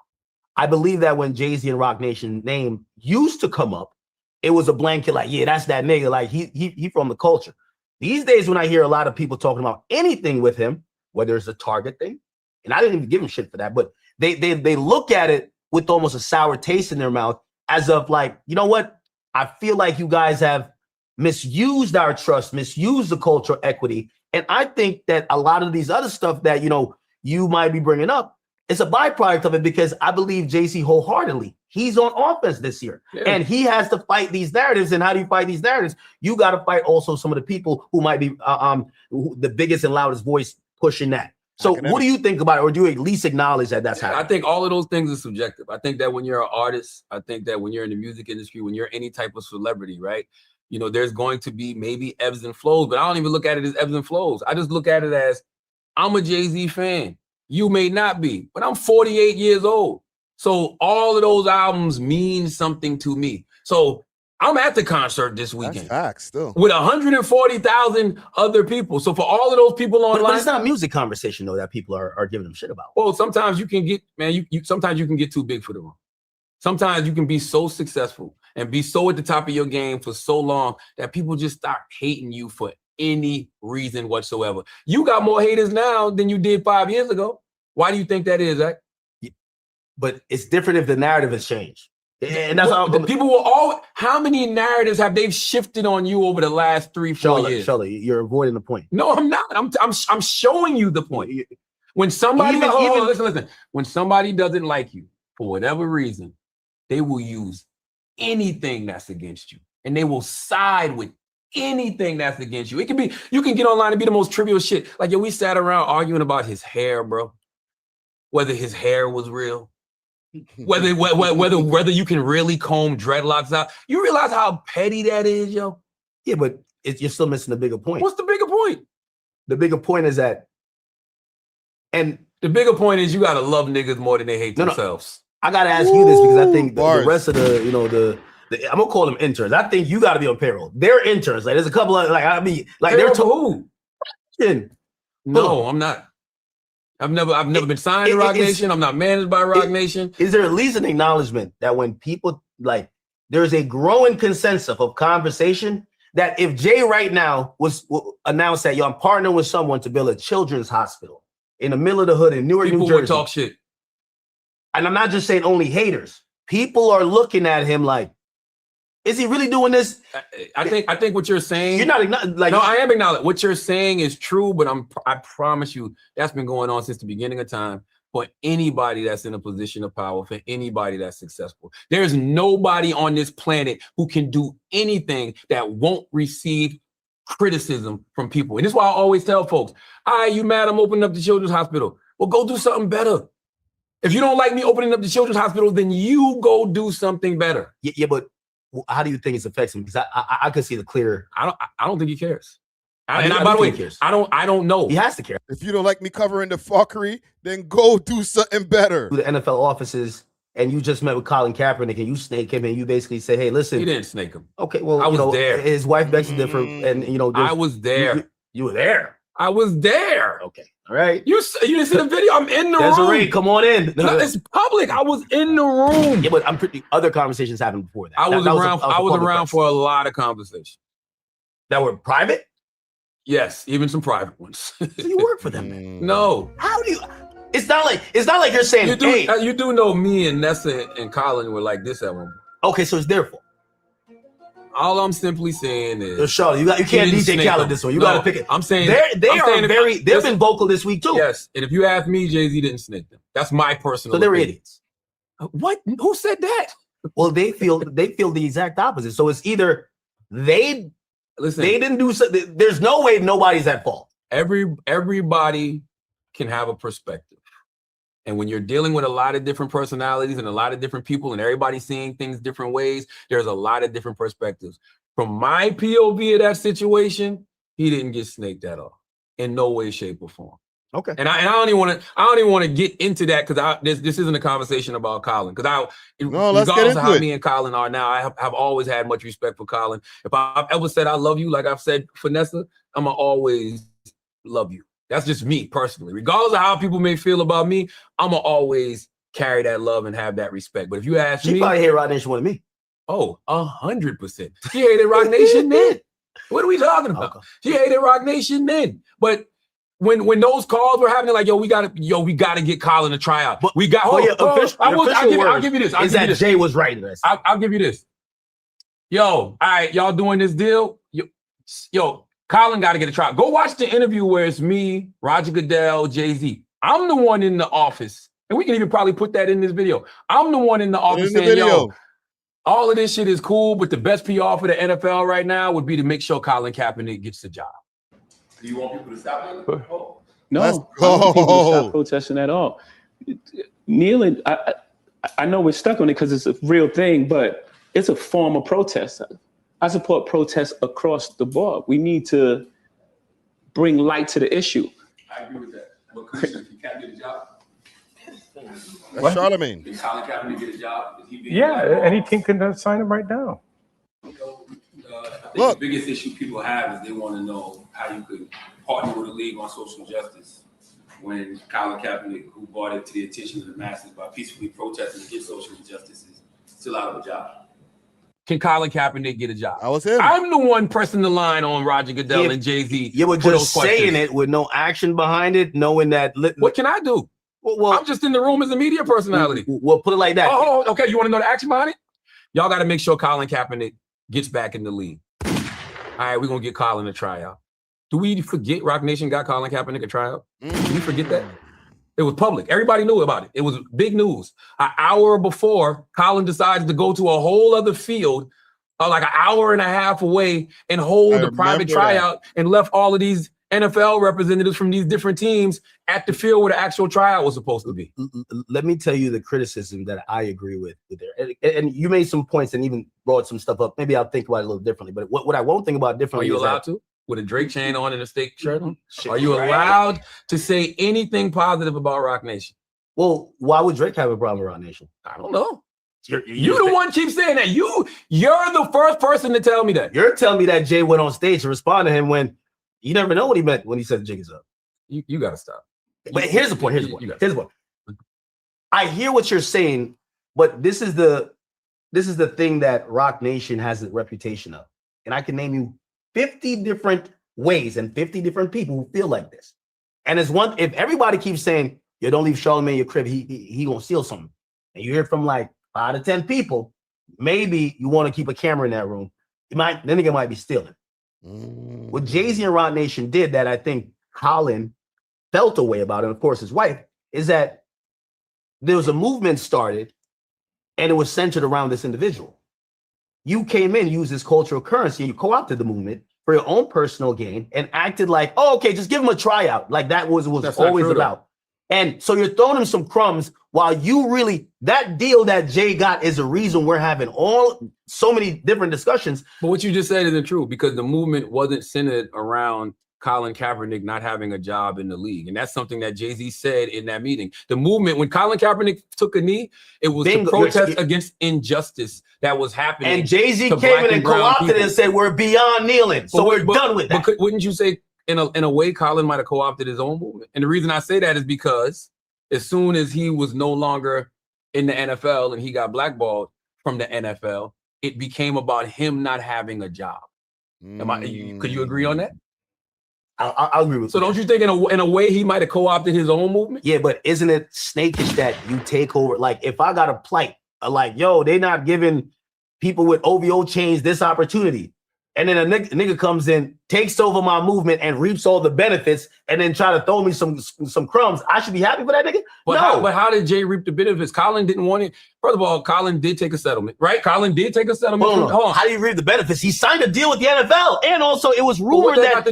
I believe that when Jay-Z and Rock Nation name used to come up, it was a blanket like, yeah, that's that nigga. Like he from the culture. These days, when I hear a lot of people talking about anything with him, whether it's a Target thing, and I didn't even give him shit for that, but they look at it with almost a sour taste in their mouth as of like, you know what? I feel like you guys have misused our trust, misused the cultural equity. And I think that a lot of these other stuff that, you might be bringing up, it's a byproduct of it because I believe Jay-Z wholeheartedly. He's on offense this year. Yeah. And he has to fight these narratives. And how do you fight these narratives? You got to fight also some of the people who might be the biggest and loudest voice pushing that. So what do you think about it, or do you at least acknowledge that that's happening? I think all of those things are subjective. I think that when you're an artist, I think that when you're in the music industry, when you're any type of celebrity, right? You know, there's going to be maybe ebbs and flows, but I don't even look at it as ebbs and flows. I just look at it as I'm a Jay-Z fan. You may not be, but I'm 48 years old. So all of those albums mean something to me. So I'm at the concert this weekend. That's facts still. With 140,000 other people. So for all of those people online. But it's not a music conversation, though, that people are giving them shit about. Well, sometimes you can get, man, sometimes you can get too big for the room. Sometimes you can be so successful and be so at the top of your game for so long that people just start hating you for any reason whatsoever. You got more haters now than you did 5 years ago. Why do you think that is, Zach? But it's different if the narrative has changed. And that's how people will all. How many narratives have they shifted on you over the last 3-4 years? Shelly, you're avoiding the point. No, I'm not. I'm showing you the point. When somebody listen. When somebody doesn't like you for whatever reason, they will use anything that's against you, and they will side with anything that's against you. It can be, you can get online and be the most trivial shit. Like, yo, we sat around arguing about his hair, bro. Whether his hair was real. Whether you can really comb dreadlocks out. You realize how petty that is, yo? Yeah, but you're still missing the bigger point. What's the bigger point? The bigger point is that, and the bigger point is you gotta love niggas more than they hate themselves. I gotta ask you this because I think the rest of the I'm gonna call them interns. I think you gotta be on payroll. They're interns. Like there's a couple of they're to who? No, I'm not. I've never been signed to Rock Nation. I'm not managed by Rock Nation. Is there at least an acknowledgement that when people there's a growing consensus of conversation that if Jay right now was announced that I'm partnering with someone to build a children's hospital in the middle of the hood in Newark, New Jersey, people would talk shit. And I'm not just saying only haters. People are looking at him like, is he really doing this? I think what you're saying. You're not no, I am acknowledging what you're saying is true, but I promise you that's been going on since the beginning of time for anybody that's in a position of power, for anybody that's successful. There's nobody on this planet who can do anything that won't receive criticism from people. And this is why I always tell folks, all right, you mad I'm opening up the children's hospital? Well, go do something better. If you don't like me opening up the children's hospital, then you go do something better. Yeah, but how do you think it affects him? Because I could see the clear. I don't think he cares. By the way, I don't know. He has to care. If you don't like me covering the fuckery, then go do something better. To the NFL offices, and you just met with Colin Kaepernick, and you snake him, and you basically say, "Hey, listen." He didn't snake him. Okay, well, I was there. His wife begs to differ, and I was there. You were there. I was there. Okay, all right. You didn't see the video? I'm in the room. Desiree, come on in. No, it's public. I was in the room. Yeah, but I'm pretty. Other conversations happened before that. I was around for a lot of conversations that were private. Yes, even some private ones. So you work for them, man? No. How do you? It's not like you're saying. You do know me and Nessa and Colin were like this at one point. Okay, so it's their fault. All I'm simply saying is, Charlotte, you can't DJ Khaled this one. You got to pick it. I'm saying they've been vocal this week too. Yes, and if you ask me, Jay-Z didn't snake them. That's my personal. So they're idiots. What? Who said that? Well, they feel the exact opposite. So it's either they didn't do something. There's no way nobody's at fault. Everybody can have a perspective. And when you're dealing with a lot of different personalities and a lot of different people and everybody seeing things different ways, there's a lot of different perspectives. From my POV of that situation, he didn't get snaked at all, in no way, shape, or form. Okay. And I don't even want to get into that because this isn't a conversation about Colin. Because regardless of how me and Colin are now, I have always had much respect for Colin. If I've ever said I love you, like I've said for Nessa, I'm gonna always love you. That's just me personally. Regardless of how people may feel about me, I'm going to always carry that love and have that respect. But if you ask me... She probably hated Rock Nation more than me. Oh, 100%. She hated Rock Nation then. What are we talking about? Okay. She hated Rock Nation then. But when those calls were happening, like, we gotta get Colin to try out. But, I'll give you this. Jay was right in this. I'll give you this. Yo, all right, y'all doing this deal? Yo, Colin got to get a try. Go watch the interview where it's me, Roger Goodell, Jay-Z. I'm the one in the office. And we can even probably put that in this video. I'm the one in the office saying, yo, all of this shit is cool, but the best PR for the NFL right now would be to make sure Colin Kaepernick gets the job. Do you want people to stop it? No, Let's I don't want people to go. stop protesting at all. Kneeling, I know we're stuck on it because it's a real thing, but it's a form of protest. I support protests across the board. We need to bring light to the issue. I agree with that. But Commissioner, can Cap get a job? That's Charlamagne. Did Colin Kaepernick get a job? Is he being Yeah, blackballed? and he can sign it right now. I think Look. the biggest issue people have is they want to know how you could partner with a league on social justice when Colin Kaepernick, who brought it to the attention of the masses by peacefully protesting against social injustices, still out of a job. Can Colin Kaepernick get a job? I was him. I'm the one pressing the line on Roger Goodell and Jay-Z. You were just saying it with no action behind it, knowing that. What can I do? Well, I'm just in the room as a media personality. Well, put it like that. Oh, okay. You want to know the action behind it? Y'all got to make sure Colin Kaepernick gets back in the league. All right, we're going to get Colin a tryout. Do we forget Rock Nation got Colin Kaepernick a tryout? Do we forget that? It was public. Everybody knew about it. It was big news. An hour before, Colin decided to go to a whole other field, like an hour and a half away, and hold a private tryout and left all of these NFL representatives from these different teams at the field where the actual tryout was supposed to be. Let me tell you the criticism that I agree with there. And you made some points and even brought some stuff up. Maybe I'll think about it a little differently. But what I won't think about differently Are you is allowed to? With a Drake chain on and a steak shirt on? Are you allowed to say anything positive about Rock Nation? Well, why would Drake have a problem with Rock Nation? I don't know. You're the one keeps saying that. You're the first person to tell me that. You're telling me that Jay went on stage to respond to him when you never know what he meant when he said the jig is up. You got to stop. But here's the point. Here's the point. I hear what you're saying, but this is the thing that Rock Nation has a reputation of. And I can name you 50 different ways and 50 different people who feel like this. And if everybody keeps saying, you don't leave Charlamagne in your crib, he gonna steal something. And you hear from like 5 to 10 people, maybe you want to keep a camera in that room. The nigga might be stealing. What Jay-Z and Rock Nation did that I think Colin felt a way about, and of course his wife, is that there was a movement started and it was centered around this individual. You came in, used this cultural currency, and you co-opted the movement for your own personal gain and acted like, oh, okay, just give him a tryout. Like that was always about. And so you're throwing him some crumbs while you really, that deal that Jay got is the reason we're having so many different discussions. But what you just said isn't true because the movement wasn't centered around Colin Kaepernick not having a job in the league. And that's something that Jay-Z said in that meeting. The movement, when Colin Kaepernick took a knee, it was to protest against injustice that was happening. And Jay-Z came in and co-opted it and said, we're beyond kneeling. So we're done with that. But wouldn't you say, in a way, Colin might have co-opted his own movement? And the reason I say that is because as soon as he was no longer in the NFL and he got blackballed from the NFL, it became about him not having a job. Could you agree on that? I'll agree with you. So don't you think in a way he might have co-opted his own movement? Yeah, but isn't it snakish that you take over? Like if I got a plight, like, yo, they not giving people with O.W.O.L chains this opportunity. And then a nigga comes in, takes over my movement and reaps all the benefits and then try to throw me some crumbs. I should be happy for that nigga? But how did Jay reap the benefits? Colin didn't want it. First of all, Colin did take a settlement, right? Colin did take a settlement. Hold on. How did he reap the benefits? He signed a deal with the NFL. And also it was rumored that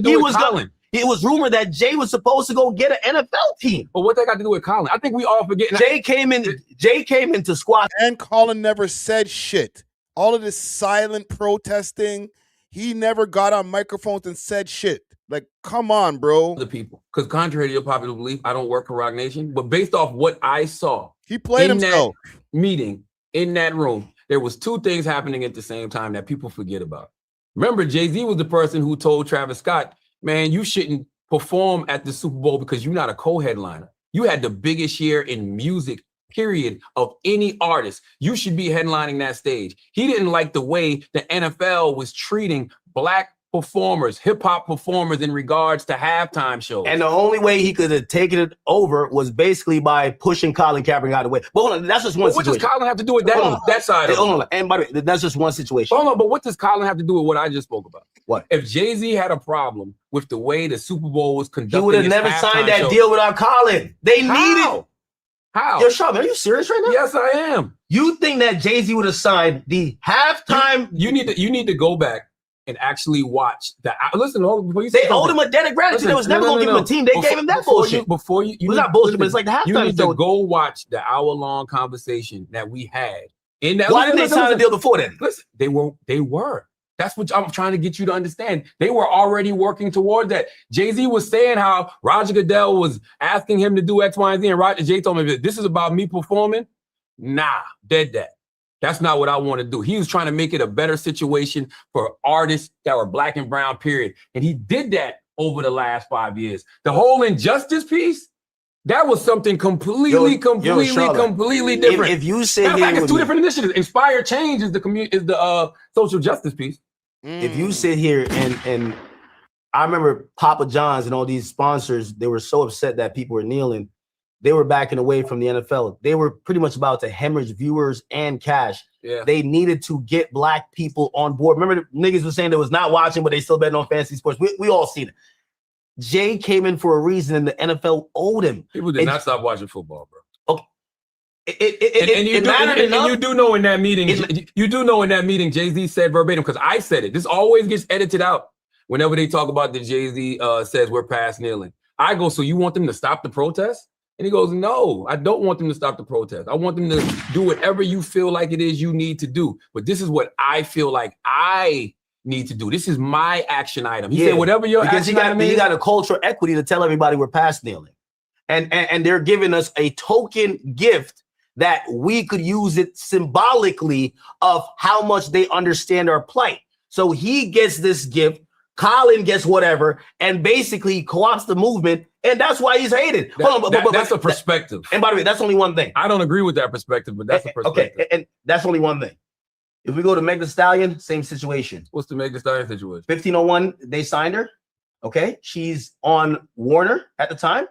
it was rumored that Jay was supposed to go get an NFL team. But what that got to do with Colin? I think we all forget. Jay came into squat. And Colin never said shit. All of this silent protesting. He never got on microphones and said shit. Like, come on, bro. The people. Because contrary to your popular belief, I don't work for Rock Nation. But based off what I saw, he played himself. That meeting, in that room, there was 2 things happening at the same time that people forget about. Remember, Jay-Z was the person who told Travis Scott, man, you shouldn't perform at the Super Bowl because you're not a co-headliner. You had the biggest year in music, period, of any artist. You should be headlining that stage. He didn't like the way the NFL was treating black performers, hip hop performers in regards to halftime shows. And the only way he could have taken it over was basically by pushing Colin Kaepernick out of the way. But hold on, that's just one situation. What does Colin have to do with that side of it? Hold on, and by the way, that's just one situation. Hold on, but what does Colin have to do with what I just spoke about? What? If Jay-Z had a problem with the way the Super Bowl was conducted, he would have never signed that deal without Colin. They needed. How? Yo, Charlamagne, are you serious right now? Yes, I am. You think that Jay-Z would have signed the halftime? You need to go back and actually watch that. Listen, before you They owed him a debt of gratitude. They was never gonna give him a team. They gave him that bullshit. Before you, it was not bullshit, but it's like the halftime you need show. to go watch the hour-long conversation that we had. In that, Why didn't they sign a deal before that? Listen, they were. That's what I'm trying to get you to understand. They were already working toward that. Jay-Z was saying how Roger Goodell was asking him to do X, Y, and Z, and Roger J told me, this is about me performing. Nah, dead that. That's not what I want to do. He was trying to make it a better situation for artists that were black and brown, period. And he did that over the last 5 years. The whole injustice piece, that was something completely different. If you sit here, it's two different initiatives. Inspire Change is the social justice piece. If you sit here and I remember Papa John's and all these sponsors, they were so upset that people were kneeling. They were backing away from the NFL. They were pretty much about to hemorrhage viewers and cash. Yeah. They needed to get black people on board. Remember the niggas were saying they was not watching, but they still betting on fantasy sports. We all seen it. Jay came in for a reason, and the NFL owed him. People did not stop watching football, bro. Okay. And you do know in that meeting, Jay-Z said verbatim, because I said it. This always gets edited out whenever they talk about the Jay-Z says we're past kneeling. I go, so you want them to stop the protest? And he goes, no, I don't want them to stop the protest. I want them to do whatever you feel like it is you need to do. But this is what I feel like I need to do. This is my action item. He said, whatever your action item is. You got a cultural equity to tell everybody we're past kneeling. And they're giving us a token gift that we could use it symbolically of how much they understand our plight. So he gets this gift, Colin gets whatever, and basically co-opts the movement, and that's why he's hated. That's a perspective. And by the way, that's only one thing. I don't agree with that perspective, but that's a perspective. Okay, and that's only one thing. If we go to Meg Thee Stallion, same situation. What's the Meg Thee Stallion situation? 1501, they signed her. Okay, she's on Warner at the time.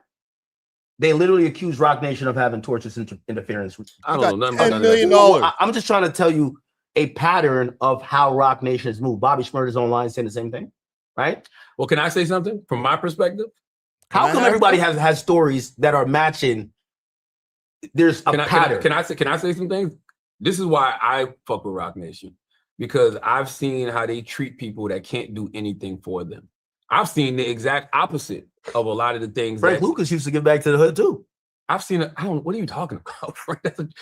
They literally accused Rock Nation of having tortious interference. I don't know nothing about $10 million. I'm just trying to tell you a pattern of how Rock Nation has moved. Bobby Shmurda's online saying the same thing, right? Well, can I say something from my perspective? How come everybody has stories that are matching? There's a pattern. Can I say some things? This is why I fuck with Rock Nation, because I've seen how they treat people that can't do anything for them. I've seen the exact opposite of a lot of the things. Frank Lucas used to give back to the hood too. I've seen it. What are you talking about?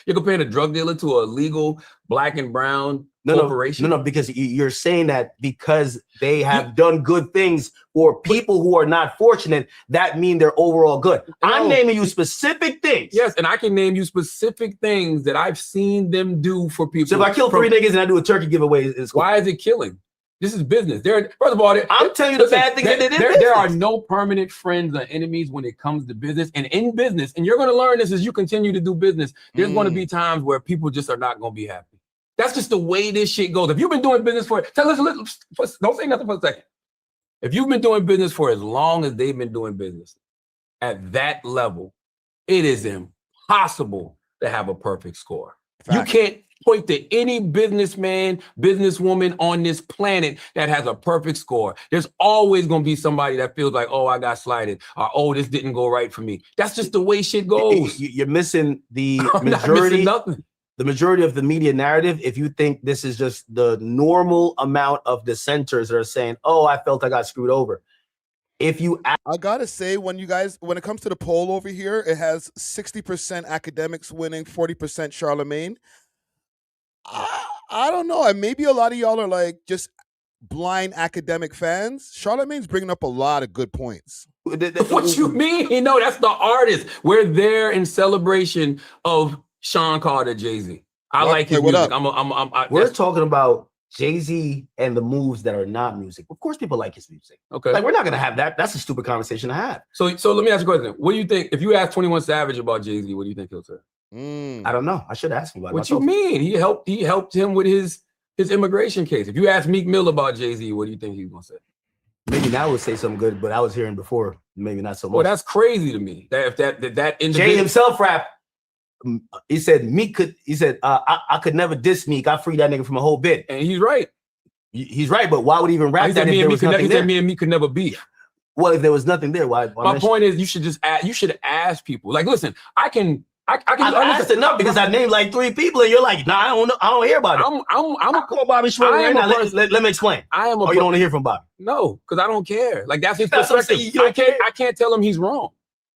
You're comparing a drug dealer to a legal black and brown corporation? No, because you're saying that because they have done good things for people who are not fortunate, that mean they're overall good. I'm naming you specific things. Yes, and I can name you specific things that I've seen them do for people. So if I kill 3 niggas and I do a turkey giveaway, why is it killing? This is business. First of all, I'm telling you the bad things that they did. There are no permanent friends or enemies when it comes to business. And in business, and you're going to learn this as you continue to do business, there's going to be times where people just are not going to be happy. That's just the way this shit goes. If you've been doing business don't say nothing for a second. If you've been doing business for as long as they've been doing business, at that level, it is impossible to have a perfect score. Fact. You can't point to any businessman, businesswoman on this planet that has a perfect score. There's always going to be somebody that feels like, oh, I got slighted, or oh, this didn't go right for me. That's just the way shit goes. You're missing the majority. Nothing. The majority of the media narrative, if you think this is just the normal amount of dissenters that are saying, oh, I felt I got screwed over. I gotta say, when it comes to the poll over here, it has 60% Akademiks winning, 40% Charlamagne. I don't know. And maybe a lot of y'all are like just blind academic fans. Charlamagne's bringing up a lot of good points. What you mean? No, that's the artist. We're there in celebration of Sean Carter, Jay-Z. I like his music. We're talking about Jay-Z and the moves that are not music. Of course, people like his music. Okay, like we're not gonna have that. That's a stupid conversation to have. So let me ask you a question. What do you think? If you ask 21 Savage about Jay-Z, what do you think he'll say? I don't know. I should ask him about it. What you mean? He helped him with his immigration case. If you ask Meek Mill about Jay-Z, what do you think he's gonna say? Maybe now would say something good, but I was hearing before, maybe not so much. Well, that's crazy to me. That individual Jay himself rap. He said Meek could. He said I could never diss Meek. I freed that nigga from a whole bit, and he's right. He's right, but why would he even rap that if there was nothing there? Me and Meek could never be. Well, if there was nothing there, why my point is, you should ask people. Like, listen, I I can asked enough because I named like 3 people, and you're like, nah, I don't know. I don't hear about it. I'm a call Bobby Schmurder right now. Let me explain. I am a. You don't want to hear from Bobby? No, because I don't care. Like that's his That's what I'm perspective. saying. I can't tell him he's wrong.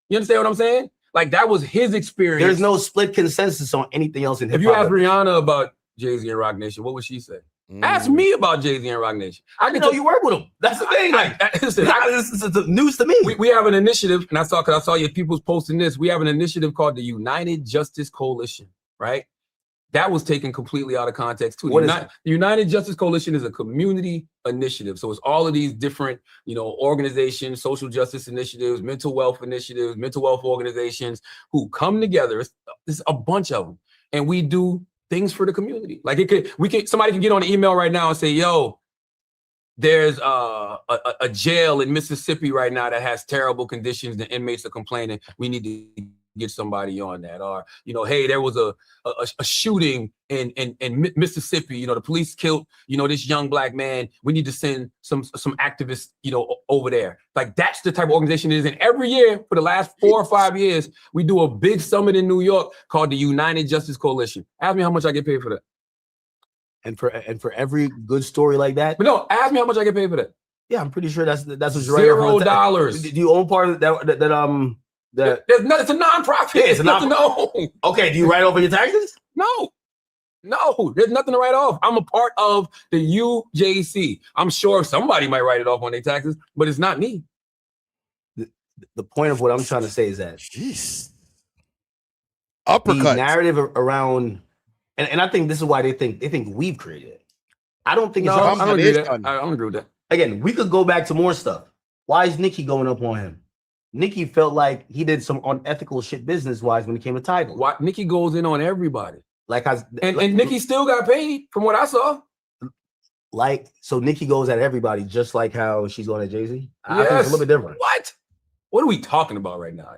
You understand what I'm saying? Like that was his experience. There's no split consensus on anything else in hip-hop. If you ask Rihanna about Jay-Z and Rock Nation, what would she say? Ask me about Jay-Z and Rock Nation. I can know you work with them. That's the thing. Like, this is news to me. We have an initiative, and I saw your people's posting this. We have an initiative called the United Justice Coalition, right? That was taken completely out of context too. The United Justice Coalition is a community initiative. So it's all of these different, organizations, social justice initiatives, mental wealth initiatives, mental wealth organizations who come together. There's a bunch of them, and we do things for the community. Like somebody can get on an email right now and say, yo, there's a jail in Mississippi right now that has terrible conditions. The inmates are complaining. We need to get somebody on that. Or, hey, there was a shooting in Mississippi. The police killed, this young black man. We need to send some activists, over there. Like that's the type of organization it is. And every year for the last 4 or 5 years, we do a big summit in New York called the United Justice Coalition. Ask me how much I get paid for that. And for every good story like that. But no, ask me how much I get paid for that. Yeah, I'm pretty sure that's what you're right. $0. Do you own part of that? It's a nonprofit. Yeah, it's nothing to own. Okay, do you write off your taxes? No, there's nothing to write off. I'm a part of the UJC. I'm sure somebody might write it off on their taxes, but it's not me. The point of what I'm trying to say is that uppercut the narrative around, and I think this is why they think we've created it. I don't think it's I don't agree with that. I don't agree with that. Again, we could go back to more stuff. Why is Nicki going up on him? Nicki felt like he did some unethical shit business-wise when it came to titles. Why Nicki goes in on everybody. And Nicki still got paid from what I saw. So Nicki goes at everybody just like how she's going at Jay-Z? I think it's a little bit different. What are we talking about right now?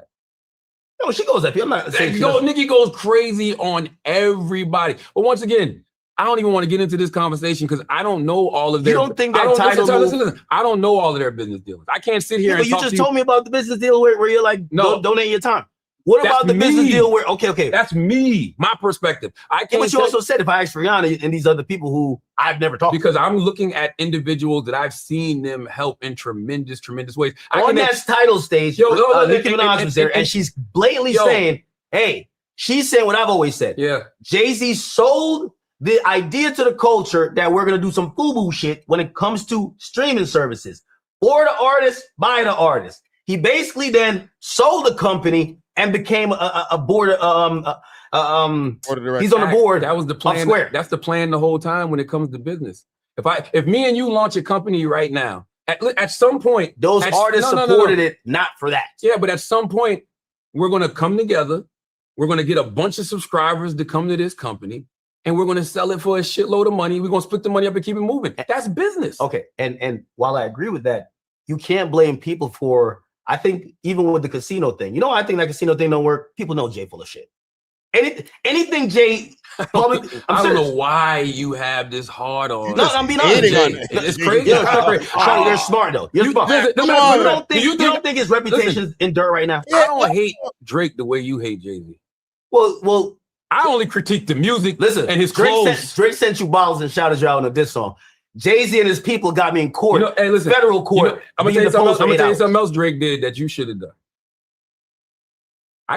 No, she goes at people. I'm not saying Nicki goes crazy on everybody. But once again, I don't even want to get into this conversation because I don't know all of their. You don't think that title? Listen. I don't know all of their business deals. I can't sit here. But you just told me about the business deal where you're like, no, donate your time. What about the business deal where? Okay, that's me. My perspective. I can't. But you also said if I asked Rihanna and these other people who I've never talked to, because I'm looking at individuals that I've seen them help in tremendous ways. On that title stage, Nicki Minaj was there, and she's blatantly saying, "Hey, she's saying what I've always said. Yeah, Jay-Z sold the idea to the culture that we're going to do some FUBU shit when it comes to streaming services. For the artist, by the artist. He basically then sold the company and became a board. He's on the board. That was the plan. Square. That's the plan the whole time when it comes to business. If me and you launch a company right now, at some point, those artists supported it, not for that. Yeah, but at some point, we're going to come together. We're going to get a bunch of subscribers to come to this company. And we're going to sell it for a shitload of money. We're going to split the money up and keep it moving. That's business. Okay. And while I agree with that, you can't blame people for, I think, even with the casino thing. I think that casino thing don't work. People know Jay full of shit. Anything Jay, I don't know why you have this hard on. No, I'm being honest. It's crazy. You're smart, though. You're smart. You don't think his reputation is in dirt right now? I don't hate Drake the way you hate Jay-Z. Well, I only critique the music. Listen, and his clothes. Drake sent you bottles and shouted you out on a diss song. Jay-Z and his people got me in court. Hey, listen, federal court. I'm gonna tell you something else Drake did that you should have done.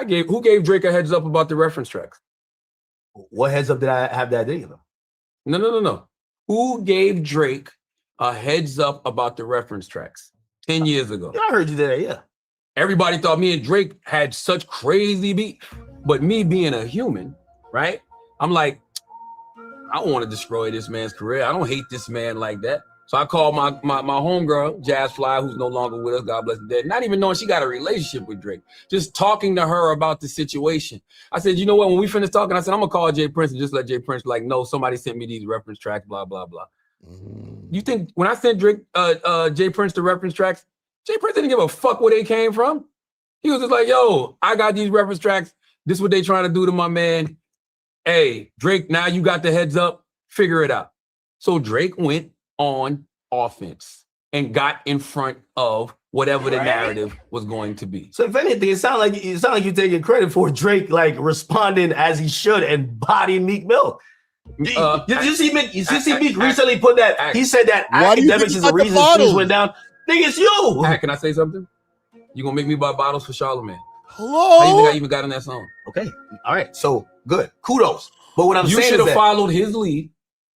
Who gave Drake a heads up about the reference tracks? What heads up did I have that day? No. Who gave Drake a heads up about the reference tracks 10 years ago? I heard you there, yeah. Everybody thought me and Drake had such crazy beef, but me being a human, right? I'm like, I don't want to destroy this man's career. I don't hate this man like that. So I called my homegirl, Jazz Fly, who's no longer with us, God bless the dead, not even knowing she got a relationship with Drake, just talking to her about the situation. I said, you know what, when we finished talking, I said, I'm going to call Jay Prince and just let Jay Prince like, no, somebody sent me these reference tracks, blah, blah, blah. You think when I sent Drake, Jay Prince the reference tracks, Jay Prince didn't give a fuck where they came from. He was just like, yo, I got these reference tracks. This is what they trying to do to my man. Hey, Drake, now you got the heads up. Figure it out. So Drake went on offense and got in front of whatever the narrative was going to be. So if anything, it sounds like you're taking credit for Drake like responding as he should and bodying Meek Mill. Did you see Meek recently put that? He said that Akademiks is the reason shoes went down. Nigga, it's you. Can I say something? You gonna make me buy bottles for Charlamagne? Hello? How you think I even got in that song? Okay, all right, so good, kudos. But what I'm saying is you should have followed his lead.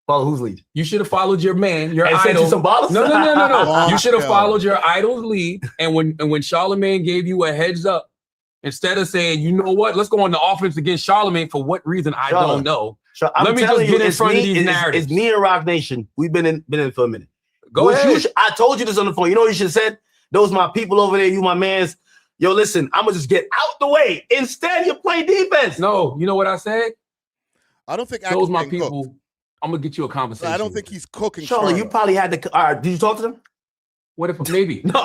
Follow whose lead? You should have followed your man, your and idol. Sent you some bottles? No. You should have followed your idol's lead. And when Charlamagne gave you a heads up, instead of saying, you know what, let's go on the offense against Charlamagne for what reason I don't know. Let me just get in front of these narratives. It's me and Rock Nation. We've been in for a minute. Go ahead. I told you this on the phone. You know what you should have said? Those my people over there. You my mans. Yo, listen, I'm gonna just get out the way. Instead, you play defense. No, you know what I said? I don't think those my people. Cooked. I'm gonna get you a conversation. I don't think he's cooking. Charlie, you probably had to. All right, did you talk to them? What if maybe? No,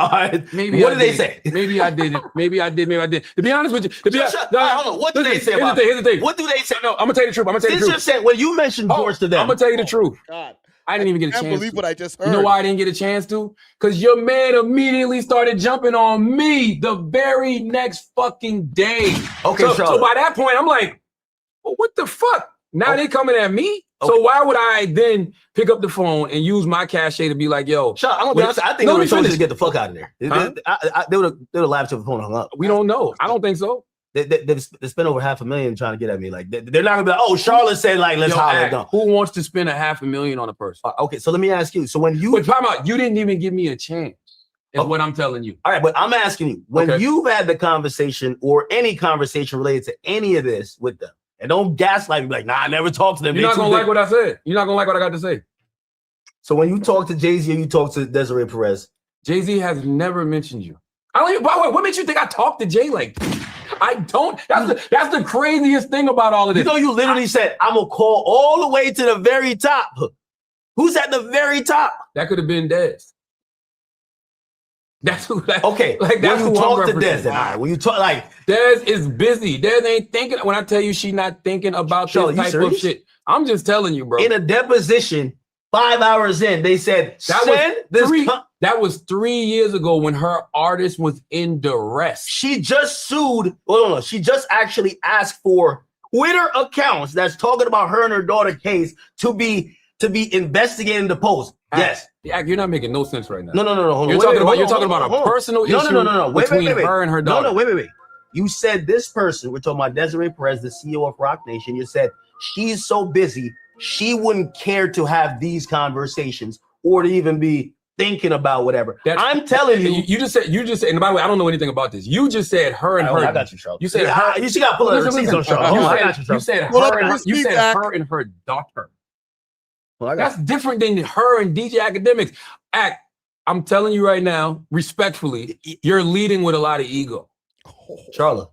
maybe. What did they say? Maybe I did it. Maybe I did. Maybe I did. To be honest with you, hold on. What do they say about it? Here's the thing. What do they say? No, I'm gonna tell you the truth. I'm gonna tell you the truth. When you mentioned George to them, I'm gonna tell you the truth. God, I didn't even get a chance. I can't believe what I just heard. You know why I didn't get a chance to? Because your man immediately started jumping on me the very next fucking day. Okay, so by that point, I'm like, well, what the fuck? Now they coming at me? Okay. So why would I then pick up the phone and use my cachet to be like, yo? I'm gonna be honest, I think they would have told you to get the fuck out of there. Huh? They would have laughed till the phone hung up. We don't know. I don't think so. They spent over $500,000 trying to get at me. Like they're not gonna be like, oh, Charlotte said like let's holler it down. Who wants to spend $500,000 on a person? Okay, so let me ask you. So when you time out, you didn't even give me a chance. Is what I'm telling you. All right, but I'm asking you when you've had the conversation or any conversation related to any of this with them. And don't gaslight me like, nah, I never talked to them. You're not gonna like what I said. You're not gonna like what I got to say. So when you talk to Jay-Z or you talk to Desiree Perez, Jay-Z has never mentioned you. I don't even. By the way, what makes you think I talked to Jay like that? I don't. That's the craziest thing about all of this. You know, you literally said, I'm gonna call all the way to the very top. Who's at the very top? That could have been Dez. That's who. Okay, like that's when who you talk to I'm Dez, referencing. right, when you talk like Dez is busy. Dez ain't thinking. When I tell you she not thinking about this type of shit, I'm just telling you, bro. In a deposition, 5 hours in, they said that was 3 years ago when her artist was in duress. She just sued. Well, no, she just actually asked for Twitter accounts that's talking about her and her daughter case to be investigating the post. Yes. You're not making no sense right now. No. Hold you're talking about a personal issue between her and her daughter. Wait. You said this person, we're talking about Desiree Perez, the CEO of Rock Nation. You said she's so busy, she wouldn't care to have these conversations or to even be thinking about whatever. I'm telling you. You just said, and by the way, I don't know anything about this. You just said her and her. I got you, Charlotte. You said her. You got to pull out receipts on Charlotte. You said her and her daughter. Well, that's different than her and DJ Akademiks. I'm telling you right now, respectfully, you're leading with a lot of ego. Charlotte.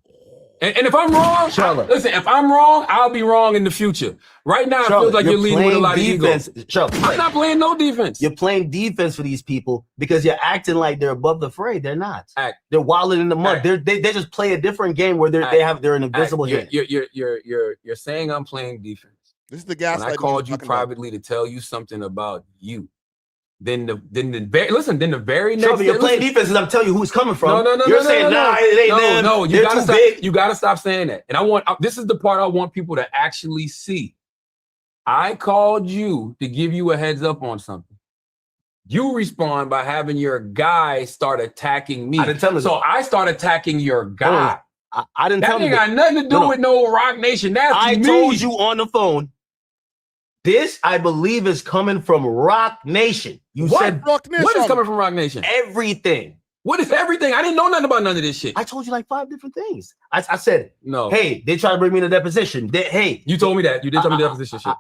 And if I'm wrong, Charlotte. Listen, if I'm wrong, I'll be wrong in the future. Right now, Charlotte, it feels like you're leading with a lot of ego. Charlotte, I'm not playing no defense. You're playing defense for these people because you're acting like they're above the fray. They're not. They're wallowing in the mud. They just play a different game where they're an invisible hand. You're saying I'm playing defense. This is the gas. When I called you privately to tell you something about you. Then the very next. You're playing defense, and I'm telling you who's coming from. No. You're saying it ain't them. No, you gotta stop. You gotta stop saying that. And this is the part I want people to actually see. I called you to give you a heads up on something. You respond by having your guy start attacking me. I didn't tell him. So I start attacking your guy. I didn't tell him. That ain't got nothing to do with no Rock Nation. That's me. I told you on the phone. This, I believe, is coming from Rock Nation. You said Rock Nation? What is coming from Rock Nation? Everything. What is everything? I didn't know nothing about none of this shit. I told you like 5 different things. I said, no. Hey, they tried to bring me to deposition. You told me that. You did tell me the deposition shit.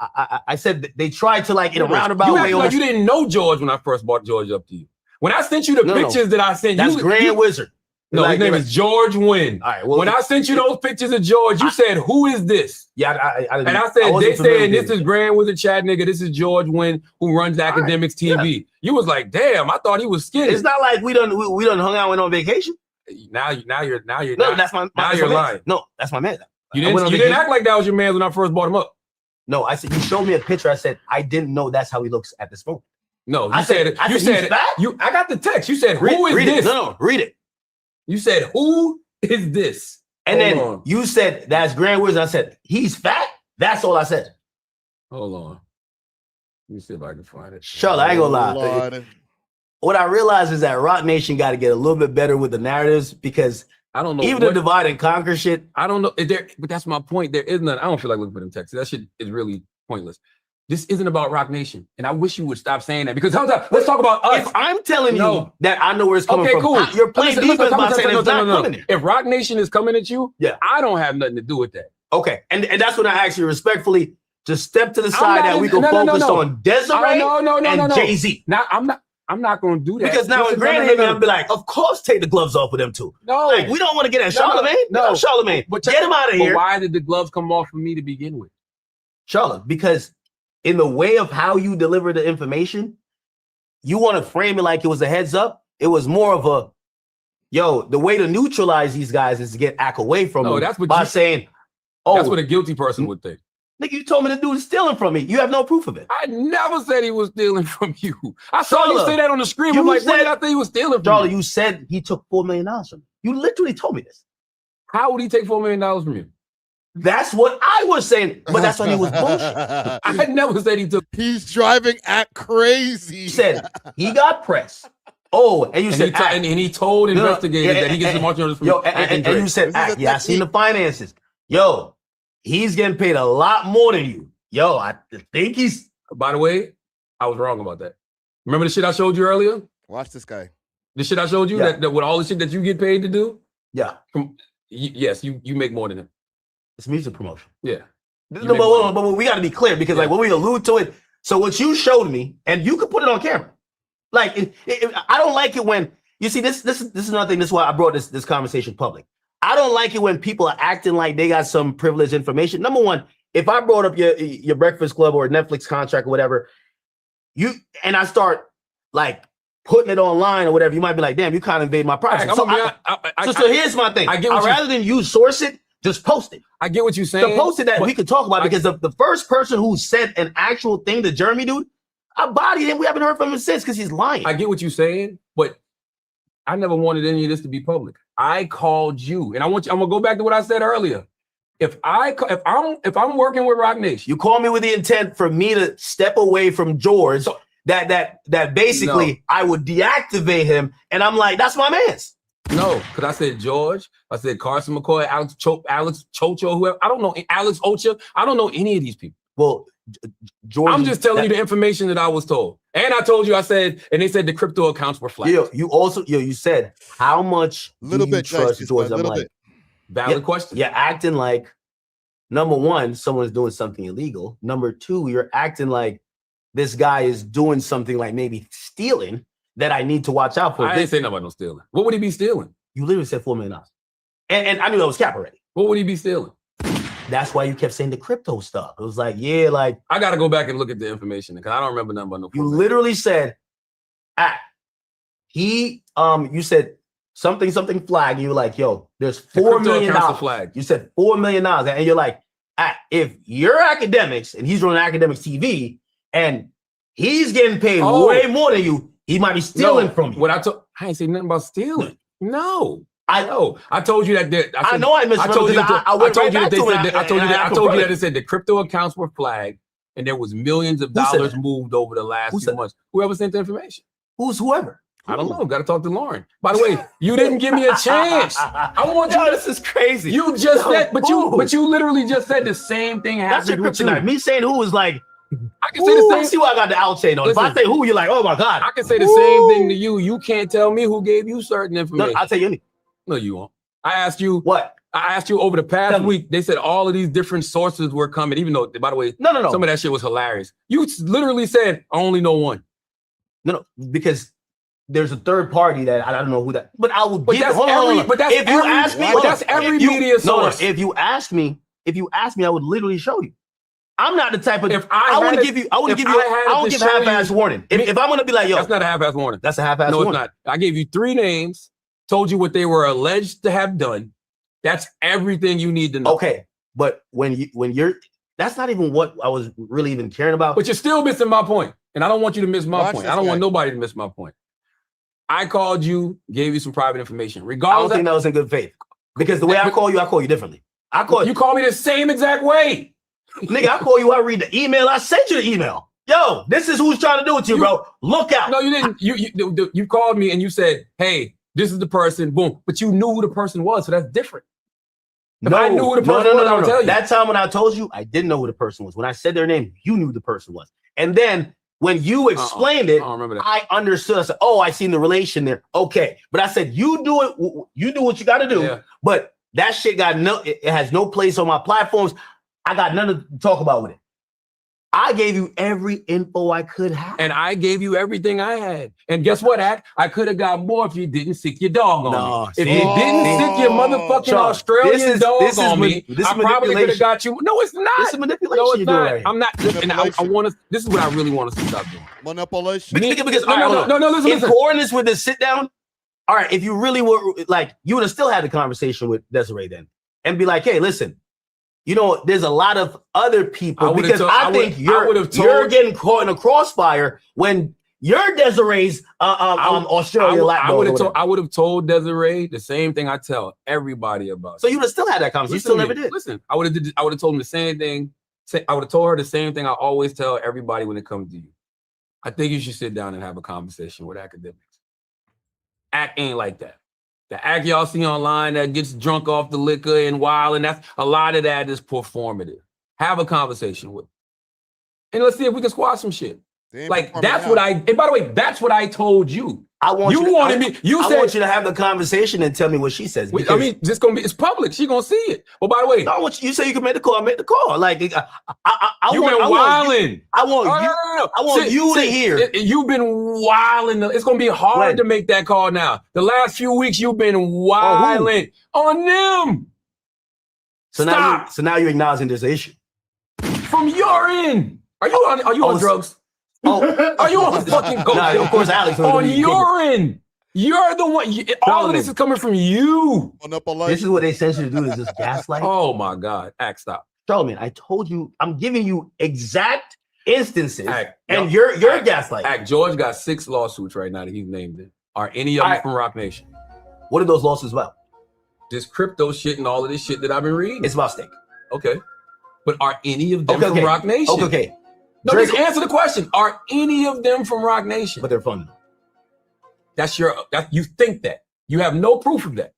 I said they tried to in a roundabout way. Like you didn't know George when I first brought George up to you. When I sent you the pictures that I sent you. That's Grand Wizard. No, his name is George Wynn. All right, well, when I sent you those pictures of George, you said, "Who is this?" Yeah, and I said, "They saying this is Grand Wizard Chad nigga. This is George Wynn who runs Akademiks TV." Yeah. You was like, "Damn, I thought he was skinny." It's not like we done hung out, went on vacation. Now you're no, that's my now you're lying. No, that's my man. You didn't act like that was your man when I first brought him up. No, I said you showed me a picture. I said I didn't know that's how he looks at this moment. No, I said he's fat? I got the text. You said, who is read this? It. No, read it. You said, who is this? And then you said, that's Grand Wizard. I said, he's fat? That's all I said. Hold on. Let me see if I can find it. Charlotte, I ain't gonna lie. Lord. What I realized is that Rock Nation got to get a little bit better with the narratives because I don't know. Even the divide and conquer shit. I don't know. But that's my point. There is none. I don't feel like looking for them texts. That shit is really pointless. This isn't about Rock Nation. And I wish you would stop saying that because let's talk about us. If I'm telling you that I know where it's coming from, cool. You're playing defense by saying it's not coming in. If Rock Nation is coming at you, I don't have nothing to do with that. Okay. And that's when I ask you respectfully, just step to the side that we can focus on Desiree and Jay-Z. Now, I'm not going to do that. Because now in Grand I'll be like, of course, take the gloves off of them too. No. Like, we don't want to get at Charlamagne. No, Charlamagne. But get him out of here. But why did the gloves come off for me to begin with? Charlotte, because in the way of how you deliver the information, you want to frame it like it was a heads up. It was more of a, the way to neutralize these guys is to get Ak away from them by saying, that's what a guilty person would think. Nigga, you told me the dude is stealing from me. You have no proof of it. I never said he was stealing from you. I saw you say that on the screen. I'm like, what did I think he was stealing from Charlie, you said he took $4 million from you. You literally told me this. How would he take $4 million from you? That's what I was saying, but that's why he was bullshit. I never said he took. He's driving Ak crazy. You said he got pressed. Oh, and you said and he told investigators that he gets the marching orders from and you said, I seen the finances. He's getting paid a lot more than you. I think he's. By the way, I was wrong about that. Remember the shit I showed you earlier? Watch this guy. The shit I showed you that with all the shit that you get paid to do? Yeah. Yes, you make more than him. It's music promotion. Yeah. But we got to be clear because like when we allude to it, so what you showed me, and you could put it on camera. Like I don't like it when you see this is another thing. This is why I brought this conversation public. I don't like it when people are acting like they got some privileged information. Number one, if I brought up your Breakfast Club or Netflix contract or whatever, and I start like putting it online or whatever, you might be like, damn, you kind of invade my privacy. So here's my thing. Rather than you source it, just post it. I get what you're saying. So post it that we could talk about because the first person who said an actual thing to Jeremy, dude, I bodied him. We haven't heard from him since because he's lying. I get what you're saying, but I never wanted any of this to be public. I called you, and I'm gonna go back to what I said earlier. If I'm working with Rock Nation, you call me with the intent for me to step away from George. So, that basically I would deactivate him, and I'm like, that's my man's. No, because I said George, I said Carson McCoy, Alex Chocho, whoever. I don't know Alex Ocha. I don't know any of these people. Well, George, I'm just telling you the information that I was told. And I told you, and they said the crypto accounts were flat. You said how much little bit trust George? I'm like, valid question. You're acting like, number one, someone's doing something illegal. Number two, you're acting like this guy is doing something like maybe stealing that I need to watch out for. I didn't say nothing about no stealing. What would he be stealing? You literally said $4 million. And I knew that was cap already. What would he be stealing? That's why you kept saying the crypto stuff. It was like, I got to go back and look at the information because I don't remember nothing about no. You literally said, you said something flag. And you were like, there's $4 million. You said $4 million. And you're like, if you're Akademiks and he's running Akademiks TV and he's getting paid way more than you, he might be stealing from you. I ain't say nothing about stealing. No. I know. I told you that. I told you that it said the crypto accounts were flagged and there was millions of dollars moved over the last few months. Whoever sent the information. Who's whoever? I don't know. Got to talk to Lauren. By the way, you didn't give me a chance. I want you. This is crazy. You just said, but you literally just said the same thing happened with you. Me saying who is like. I can say the same. See why I got the out chain on. If I say who, you're like, oh my god. I can say the same thing to you. You can't tell me who gave you certain information. No, I'll tell you anything. No, you won't. I asked you what? I asked you over the past week. They said all of these different sources were coming, even though, by the way, no. Some of that shit was hilarious. You literally said, I only know one. No, because there's a third party that I don't know who that. But I will give. That's every media source. No, if you ask me, I would literally show you. I'm not the type of. I want to give you. I want to give half-ass warning. If I'm gonna be like, that's not a half-ass warning. That's a half-ass warning. No, it's not. I gave you 3 names. Told you what they were alleged to have done. That's everything you need to know. Okay, but when you're, that's not even what I was really even caring about. But you're still missing my point. and I don't want you to miss my Watch point. this I don't guy. want nobody to miss my point. I called you, gave you some private information. I don't Regardless, think that was in good faith. Because the way I call you differently. I call you call me the same exact way. Nigga, I call you, I read the email, I sent you the email. Yo, this is who's trying to do it to you, bro. Look out. No, you didn't. You called me and you said, hey, this is the person, boom. But you knew who the person was, so that's different. If I knew who the person was, I would tell you. That time when I told you, I didn't know who the person was. When I said their name, you knew who the person was. And then when you explained it, I don't remember that. I understood. I said, oh, I seen the relation there. Okay. But I said, you do what you got to do. Yeah. But that shit it has no place on my platforms. I got nothing to talk about with it. I gave you every info I could have. And I gave you everything I had. And guess what, Act? I could have got more if you didn't sick your dog on me. If you didn't sick your motherfucking Australian dog on me, I probably could have got you. No, it's not. This is manipulation. No, it's you're doing not. right I'm not. And I want to. This is what I really want us to stop doing. Manipulation. Because No, listen. in coordinates with the sit down, all right, if you really were like, you would have still had a conversation with Desiree then and be like, hey, listen, you know, there's a lot of other people because I think you're getting caught in a crossfire when you're Desiree's Australia. I would have told Desiree the same thing I tell everybody about. So you would have still had that conversation. You still never did. Listen, I would have told him the same thing. I would have told her the same thing I always tell everybody when it comes to you. I think you should sit down and have a conversation with Akademiks. Act ain't like that. The Act y'all see online that gets drunk off the liquor and wild, and that's a lot of that is performative. Have a conversation with him. And let's see if we can squash some shit. Like that's what and by the way, that's what I told you. I want you want you to have the conversation and tell me what she says. I mean, it's public. She gonna see it. But by the way, I want you say you can make the call. Make the call. Like you've been wilding. I want you to hear. You've been wilding. It's gonna be hard to make that call now. The last few weeks you've been wilding on them. So now you're acknowledging there's an issue from your end. Are you on drugs? Are you on fucking coke? Nah, of course, Alex. On your end. You're the one. All of this is coming from you. This is what they sent you to do, is just gaslight. Oh my God. Act, stop. Charlamagne, I told you, I'm giving you exact instances, and you're gaslighting. Act, George got 6 lawsuits right now that he's named in. Are any of them from Rock Nation? What are those lawsuits about? This crypto shit and all of this shit that I've been reading. It's about stake. Okay. But are any of them from Rock Nation? Okay. No, just answer the question. Are any of them from Rock Nation? But they're funded. You think that. You have no proof of that.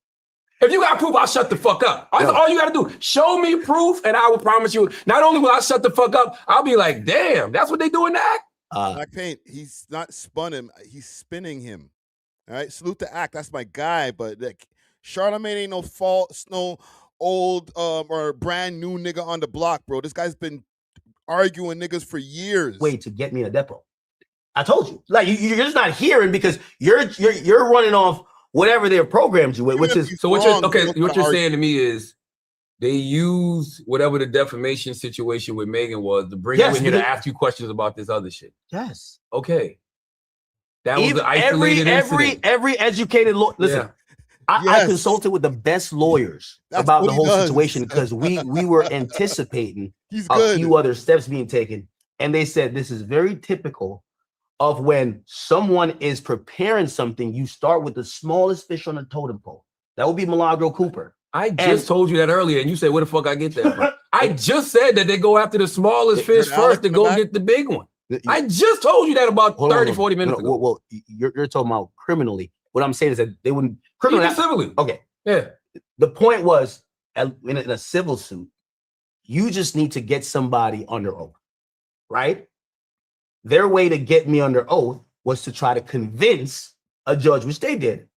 If you got proof, I'll shut the fuck up. All you got to do, show me proof, and I will promise you, not only will I shut the fuck up, I'll be like, damn, that's what they do in the Act? Black Paint, he's not spun him, he's spinning him. All right, salute the Act, that's my guy, but like, Charlamagne ain't no old or brand new nigga on the block, bro. This guy's been arguing niggas for years. Way to get me in a depot. I told you. Like you're just not hearing because you're running off whatever they programmed you with, which is so what you're saying to me is they use whatever the defamation situation with Megan was to bring you in here to ask you questions about this other shit. Yes. Okay. That was the isolated incident. Every educated lawyer. Listen, I consulted with the best lawyers about the whole situation because we were anticipating a few other steps being taken. And they said this is very typical of when someone is preparing something, you start with the smallest fish on the totem pole. That would be Milagro Cooper. I just told you that earlier, and you said, where the fuck I get that from? I just said that they go after the smallest fish first to go get the big one. I just told you that about 40 minutes ago. Well, you're talking about criminally. What I'm saying is that they wouldn't criminally. Civilly. Okay. Yeah. The point was, in a civil suit, you just need to get somebody under oath, right? Their way to get me under oath was to try to convince a judge, which they did.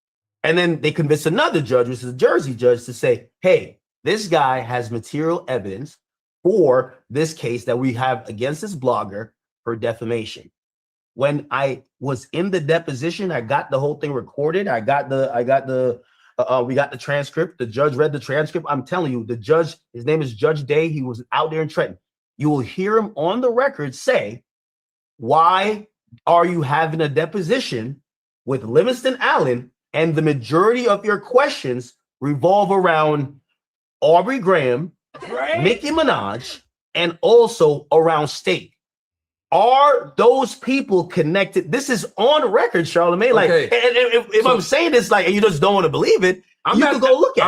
And then they convinced another judge, which is a Jersey judge, to say, hey, this guy has material evidence for this case that we have against this blogger for defamation. When I was in the deposition, I got the whole thing recorded. We got the transcript. The judge read the transcript. I'm telling you, the judge, his name is Judge Day. He was out there in Trenton. You will hear him on the record say, why are you having a deposition with Livingston Allen and the majority of your questions revolve around Aubrey Graham, Nicki Minaj, and also around state? Are those people connected? This is on record, Charlamagne. Like, Okay. and if I'm saying this, like, and you just don't want to believe it, you can go look at it.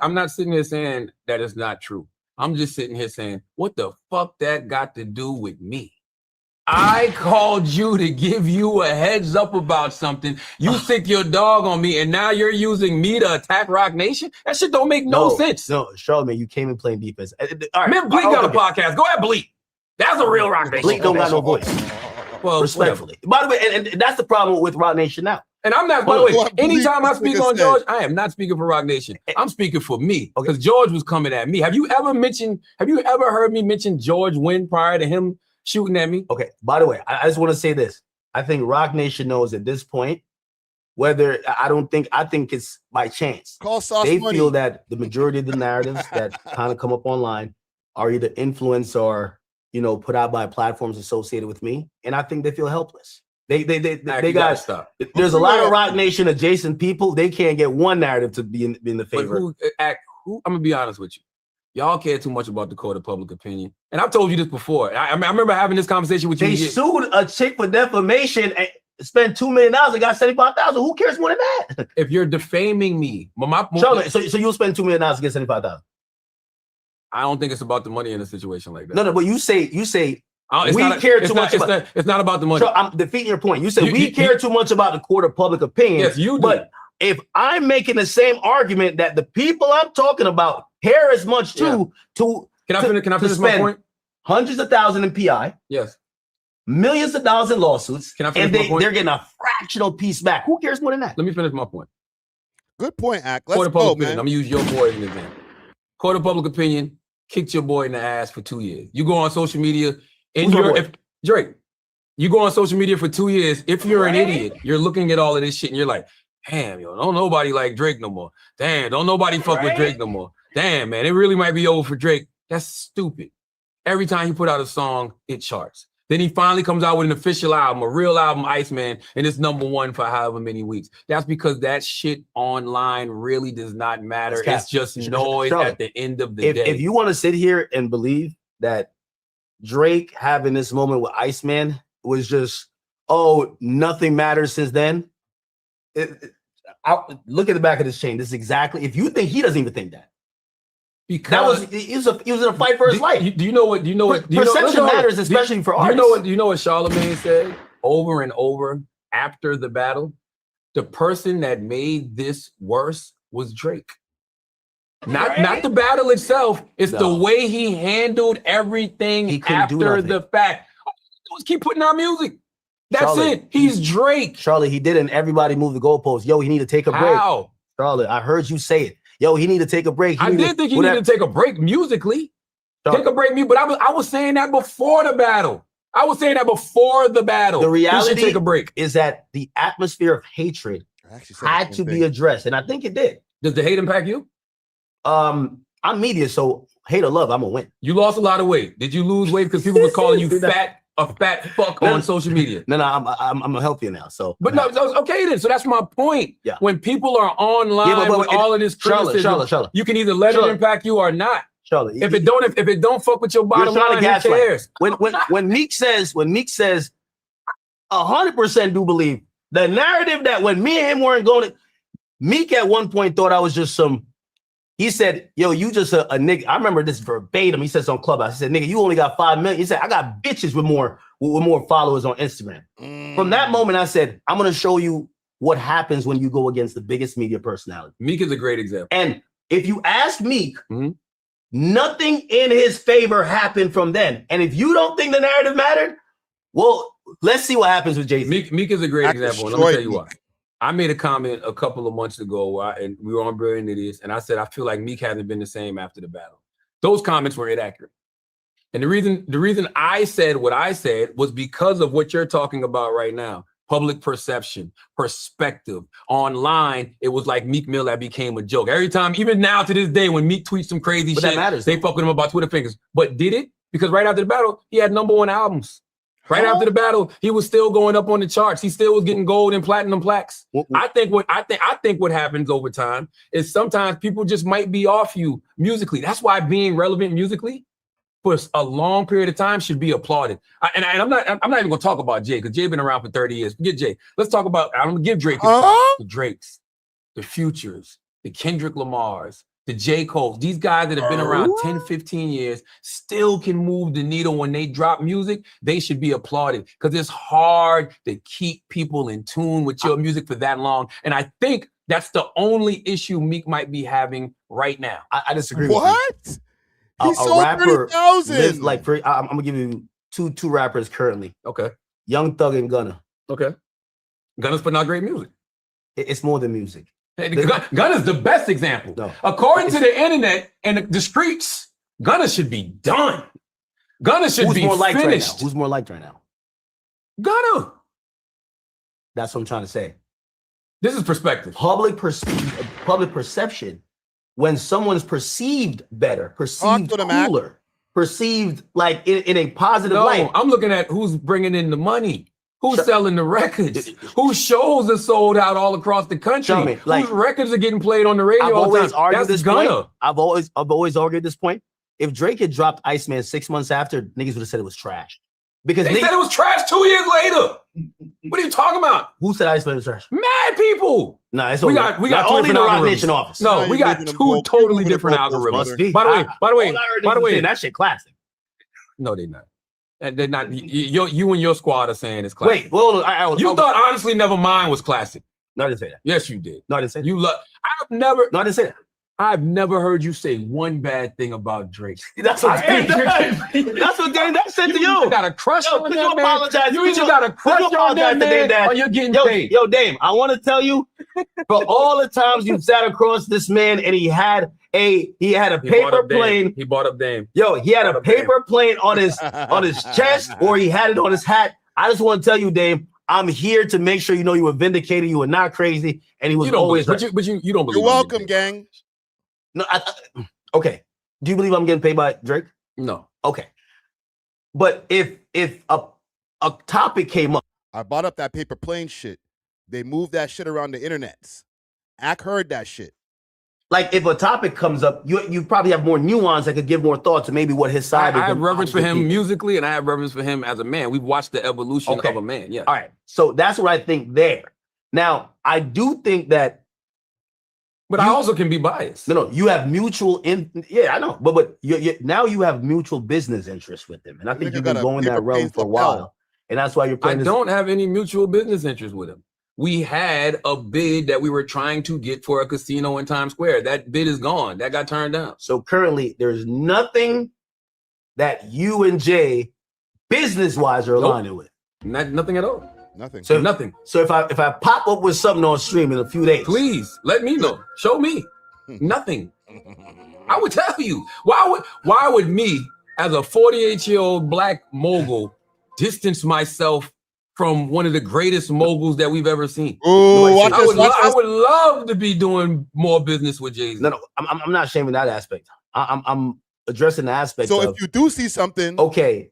I'm not sitting here saying that it's not true. I'm just sitting here saying, what the fuck that got to do with me? I called you to give you a heads up about something. You sick your dog on me, and now you're using me to attack Rock Nation? That shit don't make no sense. No, Charlamagne, you came in playing defense. All right, Man, Bleak got a podcast. Go ahead, Bleak. That's a real Rock Nation. Bleak don't got no voice. Well, respectfully. By the way, and that's the problem with Rock Nation now. And I'm not, by the way, anytime I speak on George, I am not speaking for Rock Nation. I'm speaking for me, because George was coming at me. Have you ever heard me mention George Wynn prior to him shooting at me? Okay, by the way, I just want to say this. I think Rock Nation knows at this point, I think it's by chance. Call Sauce They Money. feel that the majority of the narratives that kind of come up online are either influenced or, put out by platforms associated with me. And I think they feel helpless. They got stop. There's a lot of Rock Nation adjacent people. They can't get one narrative to be in the favor. But who? I'm gonna be honest with you. Y'all care too much about the court of public opinion. And I've told you this before. I remember having this conversation with you. They sued a chick for defamation and spent $2 million and got $75,000. Who cares more than that? If you're defaming me, so you'll spend $2 million to get $75,000. I don't think it's about the money in a situation like that. No, but you say it's care too much about. It's not about the money. So I'm defeating your point. You say we care too much about the court of public opinion. Yes, you do. But if I'm making the same argument that the people I'm talking about care as much too, can I finish my point? Hundreds of thousands in PI. Yes. Millions of dollars in lawsuits. Can I finish my point? They're getting a fractional piece back. Who cares more than that? Let me finish my point. Good point, Ak. Court Let's of public go, opinion. man. I'm gonna use your boy as an example. Court of public opinion kicked your boy in the ass for 2 years. You go on social media Drake, you go on social media for 2 years. If you're an idiot, you're looking at all of this shit and you're like, damn, don't nobody like Drake no more. Damn, don't nobody fuck with Drake no more. Damn, man, it really might be over for Drake. That's stupid. Every time he put out a song, it charts. Then he finally comes out with an official album, a real album, Iceman, and it's #1 for however many weeks. That's because that shit online really does not matter. It's just noise at the end of the day. If you want to sit here and believe that Drake having this moment with Iceman was just, nothing matters since then, look at the back of this chain. This is exactly, if you think he doesn't even think that. Because he was in a fight for his life. Do you know what? Perception matters, especially for artists. Do you know what Charlamagne said over and over after the battle? The person that made this worse was Drake. Not the battle itself. It's the way he handled everything after the fact. All he do is keep putting out music. That's it. He's Drake. Charlotte, he did, and everybody moved the goalposts. Yo, he need to take a break. How? Charlotte, I heard you say it. Yo, he need to take a break. I did think he needed to take a break musically. Take a break, but I was saying that before the battle. The reality take a break is that the atmosphere of hatred had to be addressed, and I think it did. Does the hate impact you? I'm media, so hate or love, I'm gonna win. You lost a lot of weight. Did you lose weight because people were calling you a fat fuck on social media? No, I'm healthier now. So, but no, okay then. So that's my point. Yeah. When people are online with all of this criticism, Charlotte, you can either let it impact you or not. Charlotte, if it don't fuck with your bottom line, who cares? When Meek says 100% do believe the narrative that when me and him weren't going to, Meek at one point thought I was just some. He said, yo, you just a nigga. I remember this verbatim. He said on Clubhouse. He said, nigga, you only got 5 million. He said, I got bitches with more followers on Instagram. From that moment, I said, I'm going to show you what happens when you go against the biggest media personality. Meek is a great example. And if you ask Meek, nothing in his favor happened from then. And if you don't think the narrative mattered, well, let's see what happens with Jay-Z. Meek is a great example. And let me tell you why. I made a comment a couple of months ago, and we were on Brilliant Idiots, and I said, I feel like Meek hasn't been the same after the battle. Those comments were inaccurate. And the reason I said what I said was because of what you're talking about right now. Public perception, perspective. Online, it was like Meek Mill that became a joke. Every time, even now to this day, when Meek tweets some crazy shit, that matters, they fuck with him about Twitter fingers. But did it? Because right after the battle, he had #1 albums. Right after the battle, he was still going up on the charts. He still was getting gold and platinum plaques. I think what happens over time is sometimes people just might be off you musically. That's why being relevant musically for a long period of time should be applauded. And I'm not even gonna talk about Jay, because Jay been around for 30 years. Forget Jay. Let's talk about, I'm gonna give Drake the Drakes, the Futures, the Kendrick Lamars, the J. Cole. These guys that have been around 10, 15 years still can move the needle when they drop music. They should be applauded, because it's hard to keep people in tune with your music for that long. And I think that's the only issue Meek might be having right now. I disagree with you. What? He A sold rapper 30,000. like I'm gonna give you two rappers currently. Okay. Young Thug and Gunna. Okay. Gunna's putting out great music. It's more than music. Hey, Gunna's the best example. No. According to the internet and the streets, Gunna should be done. Gunna should be more liked finished. right now? Who's more liked right now? Gunna. That's what I'm trying to say. This is perspective. Public perception. When someone's perceived better, perceived cooler, perceived like in a positive light. I'm looking at who's bringing in the money, who's selling the records, whose shows are sold out all across the country, whose records are getting played on the radio. I've always argued this Gunna. point. I've always argued this point. If Drake had dropped Iceman 6 months after, niggas would have said it was trash. Because they said it was trash 2 years later. What are you talking about? Who said Iceman was trash? Mad people. No, it's we got only the Rock algorithms. Nation office. No, we got two totally different algorithms. By the way, that shit classic. No, they're not. They're not. You and your squad are saying it's classic. Wait, well, you thought honestly Nevermind was classic. No, I didn't say that. Yes, you did. No, I didn't say that. You love. No, I didn't say that. I've never heard you say one bad thing about Drake. That's what Dame said to you. You got a crush on you that man. apologize. You either got a crush on that man, or you're getting paid. Yo, Dame, I want to tell you, for all the times you've sat across this man and he had a paper plane. He bought up Dame. Yo, he had a paper plane on his chest, or he had it on his hat. I just want to tell you, Dame, I'm here to make sure you know you were vindicated. You were not crazy, and he was always. But you don't believe. You're welcome, gang. No, okay. Do you believe I'm getting paid by Drake? No. Okay. But if a topic came up, I bought up that paper plane shit. They moved that shit around the internets. Ak heard that shit. Like if a topic comes up, you probably have more nuance that could give more thought to maybe what his side. I have reverence for him musically, and I have reverence for him as a man. We've watched the evolution of a man. Yeah. All right. So that's what I think there. Now, I do think that. But I also can be biased. No, you have mutual yeah, I know. But now you have mutual business interests with him. And I think you've been going that road for a while. And that's why you're playing don't have any mutual business interests with him. We had a bid that we were trying to get for a casino in Times Square. That bid is gone. That got turned down. So currently there's nothing that you and Jay business-wise are aligning with. Nothing at all. Nothing. So nothing. So if I pop up with something on stream in a few days, please let me know. Show me. Nothing. I would tell you. Why would me, as a 48-year-old black mogul, distance myself from one of the greatest moguls that we've ever seen? I would love to be doing more business with Jay-Z. No, I'm not shaming that aspect. I'm addressing the aspect. So if you do see something, okay,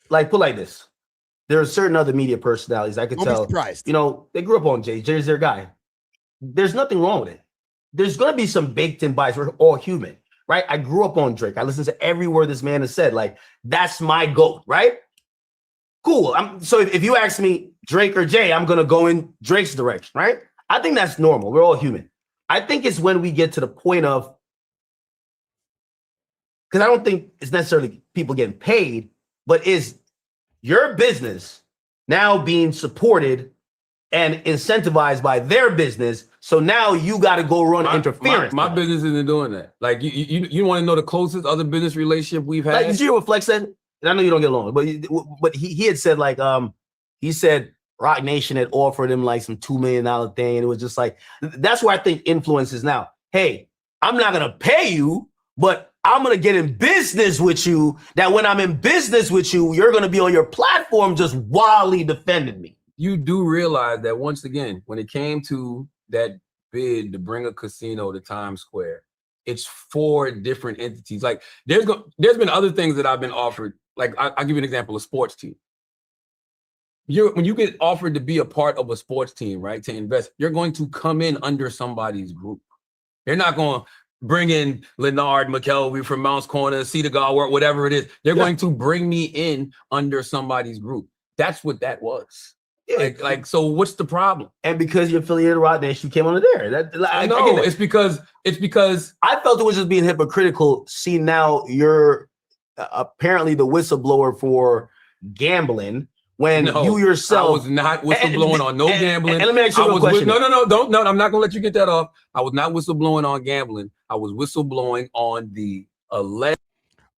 like put like this. There are certain other media personalities I could tell, surprised. You know, they grew up on Jay. Jay's their guy. There's nothing wrong with it. There's going to be some baked in bias. We're all human, right? I grew up on Drake. I listened to every word this man has said. Like, that's my GOAT, right? Cool. So if you ask me Drake or Jay, I'm going to go in Drake's direction, right? I think that's normal. We're all human. I think it's when we get to the point of, because I don't think it's necessarily people getting paid, but is your business now being supported and incentivized by their business. So now you got to go run interference. My business isn't doing that. Like you want to know the closest other business relationship we've had? Like, you see what Flex said? And I know you don't get along, but he had said like he said Rock Nation had offered him like some $2 million thing, and it was just like that's where I think influence is now. Hey, I'm not gonna pay you, but I'm going to get in business with you, that when I'm in business with you, you're going to be on your platform just wildly defending me. You do realize that once again, when it came to that bid to bring a casino to Times Square, it's 4 different entities. Like there's been other things that I've been offered. Like I'll give you an example, a sports team. When you get offered to be a part of a sports team, right, to invest, you're going to come in under somebody's group. They're not going to bring in Leonard McKelvey from Mounts Corner, Cedar Garworth, whatever it is. They're going to bring me in under somebody's group. That's what that was. Yeah. Like, so what's the problem? And because you're affiliated with Roc Nation, you came under there. No, it's because I felt it was just being hypocritical. See, now you're apparently the whistleblower for gambling when you yourself. I was not whistleblowing on no gambling. And let me ask you a question. No, I'm not gonna let you get that off. I was not whistleblowing on gambling. I was whistleblowing on the alleged.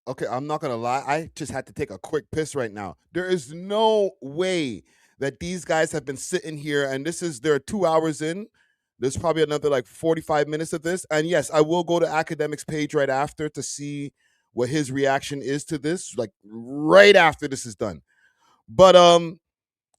Okay, I'm not gonna lie. I just had to take a quick piss right now. There is no way that these guys have been sitting here, and they're 2 hours in. There's probably another like 45 minutes of this. And yes, I will go to Akademiks' page right after to see what his reaction is to this, like right after this is done. But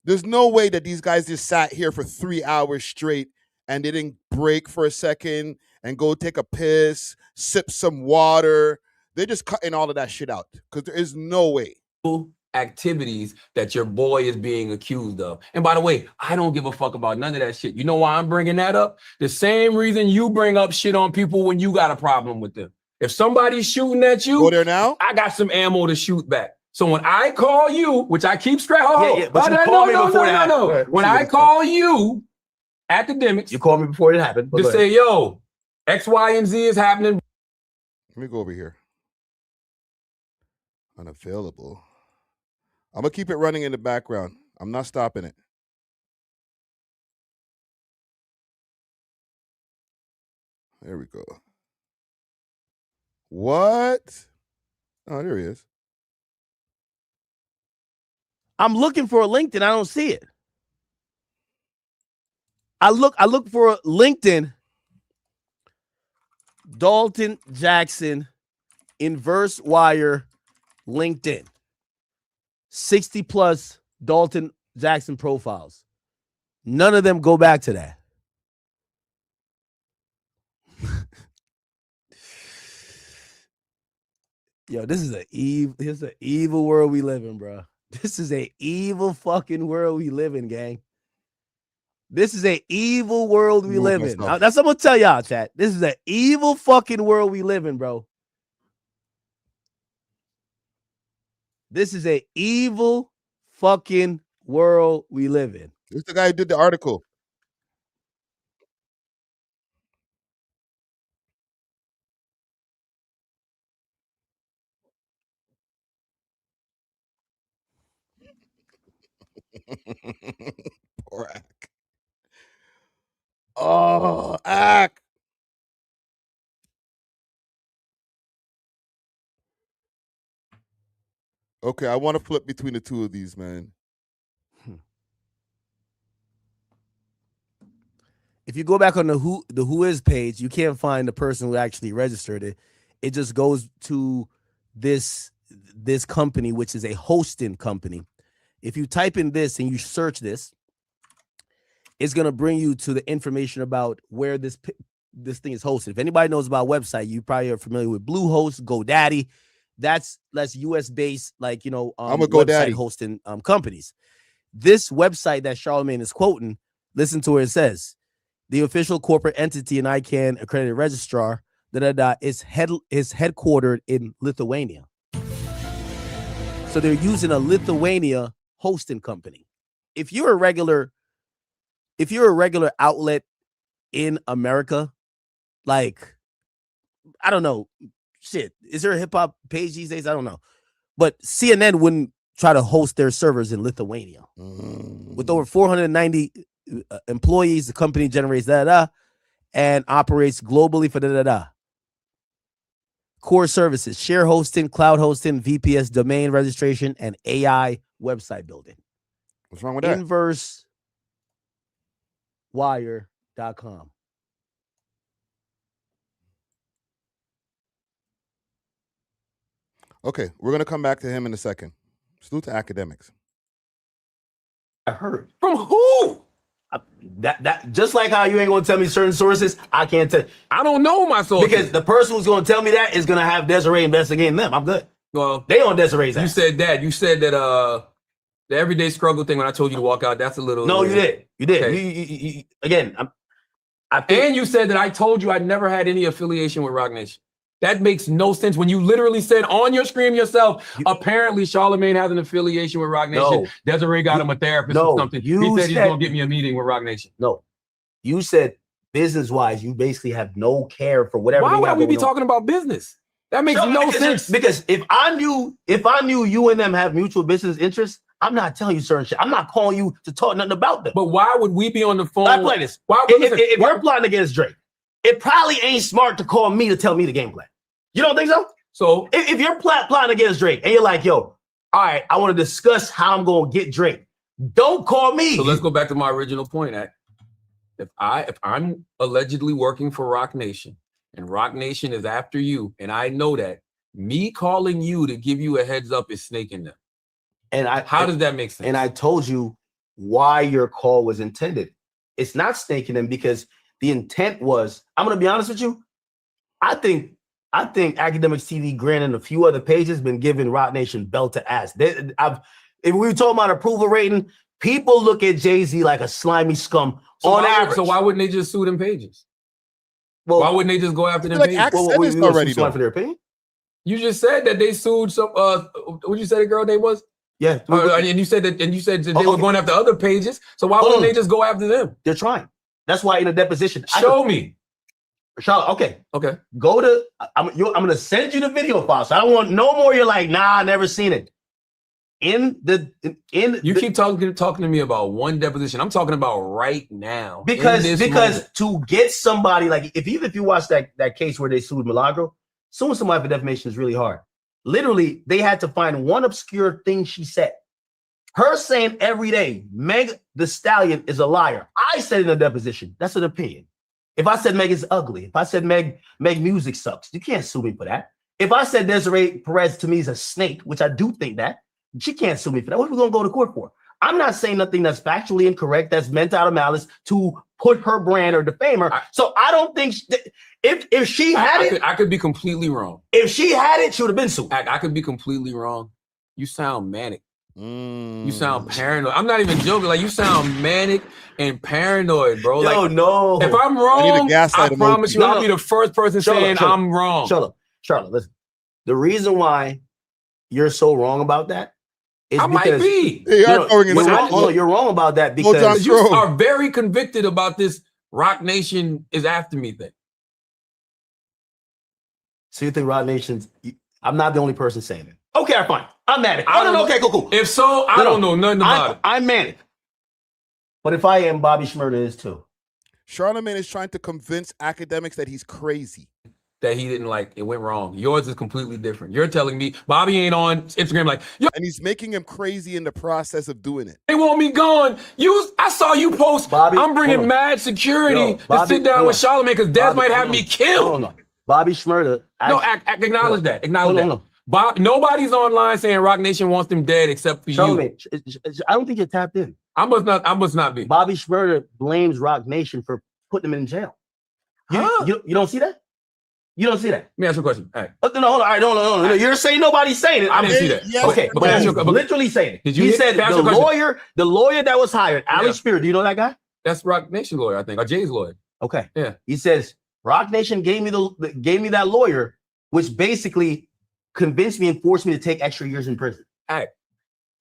there's no way that these guys just sat here for 3 hours straight and they didn't break for a second and go take a piss, sip some water. They're just cutting all of that shit out because there is no way. Activities that your boy is being accused of. And by the way, I don't give a fuck about none of that shit. You know why I'm bringing that up? The same reason you bring up shit on people when you got a problem with them. If somebody's shooting at you, go there now. I got some ammo to shoot back. So when I call you, which I keep straight, when I call you, Akademiks, you called me before it happened. To say, yo, X, Y, and Z is happening. Let me go over here. Unavailable. I'm going to keep it running in the background. I'm not stopping it. There we go. What? Oh, there he is. I'm looking for a LinkedIn. I don't see it. I look for a LinkedIn. Dalton Jackson, Inverse Wire, LinkedIn. 60 plus Dalton Jackson profiles. None of them go back to that. Yo, this is an evil world we live in, bro. This is an evil fucking world we live in, gang. This is an evil world we live in. That's what I'm gonna tell y'all, chat. This is an evil fucking world we live in, bro. This is an evil fucking world we live in. This is the guy who did the article. Poor Ak. Oh, Ak. Okay, I want to flip between the two of these, man. If you go back on the Who Is page, you can't find the person who actually registered it. It just goes to this company, which is a hosting company. If you type in this and you search this, it's going to bring you to the information about where this thing is hosted. If anybody knows about website, you probably are familiar with Bluehost, GoDaddy. That's US based, like, you know, I'm a GoDaddy hosting companies. This website that Charlamagne is quoting, listen to what it says. The official corporate entity and ICANN accredited registrar is headquartered in Lithuania. So they're using a Lithuania hosting company. If you're a regular outlet in America, like, I don't know, shit, is there a hip hop page these days? I don't know. But CNN wouldn't try to host their servers in Lithuania. With over 490 employees, the company generates and operates globally for core services, share hosting, cloud hosting, VPS domain registration, and AI website building. What's wrong with that? InverseWire.com. Okay, we're going to come back to him in a second. Salute to Akademiks. I heard. From who? That just like how you ain't gonna tell me certain sources, I can't tell. I don't know my sources. Because the person who's gonna tell me that is gonna have Desiree investigating them. I'm good. Well, they on Desiree's ass. You said that. You said that the everyday struggle thing when I told you to walk out, that's a little. No, you did. You did. Okay. Again, And you said that I told you I never had any affiliation with Rock Nation. That makes no sense when you literally said on your screen yourself, apparently Charlamagne has an affiliation with Rock Nation. No. Desiree got him a therapist or something. He said he's going to get me a meeting with Rock Nation. No. You said business-wise, you basically have no care for whatever. Why would we be talking about business? That makes no sense. Because if I knew you and them have mutual business interests, I'm not telling you certain shit. I'm not calling you to talk nothing about them. But why would we be on the phone? I play this. Why? If you're plotting against Drake, it probably ain't smart to call me to tell me the game plan. You don't think so? So if you're plotting against Drake and you're like, yo, all right, I want to discuss how I'm going to get Drake. Don't call me. So let's go back to my original point. If I'm allegedly working for Rock Nation and Rock Nation is after you, and I know that, me calling you to give you a heads up is snaking them. How does that make sense? And I told you why your call was intended. It's not snaking them because the intent was, I'm going to be honest with you. I think Akademiks TV, granted a few other pages, been giving Rock Nation belt to ass. If we were talking about approval rating, people look at Jay-Z like a slimy scum on average. So why wouldn't they just sue them pages? Well, why wouldn't they just go after them pages? Already for their opinion? You just said that they sued some. What you say the girl name was? Yeah, and you said that they were going after other pages. So why wouldn't they just go after them? They're trying. That's why in a deposition. Show me. Okay. Go to. I'm gonna send you the video file. So I don't want no more. You're like, nah, I never seen it. You keep talking to me about one deposition. I'm talking about right now. Because to get somebody like if you watch that case where they sued Milagro, suing somebody for defamation is really hard. Literally, they had to find one obscure thing she said. Her saying every day, Meg the Stallion is a liar. I said in a deposition, that's an opinion. If I said Meg is ugly, if I said Meg music sucks, you can't sue me for that. If I said Desiree Perez to me is a snake, which I do think that, she can't sue me for that. What are we going to go to court for? I'm not saying nothing that's factually incorrect, that's meant out of malice to put her brand or defame her. So I don't think if she had it, I could be completely wrong. If she had it, she would have been sued. I could be completely wrong. You sound manic. You sound paranoid. I'm not even joking. Like you sound manic and paranoid, bro. Yo, like, no. If I'm wrong, I promise you, I'll be the first person saying I'm wrong. Charlotte, listen. The reason why you're so wrong about that is I because might be. You're wrong about that because you are very convicted about this Rock Nation is after me thing. So you think Rock Nation's? I'm not the only person saying it. Okay, fine. I'm manic. Okay, cool. If so, I don't know nothing about it. I'm manic. But if I am, Bobby Shmurda is too. Charlamagne is trying to convince Akademiks that he's crazy. That he didn't like, it went wrong. Yours is completely different. You're telling me Bobby ain't on Instagram like, yo. And he's making him crazy in the process of doing it. They want me gone. I saw you post, Bobby, I'm bringing mad security to sit down with Charlamagne because Des might have me killed. No. Bobby Shmurda. Acknowledge that. Nobody's online saying Rock Nation wants them dead except for you. I don't think you're tapped in. I must not be. Bobby Shmurda blames Rock Nation for putting him in jail. You don't see that? You don't see that? Let me ask you a question. All right. No, hold on. No. You're saying nobody's saying it. I didn't see that. Yes. Okay, but he's literally saying it. He said the lawyer that was hired, Alex Spear. Do you know that guy? That's Rock Nation lawyer, I think, or Jay's lawyer. Okay. Yeah. He says Rock Nation gave me that lawyer, which basically convinced me and forced me to take extra years in prison. All right.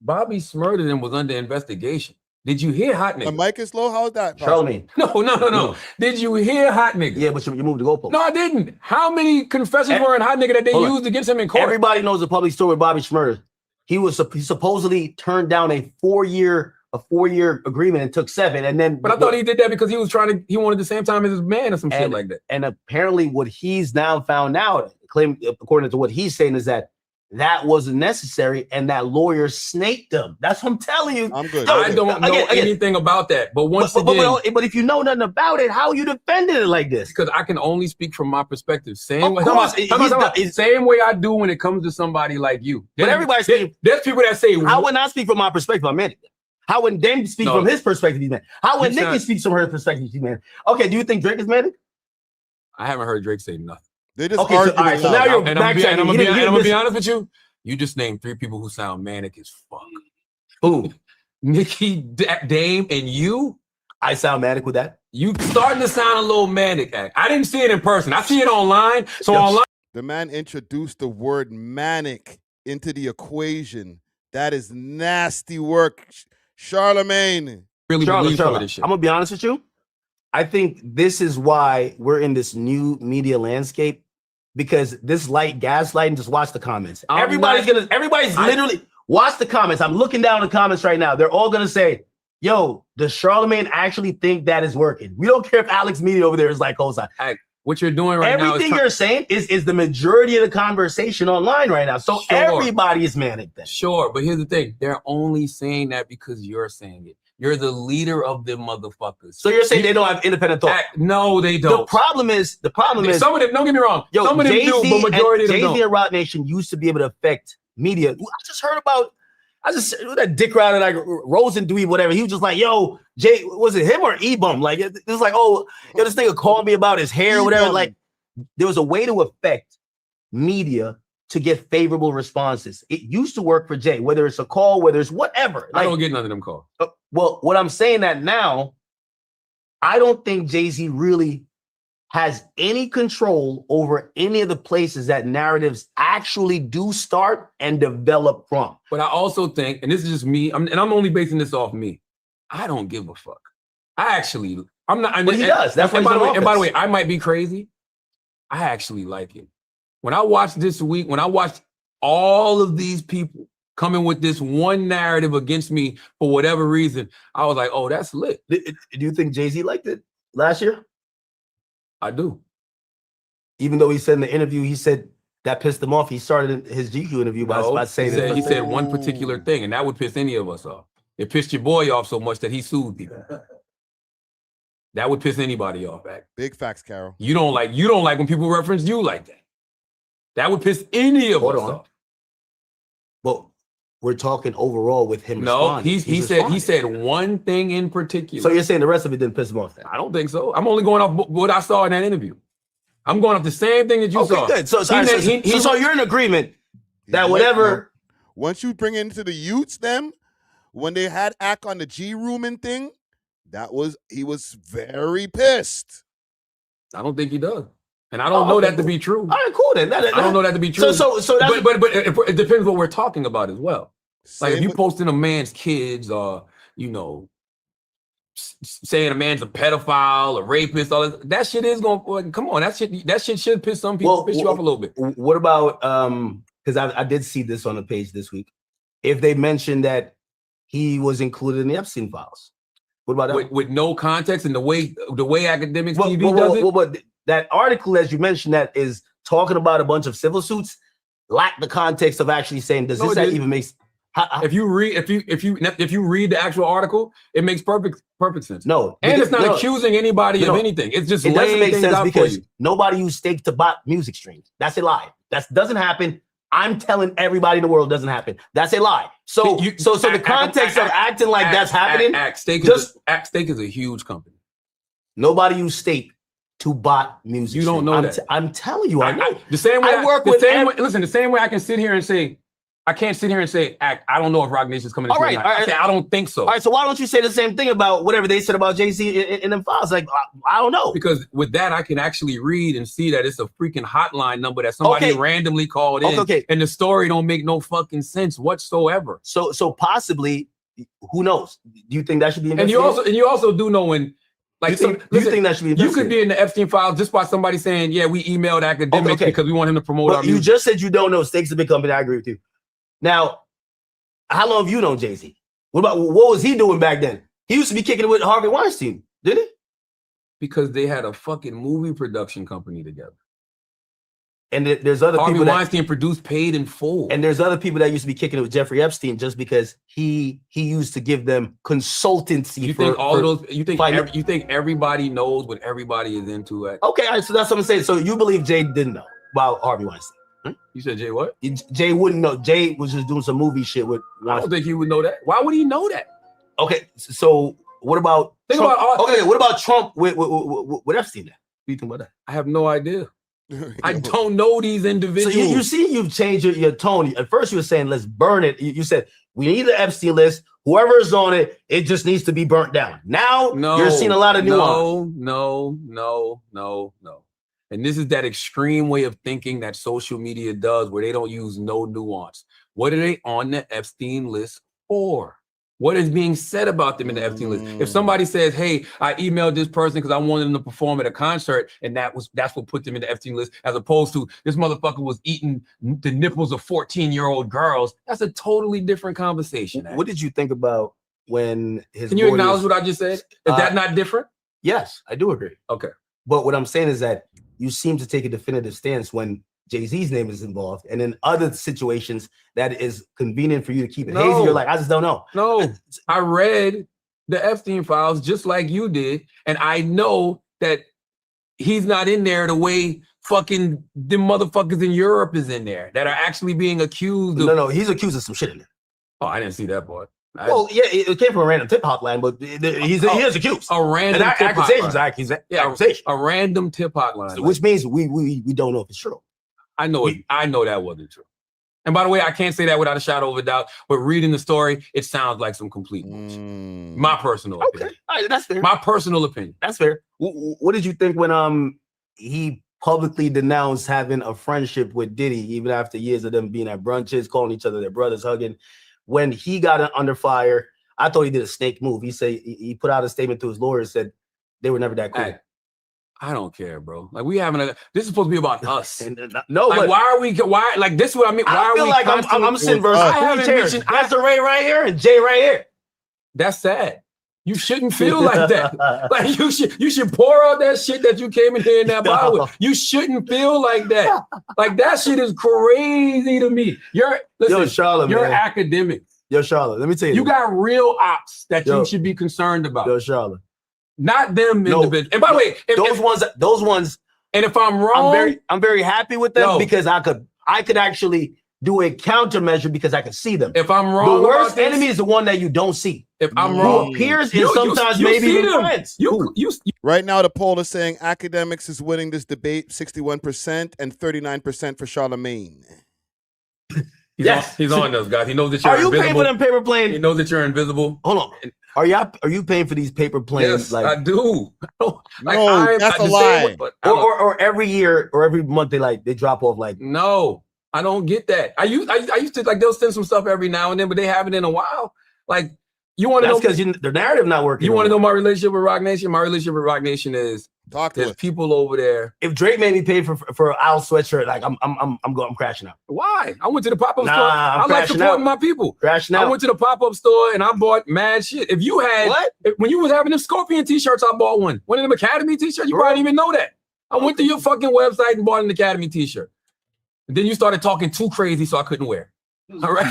Bobby Shmurda was under investigation. Did you hear Hot Nigga? The mic is low? How's that? Charlamagne. No. Did you hear Hot Nigga? Yeah, but you moved the goalpost. No, I didn't. How many confessions were in Hot Nigga that they used against him in court? Everybody knows the public story with Bobby Shmurda. He supposedly turned down a four-year agreement and took 7, and then. But I thought he did that because he wanted the same time as his man or some shit like that. And apparently, what he's now found out, according to what he's saying, is that wasn't necessary, and that lawyer snaked him. That's what I'm telling you. I'm good. I don't know anything about that. But but if you know nothing about it, how are you defending it like this? Because I can only speak from my perspective. Same way I do when it comes to somebody like you. But everybody's there's people that say, how would I speak from my perspective? I'm manic. How would Dan speak from his perspective? He's manic. How would Nikki speak from her perspective? She's manic. Okay, do you think Drake is manic? I haven't heard Drake say nothing. They just argue. So now you're backtracking. I'm gonna be honest with you. You just named 3 people who sound manic as fuck. Who? Nikki, Dame, and you. I sound manic with that. You starting to sound a little manic. I didn't see it in person. I see it online. So online. The man introduced the word manic into the equation. That is nasty work, Charlamagne. Really believe some of this I'm shit. gonna be honest with you. I think this is why we're in this new media landscape, because this light gaslighting. Just watch the comments. Everybody's literally watch the comments. I'm looking down the comments right now. They're all gonna say, "Yo, does Charlamagne actually think that is working?" We don't care if Alex Media over there is like, "Hold on." What you're doing right now, everything you're saying is the majority of the conversation online right now. So everybody is manic then. Sure, but here's the thing. They're only saying that because you're saying it. You're the leader of them motherfuckers. So you're saying they don't have independent thought? No, they don't. The problem is some of them, don't get me wrong. Some of them do, but majority of them don't. Jay-Z and Roc Nation used to be able to affect media. I just heard that dick riding like Rosen Dweeb, whatever. He was just like, yo, Jay, was it him or E-Bum? Like, it was like, oh, yo, this nigga called me about his hair or whatever. Like, there was a way to affect media to get favorable responses. It used to work for Jay, whether it's a call, whether it's whatever. I don't get none of them calls. Well, what I'm saying that now, I don't think Jay-Z really has any control over any of the places that narratives actually do start and develop from. But I also think, and this is just me, I'm only basing this off me. I don't give a fuck. I'm not. But he does. That's why. And by the way, I might be crazy. I actually like it. When I watched this week, when I watched all of these people coming with this one narrative against me for whatever reason, I was like, oh, that's lit. Do you think Jay-Z liked it last year? I do. Even though he said in the interview, he said that pissed him off. He started his GQ interview by saying he said one particular thing, and that would piss any of us off. It pissed your boy off so much that he sued people. That would piss anybody off. Big facts, Carol. You don't like when people reference you like that. That would piss any of us off. Well, we're talking overall with him. No, he said one thing in particular. So you're saying the rest of it didn't piss him off then? I don't think so. I'm only going off what I saw in that interview. I'm going off the same thing that you saw. Okay, good. So you're in agreement that whatever. Once you bring it into the youths, them when they had Ak on the G Room and thing, he was very pissed. I don't think he does. And I don't know that to be true. All right, cool then. I don't know that to be true. So that's, but it depends what we're talking about as well. Like if you posting a man's kids or, saying a man's a pedophile, a rapist, all that shit is going, come on, that shit should piss some people, piss you off a little bit. What about, because I did see this on the page this week, if they mentioned that he was included in the Epstein files. What about that? With no context and the way Akademiks TV does it? But that article, as you mentioned, that is talking about a bunch of civil suits, lack the context of actually saying, does this even make sense? If you read the actual article, it makes perfect sense. No, and it's not accusing anybody of anything. It's just laying things out for you. Nobody used steak to bot music streams. That's a lie. That doesn't happen. I'm telling everybody in the world it doesn't happen. That's a lie. So the context of acting like that's happening. Steak is a huge company. Nobody used steak to bot music. You don't know that. I'm telling you, I know. The same way the same way I can sit here and say, I can't sit here and say, I don't know if Roc Nation's coming. All right, I don't think so. All right, so why don't you say the same thing about whatever they said about Jay-Z in them files? Like, I don't know. Because with that, I can actually read and see that it's a freaking hotline number that somebody randomly called in. Okay. And the story don't make no fucking sense whatsoever. So possibly, who knows? Do you think that should be investigated? And you also do know when, like, you think that should be investigated? You could be in the Epstein files just by somebody saying, yeah, we emailed Akademiks because we want him to promote our music. You just said you don't know. Steak's a big company. I agree with you. Now, how long have you known Jay-Z? What was he doing back then? He used to be kicking it with Harvey Weinstein, didn't he? Because they had a fucking movie production company together. And there's other people Harvey Weinstein produced Paid in Full. And there's other people that used to be kicking it with Jeffrey Epstein just because he used to give them consultancy. You think everybody knows what everybody is into? Okay, all right, so that's what I'm saying. So you believe Jay didn't know about Harvey Weinstein? You said Jay what? Jay wouldn't know. Jay was just doing some movie shit with Weinstein. I don't think he would know that. Why would he know that? Okay, so what about Trump? What about Trump with Epstein? What do you think about that? I have no idea. I don't know these individuals. So you see, you've changed your tone. At first, you were saying let's burn it. You said We need the Epstein list. Whoever is on it, it just needs to be burnt down. Now you're seeing a lot of nuance. No. And this is that extreme way of thinking that social media does, where they don't use no nuance. What are they on the Epstein list for? What is being said about them in the Epstein list? If somebody says, "Hey, I emailed this person because I wanted them to perform at a concert," and that's what put them in the Epstein list, as opposed to this motherfucker was eating the nipples of 14-year-old girls, that's a totally different conversation. What did you think about when his? Can you acknowledge what I just said? Is that not different? Yes, I do agree. Okay, but what I'm saying is that you seem to take a definitive stance when Jay-Z's name is involved, and in other situations that is convenient for you to keep it hazy. You're like, I just don't know. No, I read the Epstein files just like you did, and I know that he's not in there the way fucking the motherfuckers in Europe is in there that are actually being accused of. No, he's accused of some shit in there. Oh, I didn't see that part. Well, yeah, it came from a random tip hotline, but he is accused. A random tip accusation. A random tip hotline, which means we don't know if it's true. I know that wasn't true. And by the way, I can't say that without a shadow of a doubt, but reading the story, it sounds like some complete bullshit. My personal opinion. All right, that's fair. My personal opinion. That's fair. What did you think when he publicly denounced having a friendship with Diddy, even after years of them being at brunches, calling each other their brothers, hugging? When he got under fire, I thought he did a snake move. He put out a statement to his lawyers, said they were never that cool. Hey, I don't care, bro. Like this is supposed to be about us. No, like, why? Like, this is what I mean. I feel like I'm sitting versus Master Ray right here and Jay right here. That's sad. You shouldn't feel like that. Like you should pour out that shit that you came in here in that bottle with. You shouldn't feel like that. Like that shit is crazy to me. Listen, Charlotte, you're man. Academics. Yo, Charlotte, let me tell you. You got real ops that you should be concerned about. Yo, Charlotte. Not them individuals. And by the way, those ones. And if I'm wrong, I'm very happy with them because I could actually do a countermeasure because I can see them. If I'm wrong, the worst enemy is the one that you don't see. If I'm wrong, who appears and sometimes maybe even friends. Right now, the poll is saying Akademiks is winning this debate 61% and 39% for Charlamagne. He's on those guys. He knows that you're invisible. Are you paying for them paper planes? He knows that you're invisible. Hold on. Are you paying for these paper planes? Yes, I do. That's a lie. Or every year or every month they drop off like. No, I don't get that. I used to like they'll send some stuff every now and then, but they haven't in a while. Like you want to know because the narrative not working. You want to know my relationship with Rock Nation? My relationship with Rock Nation is there's people over there. If Drake made me pay for Al sweatshirt, like I'm crashing out. Why? I went to the pop-up store. I like supporting my people. Crashing out. I went to the pop-up store and I bought mad shit. If you had when you was having them Scorpion t-shirts, I bought one. One of them Academy t-shirts. You probably didn't even know that. I went to your fucking website and bought an Academy t-shirt. And then you started talking too crazy, so I couldn't wear it. All right.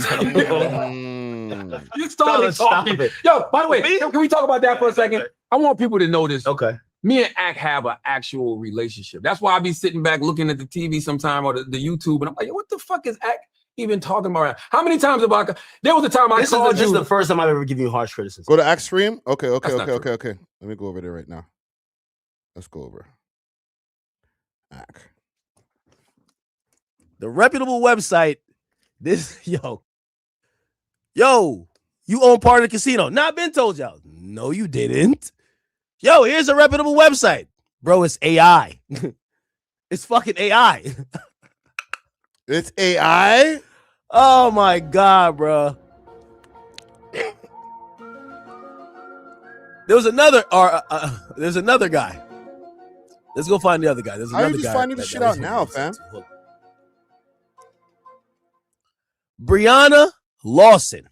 You started talking. Yo, by the way, can we talk about that for a second? I want people to know this. Okay. Me and Ak have an actual relationship. That's why I be sitting back looking at the TV sometime or the YouTube, and I'm like, what the fuck is Ak even talking about? How many times have I? There was a time I called you. This is the first time I've ever given you harsh criticism. Go to Ak stream. Okay. Let me go over there right now. Let's go over. Ak. The reputable website. Yo, you own part of the casino. Not been told y'all. No, you didn't. Yo, here's a reputable website. Bro, it's AI. It's fucking AI. It's AI? Oh my God, bro. There's another guy. Let's go find the other guy. There's another guy. How are you just finding this shit out now, fam? Brianna Lawson.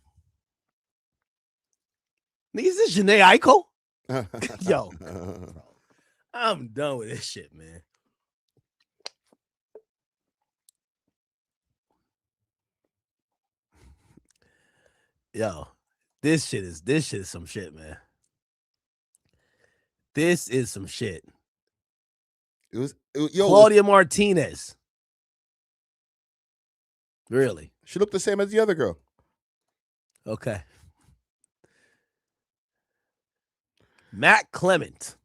Is this Janae Eichel? Yo, I'm done with this shit, man. Yo, this shit is some shit, man. This is some shit. Claudia Martinez. Really? She looked the same as the other girl. Okay. Matt Clement.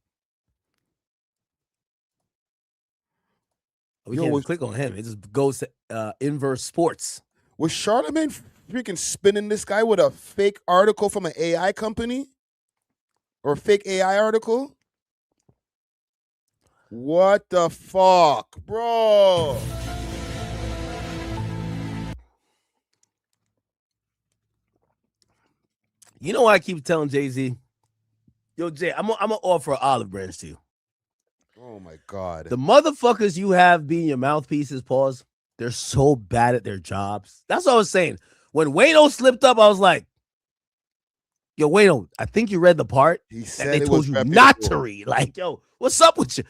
We can't click on him. It just goes to Inverse Sports. Was Charlamagne freaking spinning this guy with a fake article from an AI company or a fake AI article. What the fuck, bro? You know why I keep telling Jay-Z? Yo, Jay, I'm gonna offer an olive branch to you. Oh my God. The motherfuckers you have being your mouthpieces, pause, they're so bad at their jobs. That's what I was saying. When Wayno slipped up, I was like, yo, Wayno, I think you read the part He that said they it told was you reputable. not to read. Like, yo, what's up with you?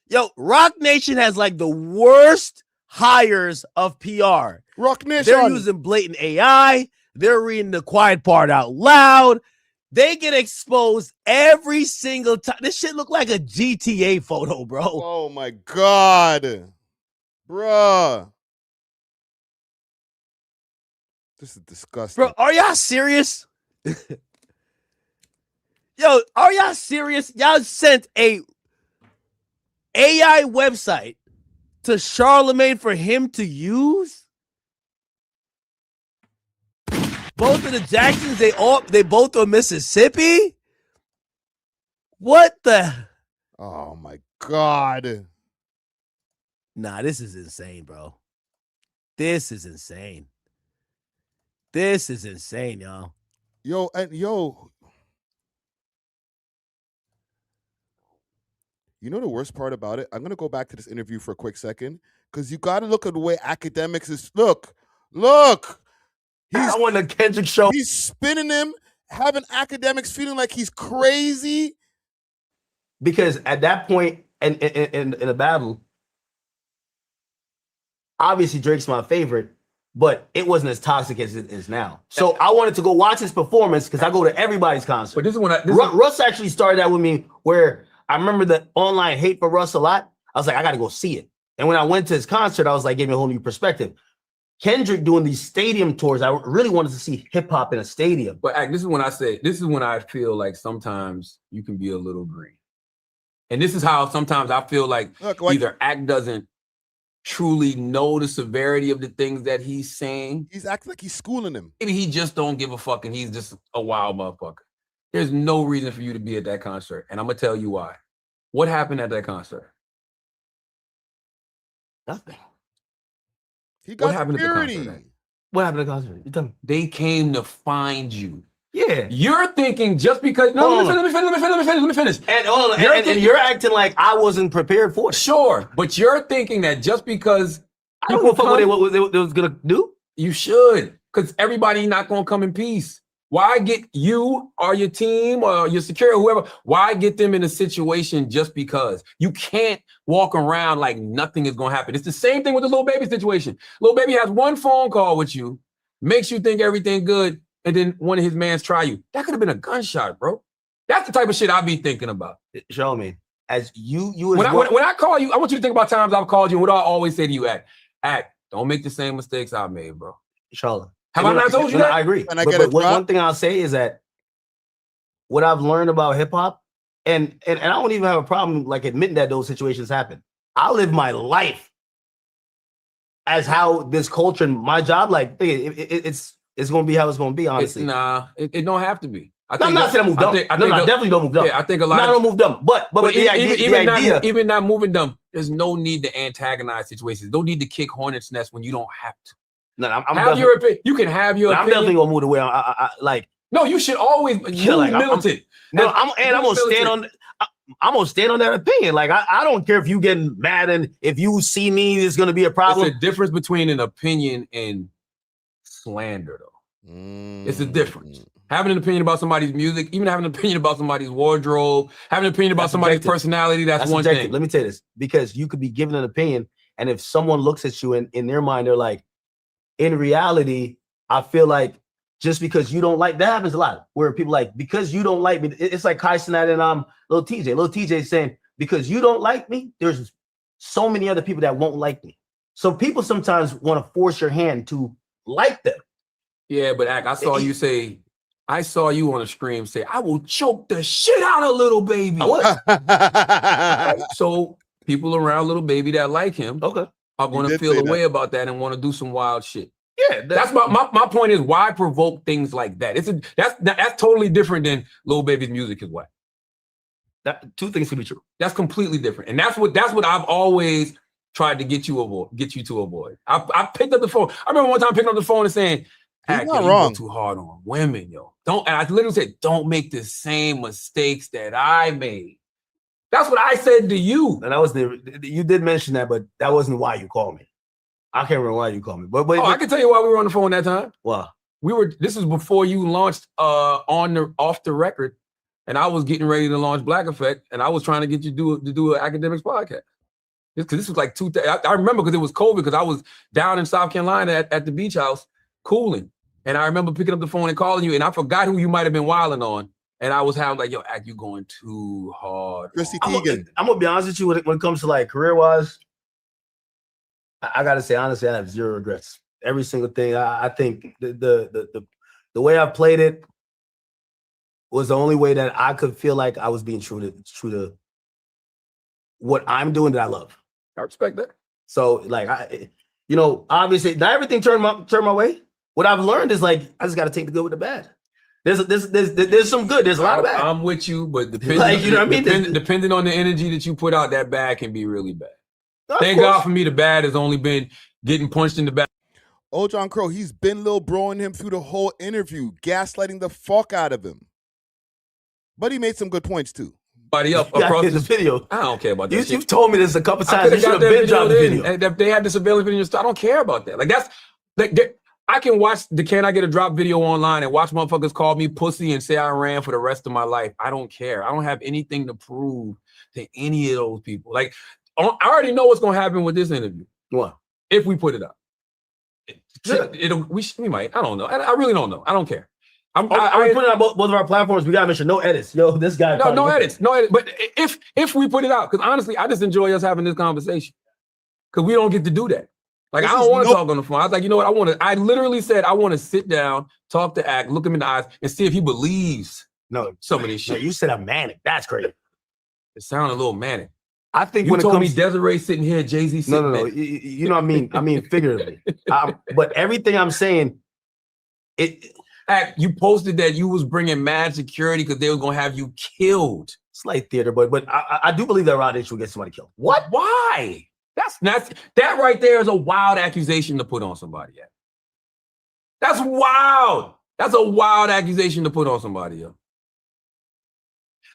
Yo, Rock Nation has like the worst hires of PR. Rock Nation. They're using blatant AI. They're reading the quiet part out loud. They get exposed every single time. This shit look like a GTA photo, bro. Oh my God. Bruh. This is disgusting. Bro, are y'all serious? Yo, are y'all serious? Y'all sent a AI website to Charlamagne for him to use? Both of the Jacksons, they both are Mississippi? What the? Oh my God. Nah, this is insane, bro. This is insane. This is insane, y'all. Yo, you know the worst part about it? I'm going to go back to this interview for a quick second because you got to look at the way Akademiks is. Look. I want the Kendrick show. He's spinning him, having Akademiks feeling like he's crazy. Because at that point in a battle, obviously Drake's my favorite, but it wasn't as toxic as it is now. So I wanted to go watch his performance because I go to everybody's concert. But this is when Russ actually started that with me, where I remember the online hate for Russ a lot. I was like, I got to go see it. And when I went to his concert, I was like, gave me a whole new perspective. Kendrick doing these stadium tours, I really wanted to see hip hop in a stadium. But this is when I feel like sometimes you can be a little green. And this is how sometimes I feel like either Act doesn't truly know the severity of the things that he's saying. He's acting like he's schooling him. Maybe he just don't give a fuck and he's just a wild motherfucker. There's no reason for you to be at that concert. And I'm going to tell you why. What happened at that concert? Nothing. He got what happened security. at the concert? What happened at the concert? You tell me. They came to find you. Yeah. You're thinking just because... No, let me finish. And you're acting like I wasn't prepared for it. Sure, but you're thinking that just because... I don't know what they was going to do. You should, because everybody not going to come in peace. Why get you or your team or your security, whoever, why get them in a situation just because? You can't walk around like nothing is going to happen. It's the same thing with the Lil Baby situation. Lil Baby has one phone call with you, makes you think everything good, and then one of his mans try you. That could have been a gunshot, bro. That's the type of shit I be thinking about. Show me. As you when I call you, I want you to think about times I've called you and what I always say to you, Act, don't make the same mistakes I made, bro. Charlotte. Have I not told you that? I agree. But one thing I'll say is that what I've learned about hip hop, and I don't even have a problem like admitting that those situations happen. I live my life as how this culture and my job, like it's going to be how it's going to be. Honestly, it don't have to be. I'm not saying I move dumb. I definitely don't move dumb. Yeah, I think a lot. I don't move dumb, but the idea, even not moving dumb. There's no need to antagonize situations. No need to kick hornets' nest when you don't have to. No, have your opinion. You can have your opinion. I'm definitely gonna move the way I like. No, you should always move militant. I'm gonna stand on that opinion. Like I don't care if you getting mad and if you see me, there's gonna be a problem. It's a difference between an opinion and slander, though. It's a difference. Having an opinion about somebody's music, even having an opinion about somebody's wardrobe, having an opinion about somebody's personality, that's one thing. Let me tell you this, because you could be given an opinion, and if someone looks at you and in their mind, they're like, in reality, I feel like just because you don't like, that happens a lot, where people like, because you don't like me, it's like Kai Cenat and Lil TJ. Lil TJ saying, because you don't like me, there's so many other people that won't like me. So people sometimes want to force your hand to like them. Yeah, but I saw you say, I saw you on a stream say, I will choke the shit out of Lil Baby. So people around Lil Baby that like him are going to feel a way about that and want to do some wild shit. Yeah, That's my point is why provoke things like that? That's totally different than Lil Baby's music is whack. Two things can be true. That's completely different, and that's what I've always tried to get you to avoid. I picked up the phone. I remember one time picking up the phone and saying, He's not you wrong. go too hard on women, yo. Don't. And I literally said, don't make the same mistakes that I made. That's what I said to you. And that was you did mention that, but that wasn't why you called me. I can't remember why you called me. But I can tell you why we were on the phone that time. Wow. This was before you launched off the record, and I was getting ready to launch Black Effect, and I was trying to get you to do an Akademiks podcast. Because this was like I remember because it was COVID, because I was down in South Carolina at the beach house cooling. And I remember picking up the phone and calling you, and I forgot who you might have been wilding on. And I was having like, yo, Ak, you going too hard. Chrissy Teigen. I'm gonna be honest with you when it comes to like career-wise, I gotta say honestly, I have zero regrets. Every single thing. I think the way I played it was the only way that I could feel like I was being true to what I'm doing that I love. I respect that. So like obviously not everything turned my way. What I've learned is like I just got to take the good with the bad. There's some good. There's a lot of bad. I'm with you, but depending, like, you know what I mean? Depending on the energy that you put out, that bad can be really bad. Thank God for me, the bad has only been getting punched in the back. Old John Crow, he's been Lil Broing him through the whole interview, gaslighting the fuck out of him. But he made some good points too. Body up You across the video. I don't care about that. You've told me this a couple times. You should have been dropped the video. And they had the surveillance video. I don't care about that. Like that's like I can watch the Can I Get a Drop video online and watch motherfuckers call me pussy and say I ran for the rest of my life. I don't care. I don't have anything to prove to any of those people. Like I already know what's gonna happen with this interview. What? If we put it up. We might. I don't know. I really don't know. I don't care. I put it on both of our platforms. We gotta make sure no edits. Yo, this guy. No edits. But if we put it out, because honestly, I just enjoy us having this conversation. Because we don't get to do that. Like, I don't want to talk on the phone. I was like, you know what? I literally said I want to sit down, talk to Ak, look him in the eyes, and see if he believes some of this shit. You said I'm manic. That's crazy. It sounded a little manic. I think you when told it comes me Desiree sitting here, Jay-Z sitting there. You know what I mean? I mean figuratively. But everything I'm saying, Ak, you posted that you was bringing mad security because they were going to have you killed. Slight theater, but I do believe that Rod H will get somebody killed. What? Why? That right there is a wild accusation to put on somebody. Yeah. That's wild. That's a wild accusation to put on somebody. Yeah.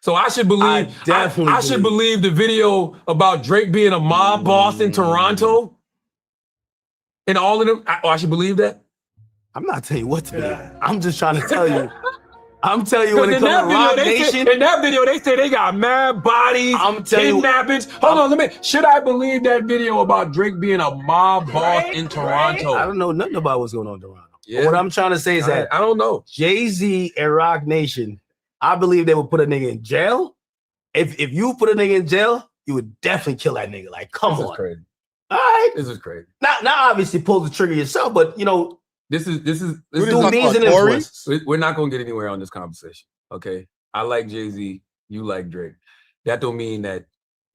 So I should believe. I should believe the video about Drake being a mob boss in Toronto, and all of them. I should believe that. I'm not telling you what to believe. I'm just trying to tell you. I'm telling you when it comes to Rock Nation. In that video, they say they got mad bodies, kidnappings. Hold on, should I believe that video about Drake being a mob boss in Toronto? I don't know nothing about what's going on in Toronto. Yeah. What I'm trying to say is that I don't know. Jay-Z and Rock Nation, I believe they would put a nigga in jail. If you put a nigga in jail, you would definitely kill that nigga. Like, come on. This is crazy. All right. This is crazy. Not obviously pull the trigger yourself, but you know. This is influence. We're not gonna get anywhere on this conversation. Okay. I like Jay-Z, you like Drake. That don't mean that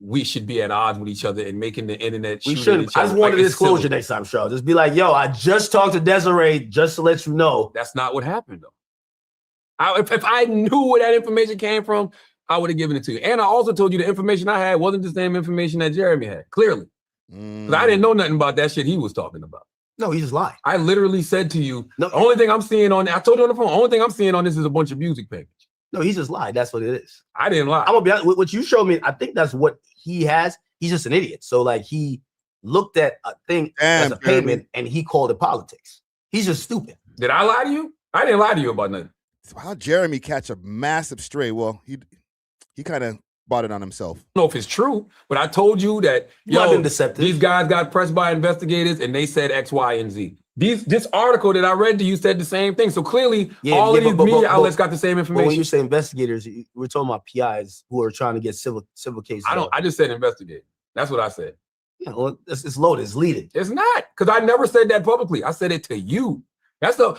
we should be at odds with each other and making the internet. We shouldn't. I just wanted a disclosure next time, show. Just be like, yo, I just talked to Desiree just to let you know. That's not what happened though. If I knew where that information came from, I would have given it to you. And I also told you the information I had wasn't the same information that Jeremy had, clearly. Because I didn't know nothing about that shit he was talking about. No, he just lied. I literally said to you, the only thing I'm seeing I told you on the phone, the only thing I'm seeing on this is a bunch of music package. No, he just lied. That's what it is. I didn't lie. I'm gonna be honest, what you showed me, I think that's what he has. He's just an idiot. So like he looked at a thing as a payment and he called it politics. He's just stupid. Did I lie to you? I didn't lie to you about nothing. So how Jeremy catch a massive stray? Well, he kind of bought it on himself. I don't know if it's true, but I told you that these guys got pressed by investigators and they said X, Y, and Z. This article that I read to you said the same thing. So clearly, all of these media outlets got the same information. When you say investigators, we're talking about PIs who are trying to get civil cases. I just said investigate. That's what I said. Yeah, well, it's loaded. It's leading. It's not, because I never said that publicly. I said it to you.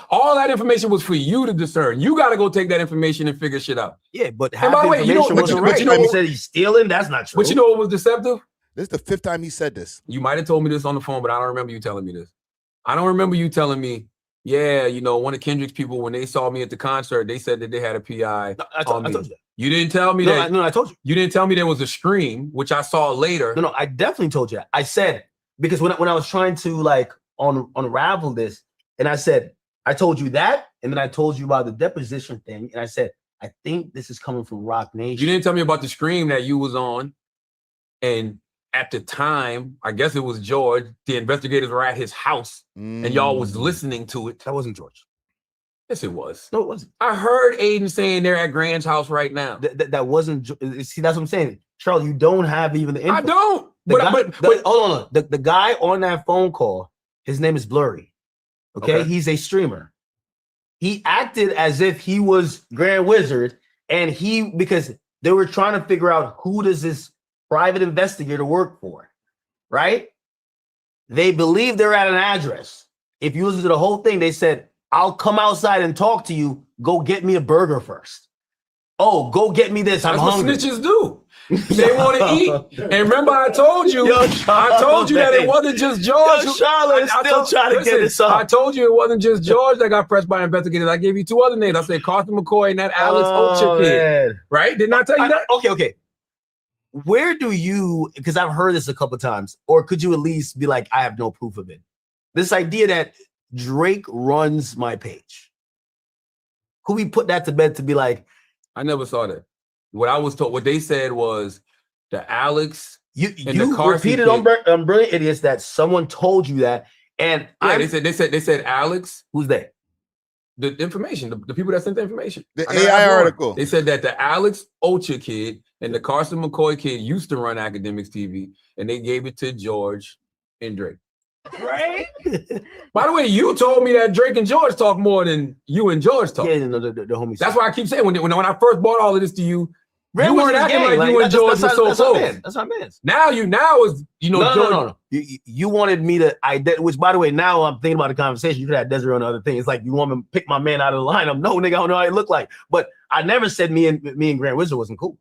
All that information was for you to discern. You got to go take that information and figure shit out. Yeah, but half the information wasn't right. He said he's stealing. That's not true. But you know what was deceptive? This is the 5th time he said this. You might have told me this on the phone, but I don't remember you telling me this. I don't remember you telling me, yeah, you know, one of Kendrick's people, when they saw me at the concert, they said that they had a PI. No, I told you that. You didn't tell me that. No, I told you. You didn't tell me there was a stream, which I saw later. No, I definitely told you that. I said, because when I was trying to like unravel this, and I said, I told you that, and then I told you about the deposition thing, and I said, I think this is coming from Rock Nation. You didn't tell me about the stream that you was on, and at the time, I guess it was George, the investigators were at his house, and y'all was listening to it. That wasn't George. Yes, it was. No, it wasn't. I heard Aiden saying they're at Grant's house right now. That wasn't. See, that's what I'm saying, Charlie. You don't have even the info. I don't. Hold on. The guy on that phone call, his name is Blurry. Okay, he's a streamer. He acted as if he was Grand Wizard, and because they were trying to figure out who does this private investigator work for, right? They believe they're at an address. If you listen to the whole thing, they said, I'll come outside and talk to you. Go get me a burger first. Oh, go get me this. I'm hungry. That's what snitches do. They want to eat. And remember, I told you, that it wasn't just George. Charlotte is still trying to get this up. I told you it wasn't just George that got pressed by investigators. I gave you two other names. I said Carson McCoy and that Alex Ocha kid. Right? Didn't I tell you that? Okay. Where do you, because I've heard this a couple of times, or could you at least be like, I have no proof of it? This idea that Drake runs my page. Could we put that to bed to be like, I never saw that. What I was told, what they said was the Alex. You repeated on Brilliant Idiots that someone told you that, and they said Alex. Who's they? The information, the people that sent the information. The AI article. They said that the Alex Ocha kid and the Carson McCoy kid used to run Akademiks TV, and they gave it to George and Drake. Right? By the way, you told me that Drake and George talk more than you and George talk. Yeah, no, the homies. That's why I keep saying when I first bought all of this to you, you weren't acting like you and George were so close. That's what I meant. Now is No. You wanted me to which by the way, now I'm thinking about the conversation. You could have Desiree on the other thing. It's like you want me to pick my man out of the lineup. No, nigga, I don't know how he look like. But I never said me and Grant Wizard wasn't cool.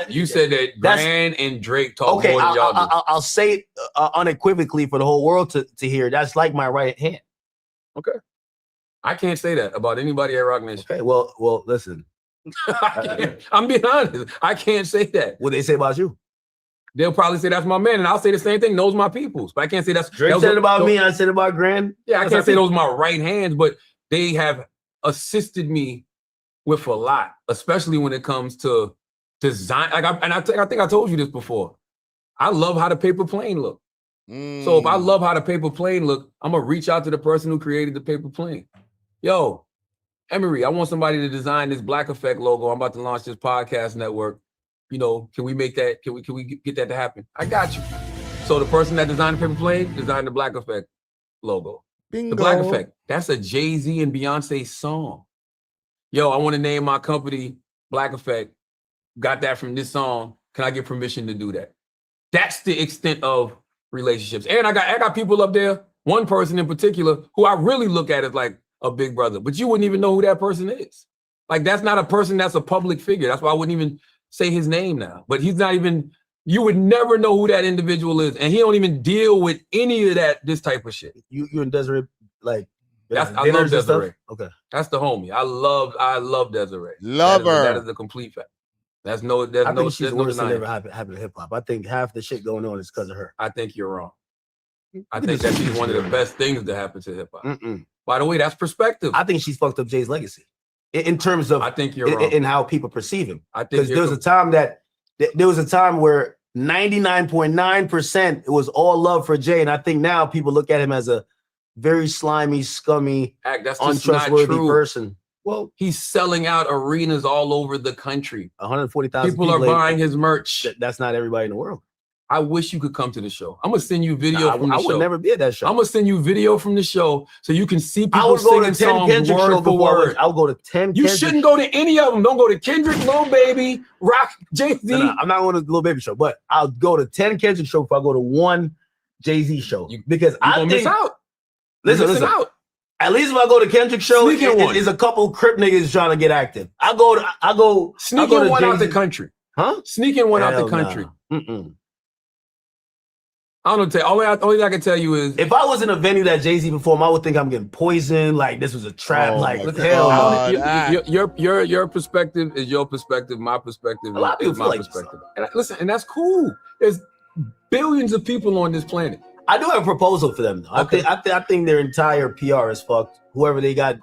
You said that Grant and Drake talk more than y'all do. I'll say it unequivocally for the whole world to hear. That's like my right hand. Okay. I can't say that about anybody at Rock Nation. Okay, well, listen. I'm being honest. I can't say that. What they say about you? They'll probably say that's my man, and I'll say the same thing. Those my peoples, but I can't say that's Drake said it about me. I said about Grand. Yeah, I can't say those are my right hands, but they have assisted me with a lot, especially when it comes to design. I think I told you this before. I love how the paper plane look. So if I love how the paper plane look, I'm gonna reach out to the person who created the paper plane. Yo, Emery, I want somebody to design this Black Effect logo. I'm about to launch this podcast network. You know, can we make that? Can we get that to happen? I got you. So the person that designed the paper plane designed the Black Effect logo. Bingo. The Black Effect. That's a Jay-Z and Beyonce song. Yo, I want to name my company Black Effect. Got that from this song. Can I get permission to do that? That's the extent of relationships. And I got people up there, one person in particular, who I really look at as like a big brother, but you wouldn't even know who that person is. Like, that's not a person that's a public figure. That's why I wouldn't even say his name now. But he's not even, you would never know who that individual is. And he don't even deal with any of this type of shit. You and Desiree, like, I love Desiree. Okay. That's the homie. I love Desiree. Love her. That is a complete fact. I think she's worse than ever happened to hip hop. I think half the shit going on is because of her. I think you're wrong. I think that she's one of the best things to happen to hip hop. By the way, that's perspective. I think she's fucked up Jay's legacy in terms of. I think you're wrong. In how people perceive him. I think there was a time where 99.9% it was all love for Jay, and I think now people look at him as a very slimy, scummy, untrustworthy person. Well, he's selling out arenas all over the country. 140,000 people are buying his merch. That's not everybody in the world. I wish you could come to the show. I'm gonna send you video from the show. I would never be at that show. I'm gonna send you video from the show so you can see people I would go to 10 songs Kendrick word show for before word. I'll go to 10. You shouldn't go to any of them. Don't go to Kendrick, Lil Baby, Rock, Jay-Z. No, I'm not going to the Lil Baby show, but I'll go to 10 Kendrick show before I go to one Jay-Z show because I think miss out. Listen. Out. At least if I go to Kendrick show, is a couple Crip niggas trying to get active. I go sneaking one out the country. Huh? Sneaking one out the country. I don't know. Only thing I can tell you is if I was in a venue that Jay-Z performed, I would think I'm getting poisoned. Like this was a trap. Oh like my hell no. God. your perspective is your perspective. My perspective A lot of people is feel my like this. perspective. And listen, and that's cool. There's billions of people on this planet. I do have a proposal for them. Though. Okay. I think their entire PR is fucked. Whoever they got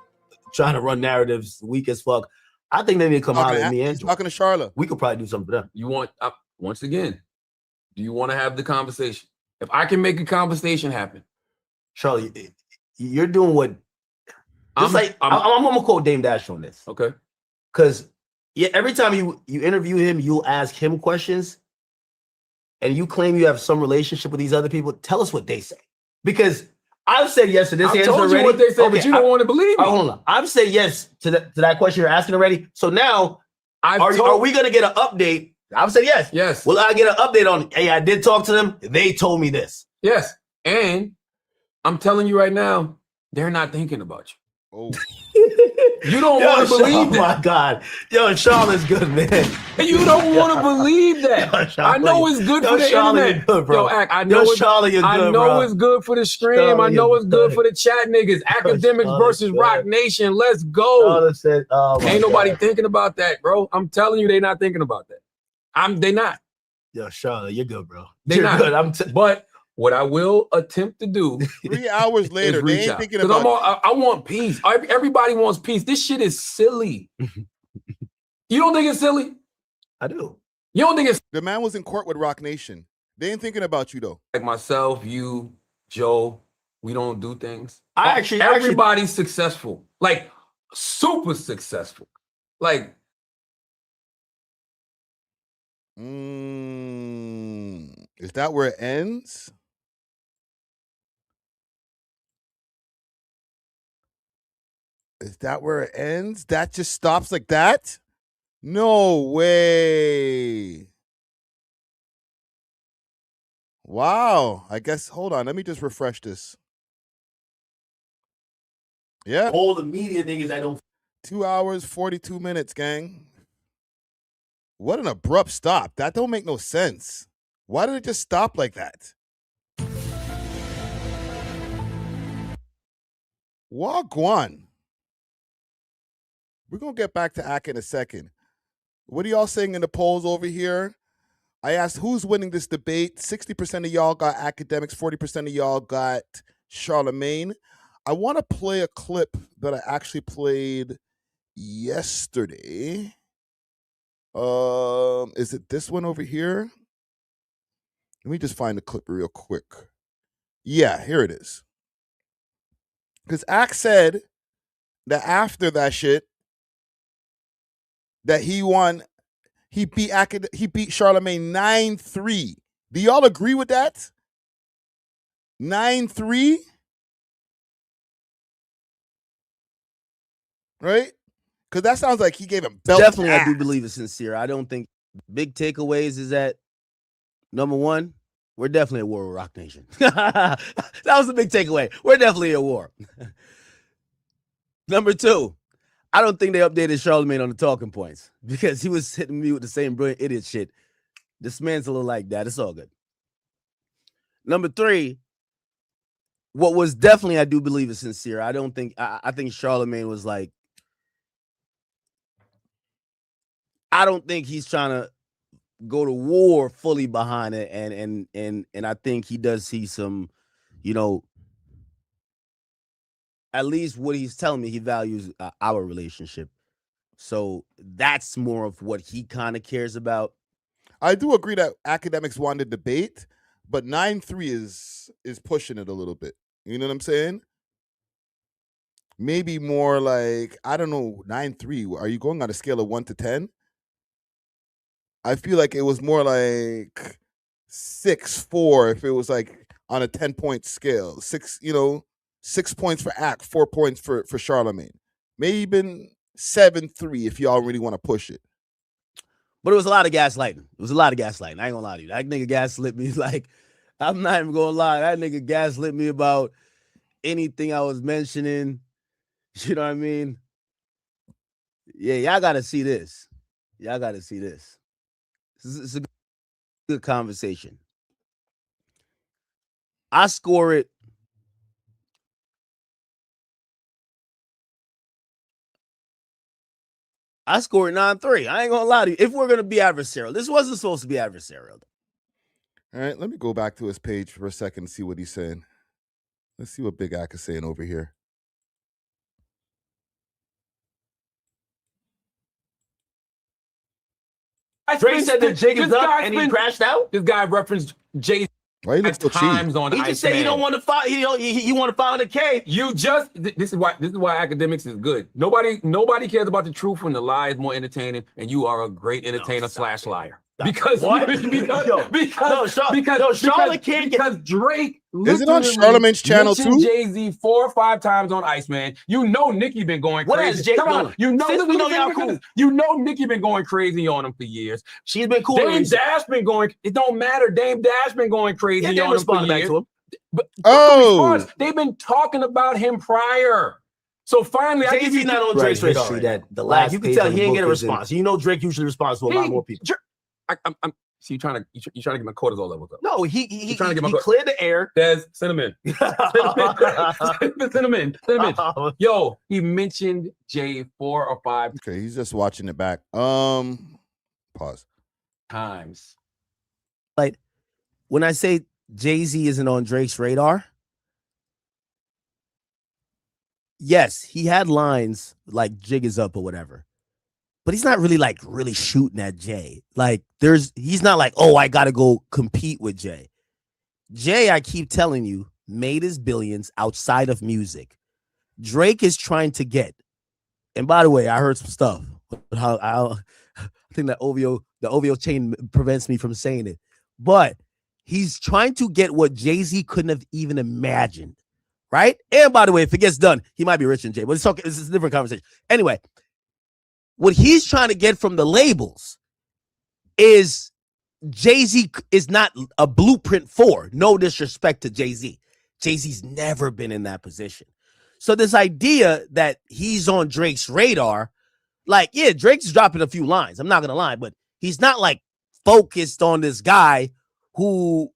trying to run narratives weak as fuck. I think they need to come out at me and talking to Charlotte. We could probably do something for them. You want once again? Do you want to have the conversation? If I can make a conversation happen, Charlie, you're doing what? I'm gonna quote Dame Dash on this. Okay. Because every time you interview him, you'll ask him questions, and you claim you have some relationship with these other people. Tell us what they say, because I've said yes to this answer already. I told you what they say, but you don't want to believe me. Hold on. I've said yes to that question you're asking already. So now, are we gonna get an update? I've said yes. Yes. Will I get an update on? Hey, I did talk to them. They told me this. Yes, and I'm telling you right now, they're not thinking about you. Oh. You don't want to believe that. Oh my God. Yo, Charlotte's good, man. You don't want to believe that. I know it's good for the internet. Good, bro. I know it's good for the stream. I know it's good for the chat niggas. Academics versus Rock Nation. Let's go. Ain't nobody thinking about that, bro. I'm telling you, they not thinking about that. They not. Yo, Charlotte, you're good, bro. You're not good. But what I will attempt to do 3 hours later, they ain't thinking about I want peace. Everybody wants peace. This shit is silly. You don't think it's silly? I do. You don't think it's the man was in court with Rock Nation. They ain't thinking about you though. Like myself, you, Joe, we don't do things. Everybody's successful. Like super successful. Like is that where it ends? Is that where it ends? That just stops like that? No way. Wow. I guess, hold on. Let me just refresh this. Yeah. All the media niggas I don't. 2 hours, 42 minutes, gang. What an abrupt stop. That don't make no sense. Why did it just stop like that? Wagwan. We're going to get back to Ak in a second. What are y'all saying in the polls over here? I asked who's winning this debate. 60% of y'all got Akademiks. 40% of y'all got Charlamagne. I want to play a clip that I actually played yesterday. Is it this one over here? Let me just find the clip real quick. Yeah, here it is. Because Ak said that after that shit, that he won, he beat Charlamagne 9-3. Do y'all agree with that? 9-3? Right? Because that sounds like he gave him belt. Definitely, I do believe it's sincere. I don't think big takeaways is that number one, we're definitely at war with Rock Nation. That was the big takeaway. We're definitely at war. Number two, I don't think they updated Charlamagne on the talking points because he was hitting me with the same brilliant idiot shit. This man's a little like that. It's all good. Number three, what was definitely, I do believe is sincere. I don't think, I think Charlamagne was like, I don't think he's trying to go to war fully behind it. And I think he does see some, at least what he's telling me, he values our relationship. So that's more of what he kind of cares about. I do agree that Akademiks won the debate, but 9-3 is pushing it a little bit. You know what I'm saying? Maybe more like, I don't know, 9-3. Are you going on a scale of 1 to 10? I feel like it was more like 6-4 if it was like on a 10-point scale. 6 points for Ak, 4 points for Charlamagne. Maybe even 7-3 if y'all really want to push it. But it was a lot of gaslighting. I ain't gonna lie to you. That nigga gaslit me. Like, I'm not even gonna lie. That nigga gaslit me about anything I was mentioning. You know what I mean? Yeah, y'all gotta see this. It's a good conversation. I score it. I scored 9-3. I ain't gonna lie to you. If we're gonna be adversarial, this wasn't supposed to be adversarial. All right, let me go back to his page for a second and see what he's saying. Let's see what Big Ak is saying over here. Drake said that Jig is up and he crashed out. This guy referenced Jay Why he looks so times on He just Ice said he Man. don't want to fight. He want to $500K. You just this is why Akademiks is good. Nobody cares about the truth when the lie is more entertaining, and you are a great entertainer / liar. Because What? Charlotte can't because Drake Is it on Charlamagne's channel too? Jay-Z 4 or 5 times on Iceman. You know Nicki been going What crazy. has Jay Come on. done? You know Since we know y'all cool. You know Nicki been going crazy on him for years. She's been cool. Dame Dash been going. It don't matter. Dame Dash been going crazy Yeah, they on him for responded back years. to him. But Oh. response, they've been talking about him prior. So finally, I give Jay-Z you not on Drake's radar. That the Like last you can page tell of the he ain't book get a is in- response. You know Drake usually responds to a lot more people. See, you trying to get my cortisol levels up. No, he trying to get my cleared the air. Des, send him in. Send him in. Yo, he mentioned Jay 4 or 5 Okay, he's just watching it back. Pause. times. Like when I say Jay-Z isn't on Drake's radar, yes, he had lines like Jig is up or whatever. But he's not really like really shooting at Jay. Like he's not like, oh, I gotta go compete with Jay. Jay, I keep telling you, made his billions outside of music. Drake is trying to get. And by the way, I heard some stuff. I think that the OVO chain prevents me from saying it. But he's trying to get what Jay-Z couldn't have even imagined. Right? And by the way, if it gets done, he might be richer than Jay. But it's a different conversation. Anyway. What he's trying to get from the labels is Jay-Z is not a blueprint for. No disrespect to Jay-Z. Jay-Z's never been in that position. So this idea that he's on Drake's radar, like, yeah, Drake's dropping a few lines. I'm not going to lie, but he's not like focused on this guy who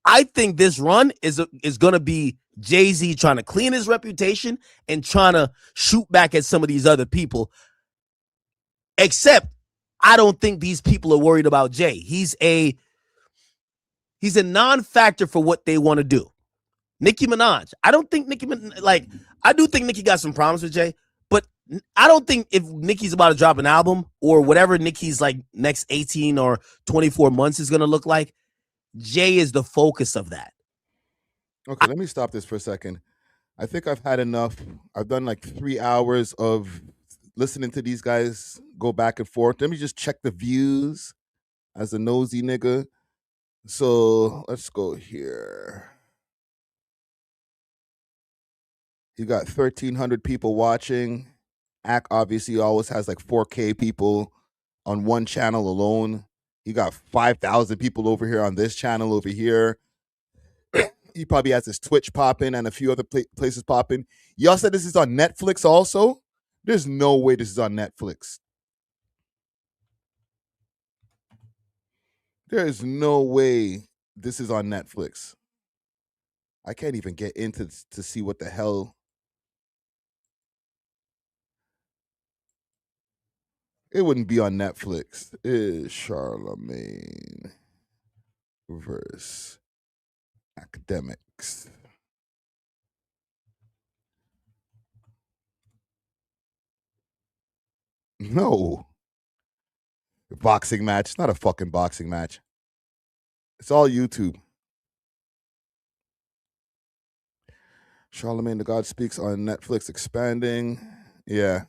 I think this run is going to be Jay-Z trying to clean his reputation and trying to shoot back at some of these other people. Except, I don't think these people are worried about Jay. He's a non-factor for what they want to do. Nicki Minaj. I don't think I do think Nicki got some problems with Jay, but I don't think if Nicki's about to drop an album or whatever Nicki's like next 18 or 24 months is going to look like, Jay is the focus of that. Okay, let me stop this for a second. I think I've had enough. I've done like 3 hours of listening to these guys go back and forth. Let me just check the views as a nosy nigga. So let's go here. You got 1,300 people watching. Ak obviously always has like 4K people on one channel alone. You got 5,000 people over here on this channel over here. He probably has his Twitch popping and a few other places popping. Y'all said this is on Netflix also? There's no way this is on Netflix. There is no way this is on Netflix. I can't even get into to see what the hell. It wouldn't be on Netflix. Is Charlamagne versus Akademiks. No. Boxing match. It's not a fucking boxing match. It's all YouTube. Charlamagne the God Speaks on Netflix expanding. Yeah.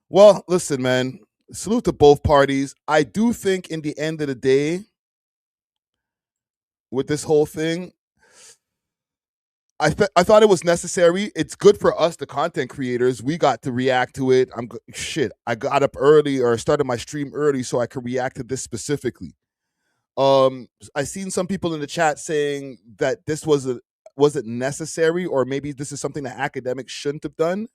Well, listen, man. Salute to both parties. I do think in the end of the day, with this whole thing, I thought it was necessary. It's good for us, the content creators. We got to react to it. I got up early or started my stream early so I could react to this specifically. I seen some people in the chat saying that this wasn't necessary, or maybe this is something that Akademiks shouldn't have done.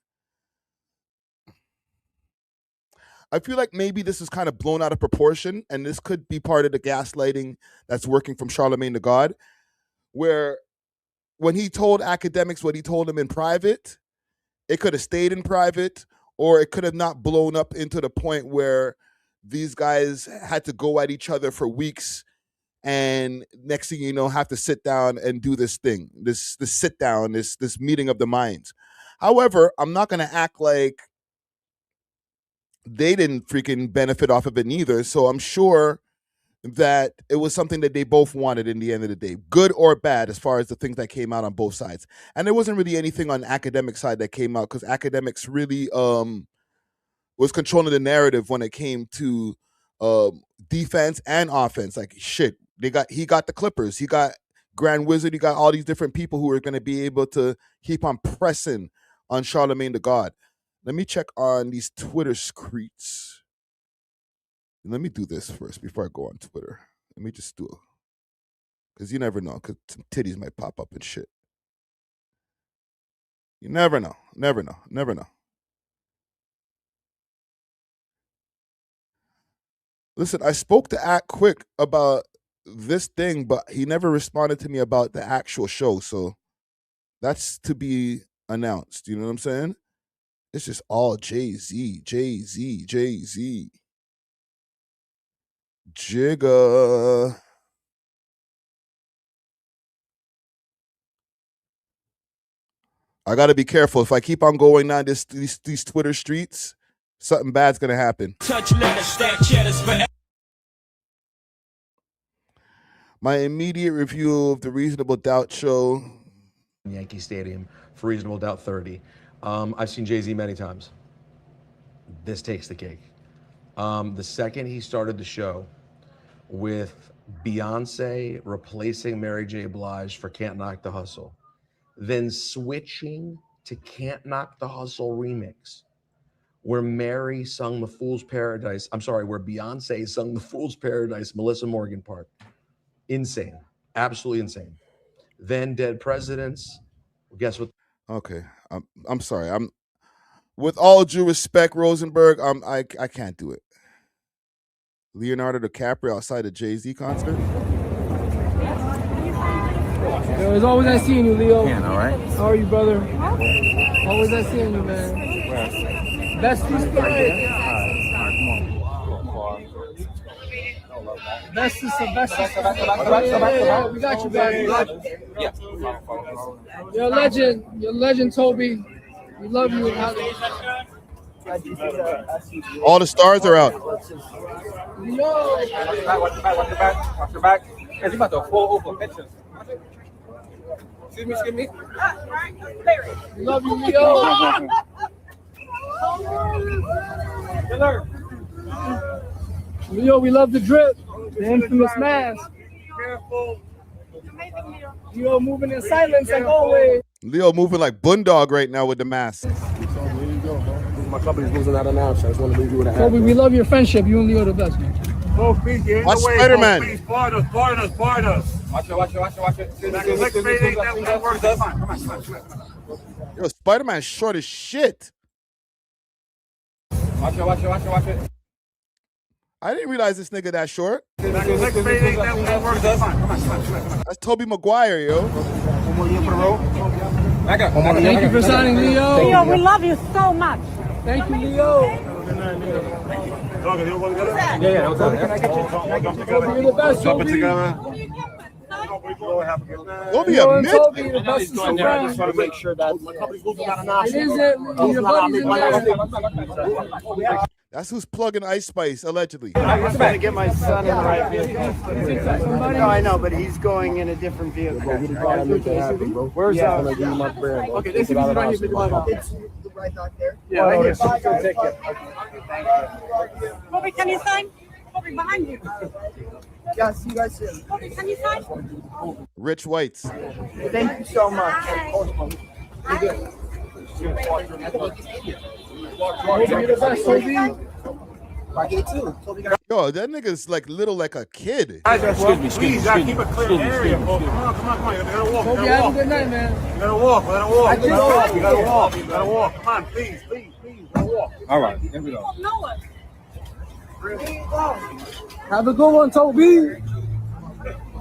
I feel like maybe this is kind of blown out of proportion, and this could be part of the gaslighting that's working from Charlamagne the God, where when he told Akademiks what he told him in private, it could have stayed in private, or it could have not blown up into the point where these guys had to go at each other for weeks, and next thing you know, have to sit down and do this thing, this sit down, this meeting of the minds. However, I'm not gonna act like they didn't freaking benefit off of it neither. So I'm sure that it was something that they both wanted in the end of the day, good or bad, as far as the things that came out on both sides. And there wasn't really anything on the academic side that came out, because Akademiks really was controlling the narrative when it came to defense and offense. Like shit, he got the Clippers, he got Grand Wizard, he got all these different people who are going to be able to keep on pressing on Charlamagne the God. Let me check on these Twitter screeds. Let me do this first before I go on Twitter. Let me just do it. Because you never know, because some titties might pop up and shit. You never know. Never know. Never know. Listen, I spoke to Act Quick about this thing, but he never responded to me about the actual show. So that's to be announced. You know what I'm saying? It's just all Jay-Z, Jay-Z, Jay-Z. Jigga. I got to be careful. If I keep on going down these Twitter streets, something bad's going to happen. My immediate review of the Reasonable Doubt show. Yankee Stadium for Reasonable Doubt 30. I've seen Jay-Z many times. This takes the cake. The second he started the show with Beyonce replacing Mary J. Blige for Can't Knock the Hustle, then switching to Can't Knock the Hustle remix, where Mary sung The Fool's Paradise. I'm sorry, where Beyonce sung The Fool's Paradise, Melissa Morgan part. Insane. Absolutely insane. Then Dead Presidents. Guess what? Okay. I'm sorry. I'm with all due respect, Rosenberg, I can't do it. Leonardo DiCaprio outside a Jay-Z concert. Yo, it's always nice seeing you, Leo. Man, all right. How are you, brother? Always nice seeing you, man. Best is the right. Best is the best. Yeah, we got you, guys. You're a legend, Toby. We love you. All the stars are out. Watch your back. He's about to fall over pictures. Excuse me. We love you, Leo. Leo, we love the drip. The infamous mask. Careful. Leo moving in silence like always. Leo moving like Boondog right now with the mask. My company's losing out of now, so I just want to leave you with a hat. Kobe, we love your friendship. You and Leo the best, man. Kofi, get in Watch the way. Spider-Man. Kofi, part us. Watch it. Come on. Yo, Spider-Man's short as shit. Watch it. I didn't realize this nigga that short. Come on. That's Tobey Maguire, yo. One more year for the road. Thank you for signing, Leo. Leo, we love you so much. Thank you, Leo. Yeah. You're the best, Toby. We'll be a mid. Toby, the best is around. I just want to make sure that my company's losing out of now. It isn't. Your buddy's in there. That's who's plugging Ice Spice, allegedly. I was going to get my son in the right vehicle. No, I know, but he's going in a different vehicle. Where's that? Okay, this is right here. It's right back there. Yeah, right here. Take it. Kobe, can you sign? Kobe, behind you. Yeah, see you guys soon. Kobe, can you sign? Rich Whites. Thank you so much. Yo, that nigga's like little like a kid. Excuse me. Please, gotta keep a clear area. Come on. You gotta walk. Kobe, have a good night, man. You gotta walk. Come on, please. Walk. All right, here we go. Have a good one, Toby.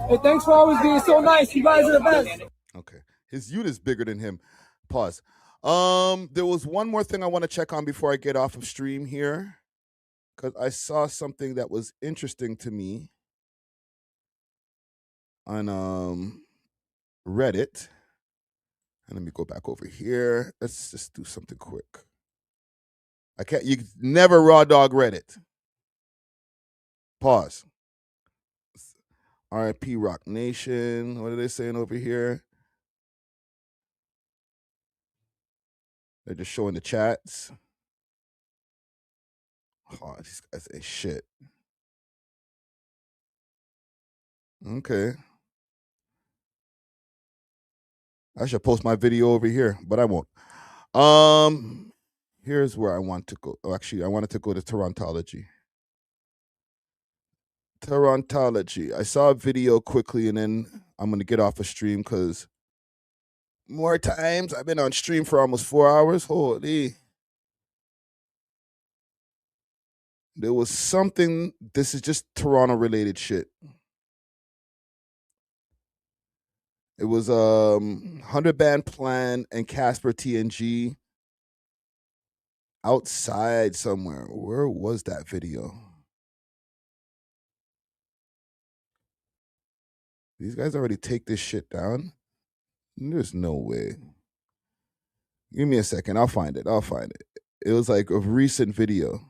Hey, thanks for always being so nice. You guys are the best. Okay. His unit is bigger than him. Pause. There was one more thing I want to check on before I get off of stream here, because I saw something that was interesting to me on Reddit. And let me go back over here. Let's just do something quick. You never raw dog Reddit. Pause. RIP Rock Nation. What are they saying over here? They're just showing the chats. Oh, these guys ain't shit. Okay. I should post my video over here, but I won't. Here's where I want to go. Oh, actually, I wanted to go to Torontology. Torontology. I saw a video quickly, and then I'm going to get off a stream because more times I've been on stream for almost 4 hours. Holy. There was something, this is just Toronto-related shit. It was 100 Band Plan and Casper TNG outside somewhere. Where was that video? These guys already take this shit down? There's no way. Give me a second. I'll find it. It was like a recent video.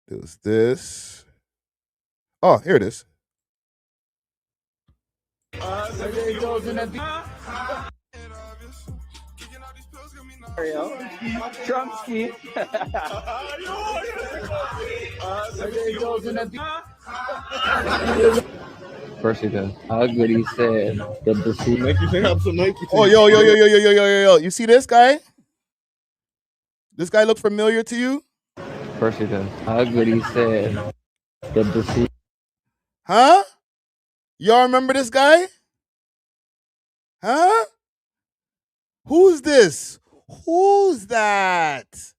There was this. Oh, here it is. Trumpski. Persica. How good he said. Good to see. Oh, yo. You see this guy? This guy look familiar to you? Persica. How good he said. Good to see. Huh? Y'all remember this guy? Huh? Who's this? Who's that?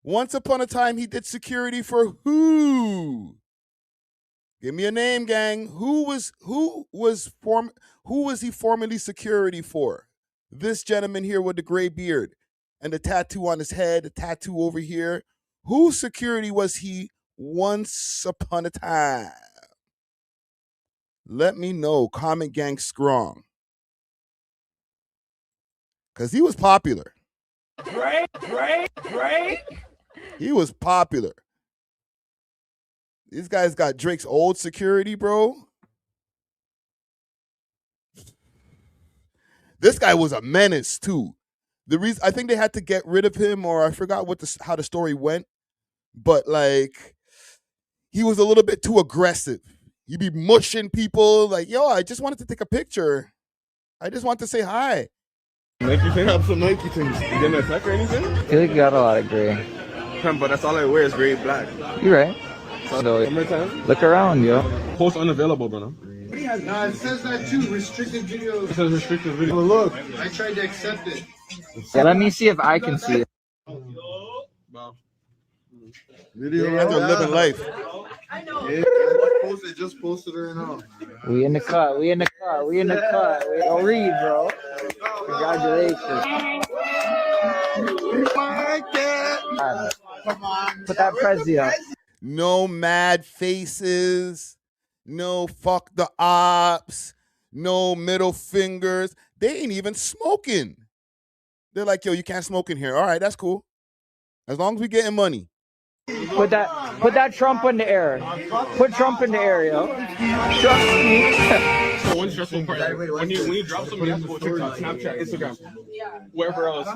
Once upon a time, he did security for who? Give me a name, gang. Who was he formerly security for? This gentleman here with the gray beard and the tattoo on his head, the tattoo over here. Whose security was he once upon a time? Let me know. Comment gang strong. Because he was popular. Drake. He was popular. These guys got Drake's old security, bro. This guy was a menace, too. The reason I think they had to get rid of him, or I forgot how the story went, but like he was a little bit too aggressive. He'd be mushing people like, yo, I just wanted to take a picture. I just want to say hi. Nike thing, have some Nike things. You getting a effect or anything? I feel like you got a lot of gray. But that's all I wear is gray, black. You're right. So, look around, yo. Post unavailable, bro. No, it says that too. Restricted videos. It says restricted video. Oh, look. I tried to accept it. Yeah, let me see if I can see it. Video after living life. I know. Yeah, just posted her now. We in the cut. We don't read, bro. Congratulations. Come on. Put that Prezi up. No mad faces. No fuck the ops. No middle fingers. They ain't even smoking. They're like, yo, you can't smoke in here. All right, that's cool. As long as we getting money. Put that Trump in the air. Put Trump in the air, yo. So one stressful part, when you drop somebody, you have to go TikTok, Snapchat, Instagram, wherever else.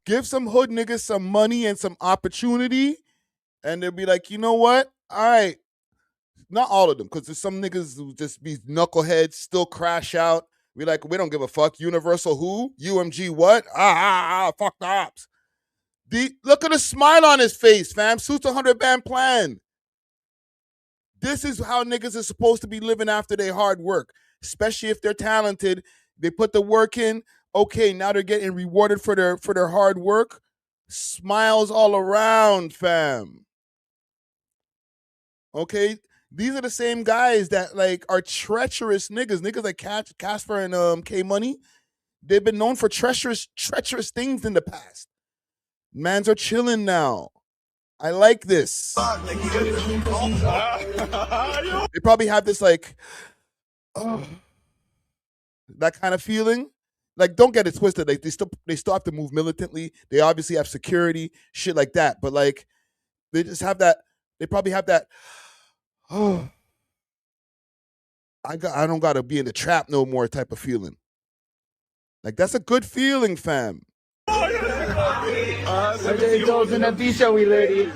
Give some hood niggas some money and some opportunity, and they'll be like, you know what? All right. Not all of them, because there's some niggas who just be knuckleheads, still crash out. We like, we don't give a fuck. Universal who? UMG what? Fuck the ops. Look at the smile on his face, fam. Suits 100 Band Plan. This is how niggas are supposed to be living after their hard work. especially if they're talented. They put the work in. Okay, now they're getting rewarded for their hard work. Smiles all around, fam. Okay, these are the same guys that like are treacherous niggas like Casper and K Money. They've been known for treacherous things in the past. Mans are chilling now. I like this. They probably have this like that kind of feeling. Like, don't get it twisted. Like, they still have to move militantly. They obviously have security, shit like that. But like, they just have that. They probably have that. Oh, I don't gotta be in the trap no more type of feeling. Like, that's a good feeling, fam. It goes in the beach, show we lady.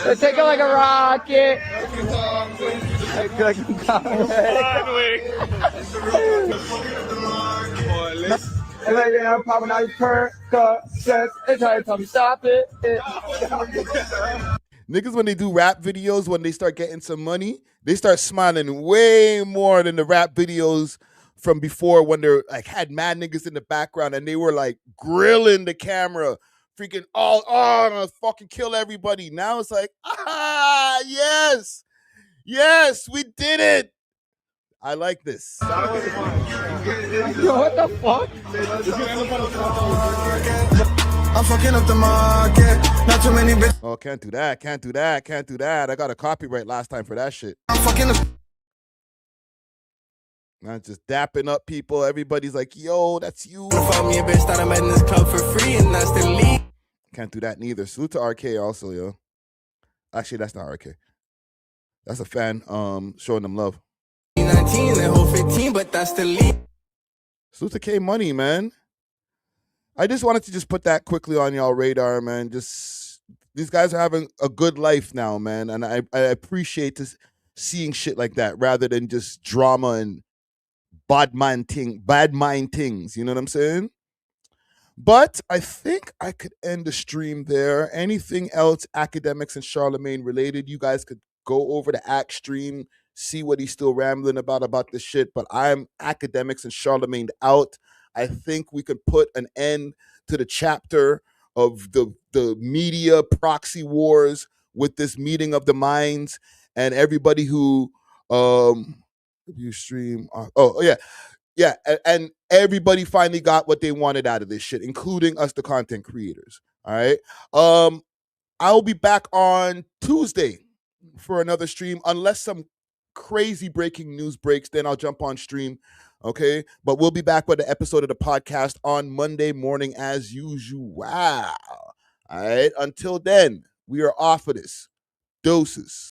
Let's take it like a rocket. And like I'm popping out Percocets. It's hard to tell me stop it. Niggas, when they do rap videos, when they start getting some money, they start smiling way more than the rap videos from before, when they're like had mad niggas in the background and they were like grilling the camera, freaking all fucking kill everybody. Now it's like, yes, we did it. I like this. Yo, what the fuck? I'm fucking up the market. Not too many bitches. Oh, can't do that. I got a copyright last time for that shit. I'm fucking up. Not just dapping up people. Everybody's like, yo, that's you. Find me a bitch that I met in this club for free and that's the lead. Can't do that neither. Salute to RK also, yo. Actually, that's not RK. That's a fan showing them love. 19 and whole 15, but that's the lead. Salute to K Money, man. I just wanted to just put that quickly on y'all radar, man. Just these guys are having a good life now, man. And I appreciate seeing shit like that rather than just drama and bad mind things. You know what I'm saying? But I think I could end the stream there. Anything else Akademiks and Charlamagne related, you guys could go over the Act stream, see what he's still rambling about this shit. But I'm Akademiks and Charlamagne out. I think we could put an end to the chapter of the media proxy wars with this meeting of the minds, and everybody who you stream. And everybody finally got what they wanted out of this shit, including us, the content creators. All right. I'll be back on Tuesday for another stream, unless some crazy breaking news breaks. Then I'll jump on stream. Okay, but we'll be back with an episode of the podcast on Monday morning as usual. All right. Until then, we are off of this. Doses.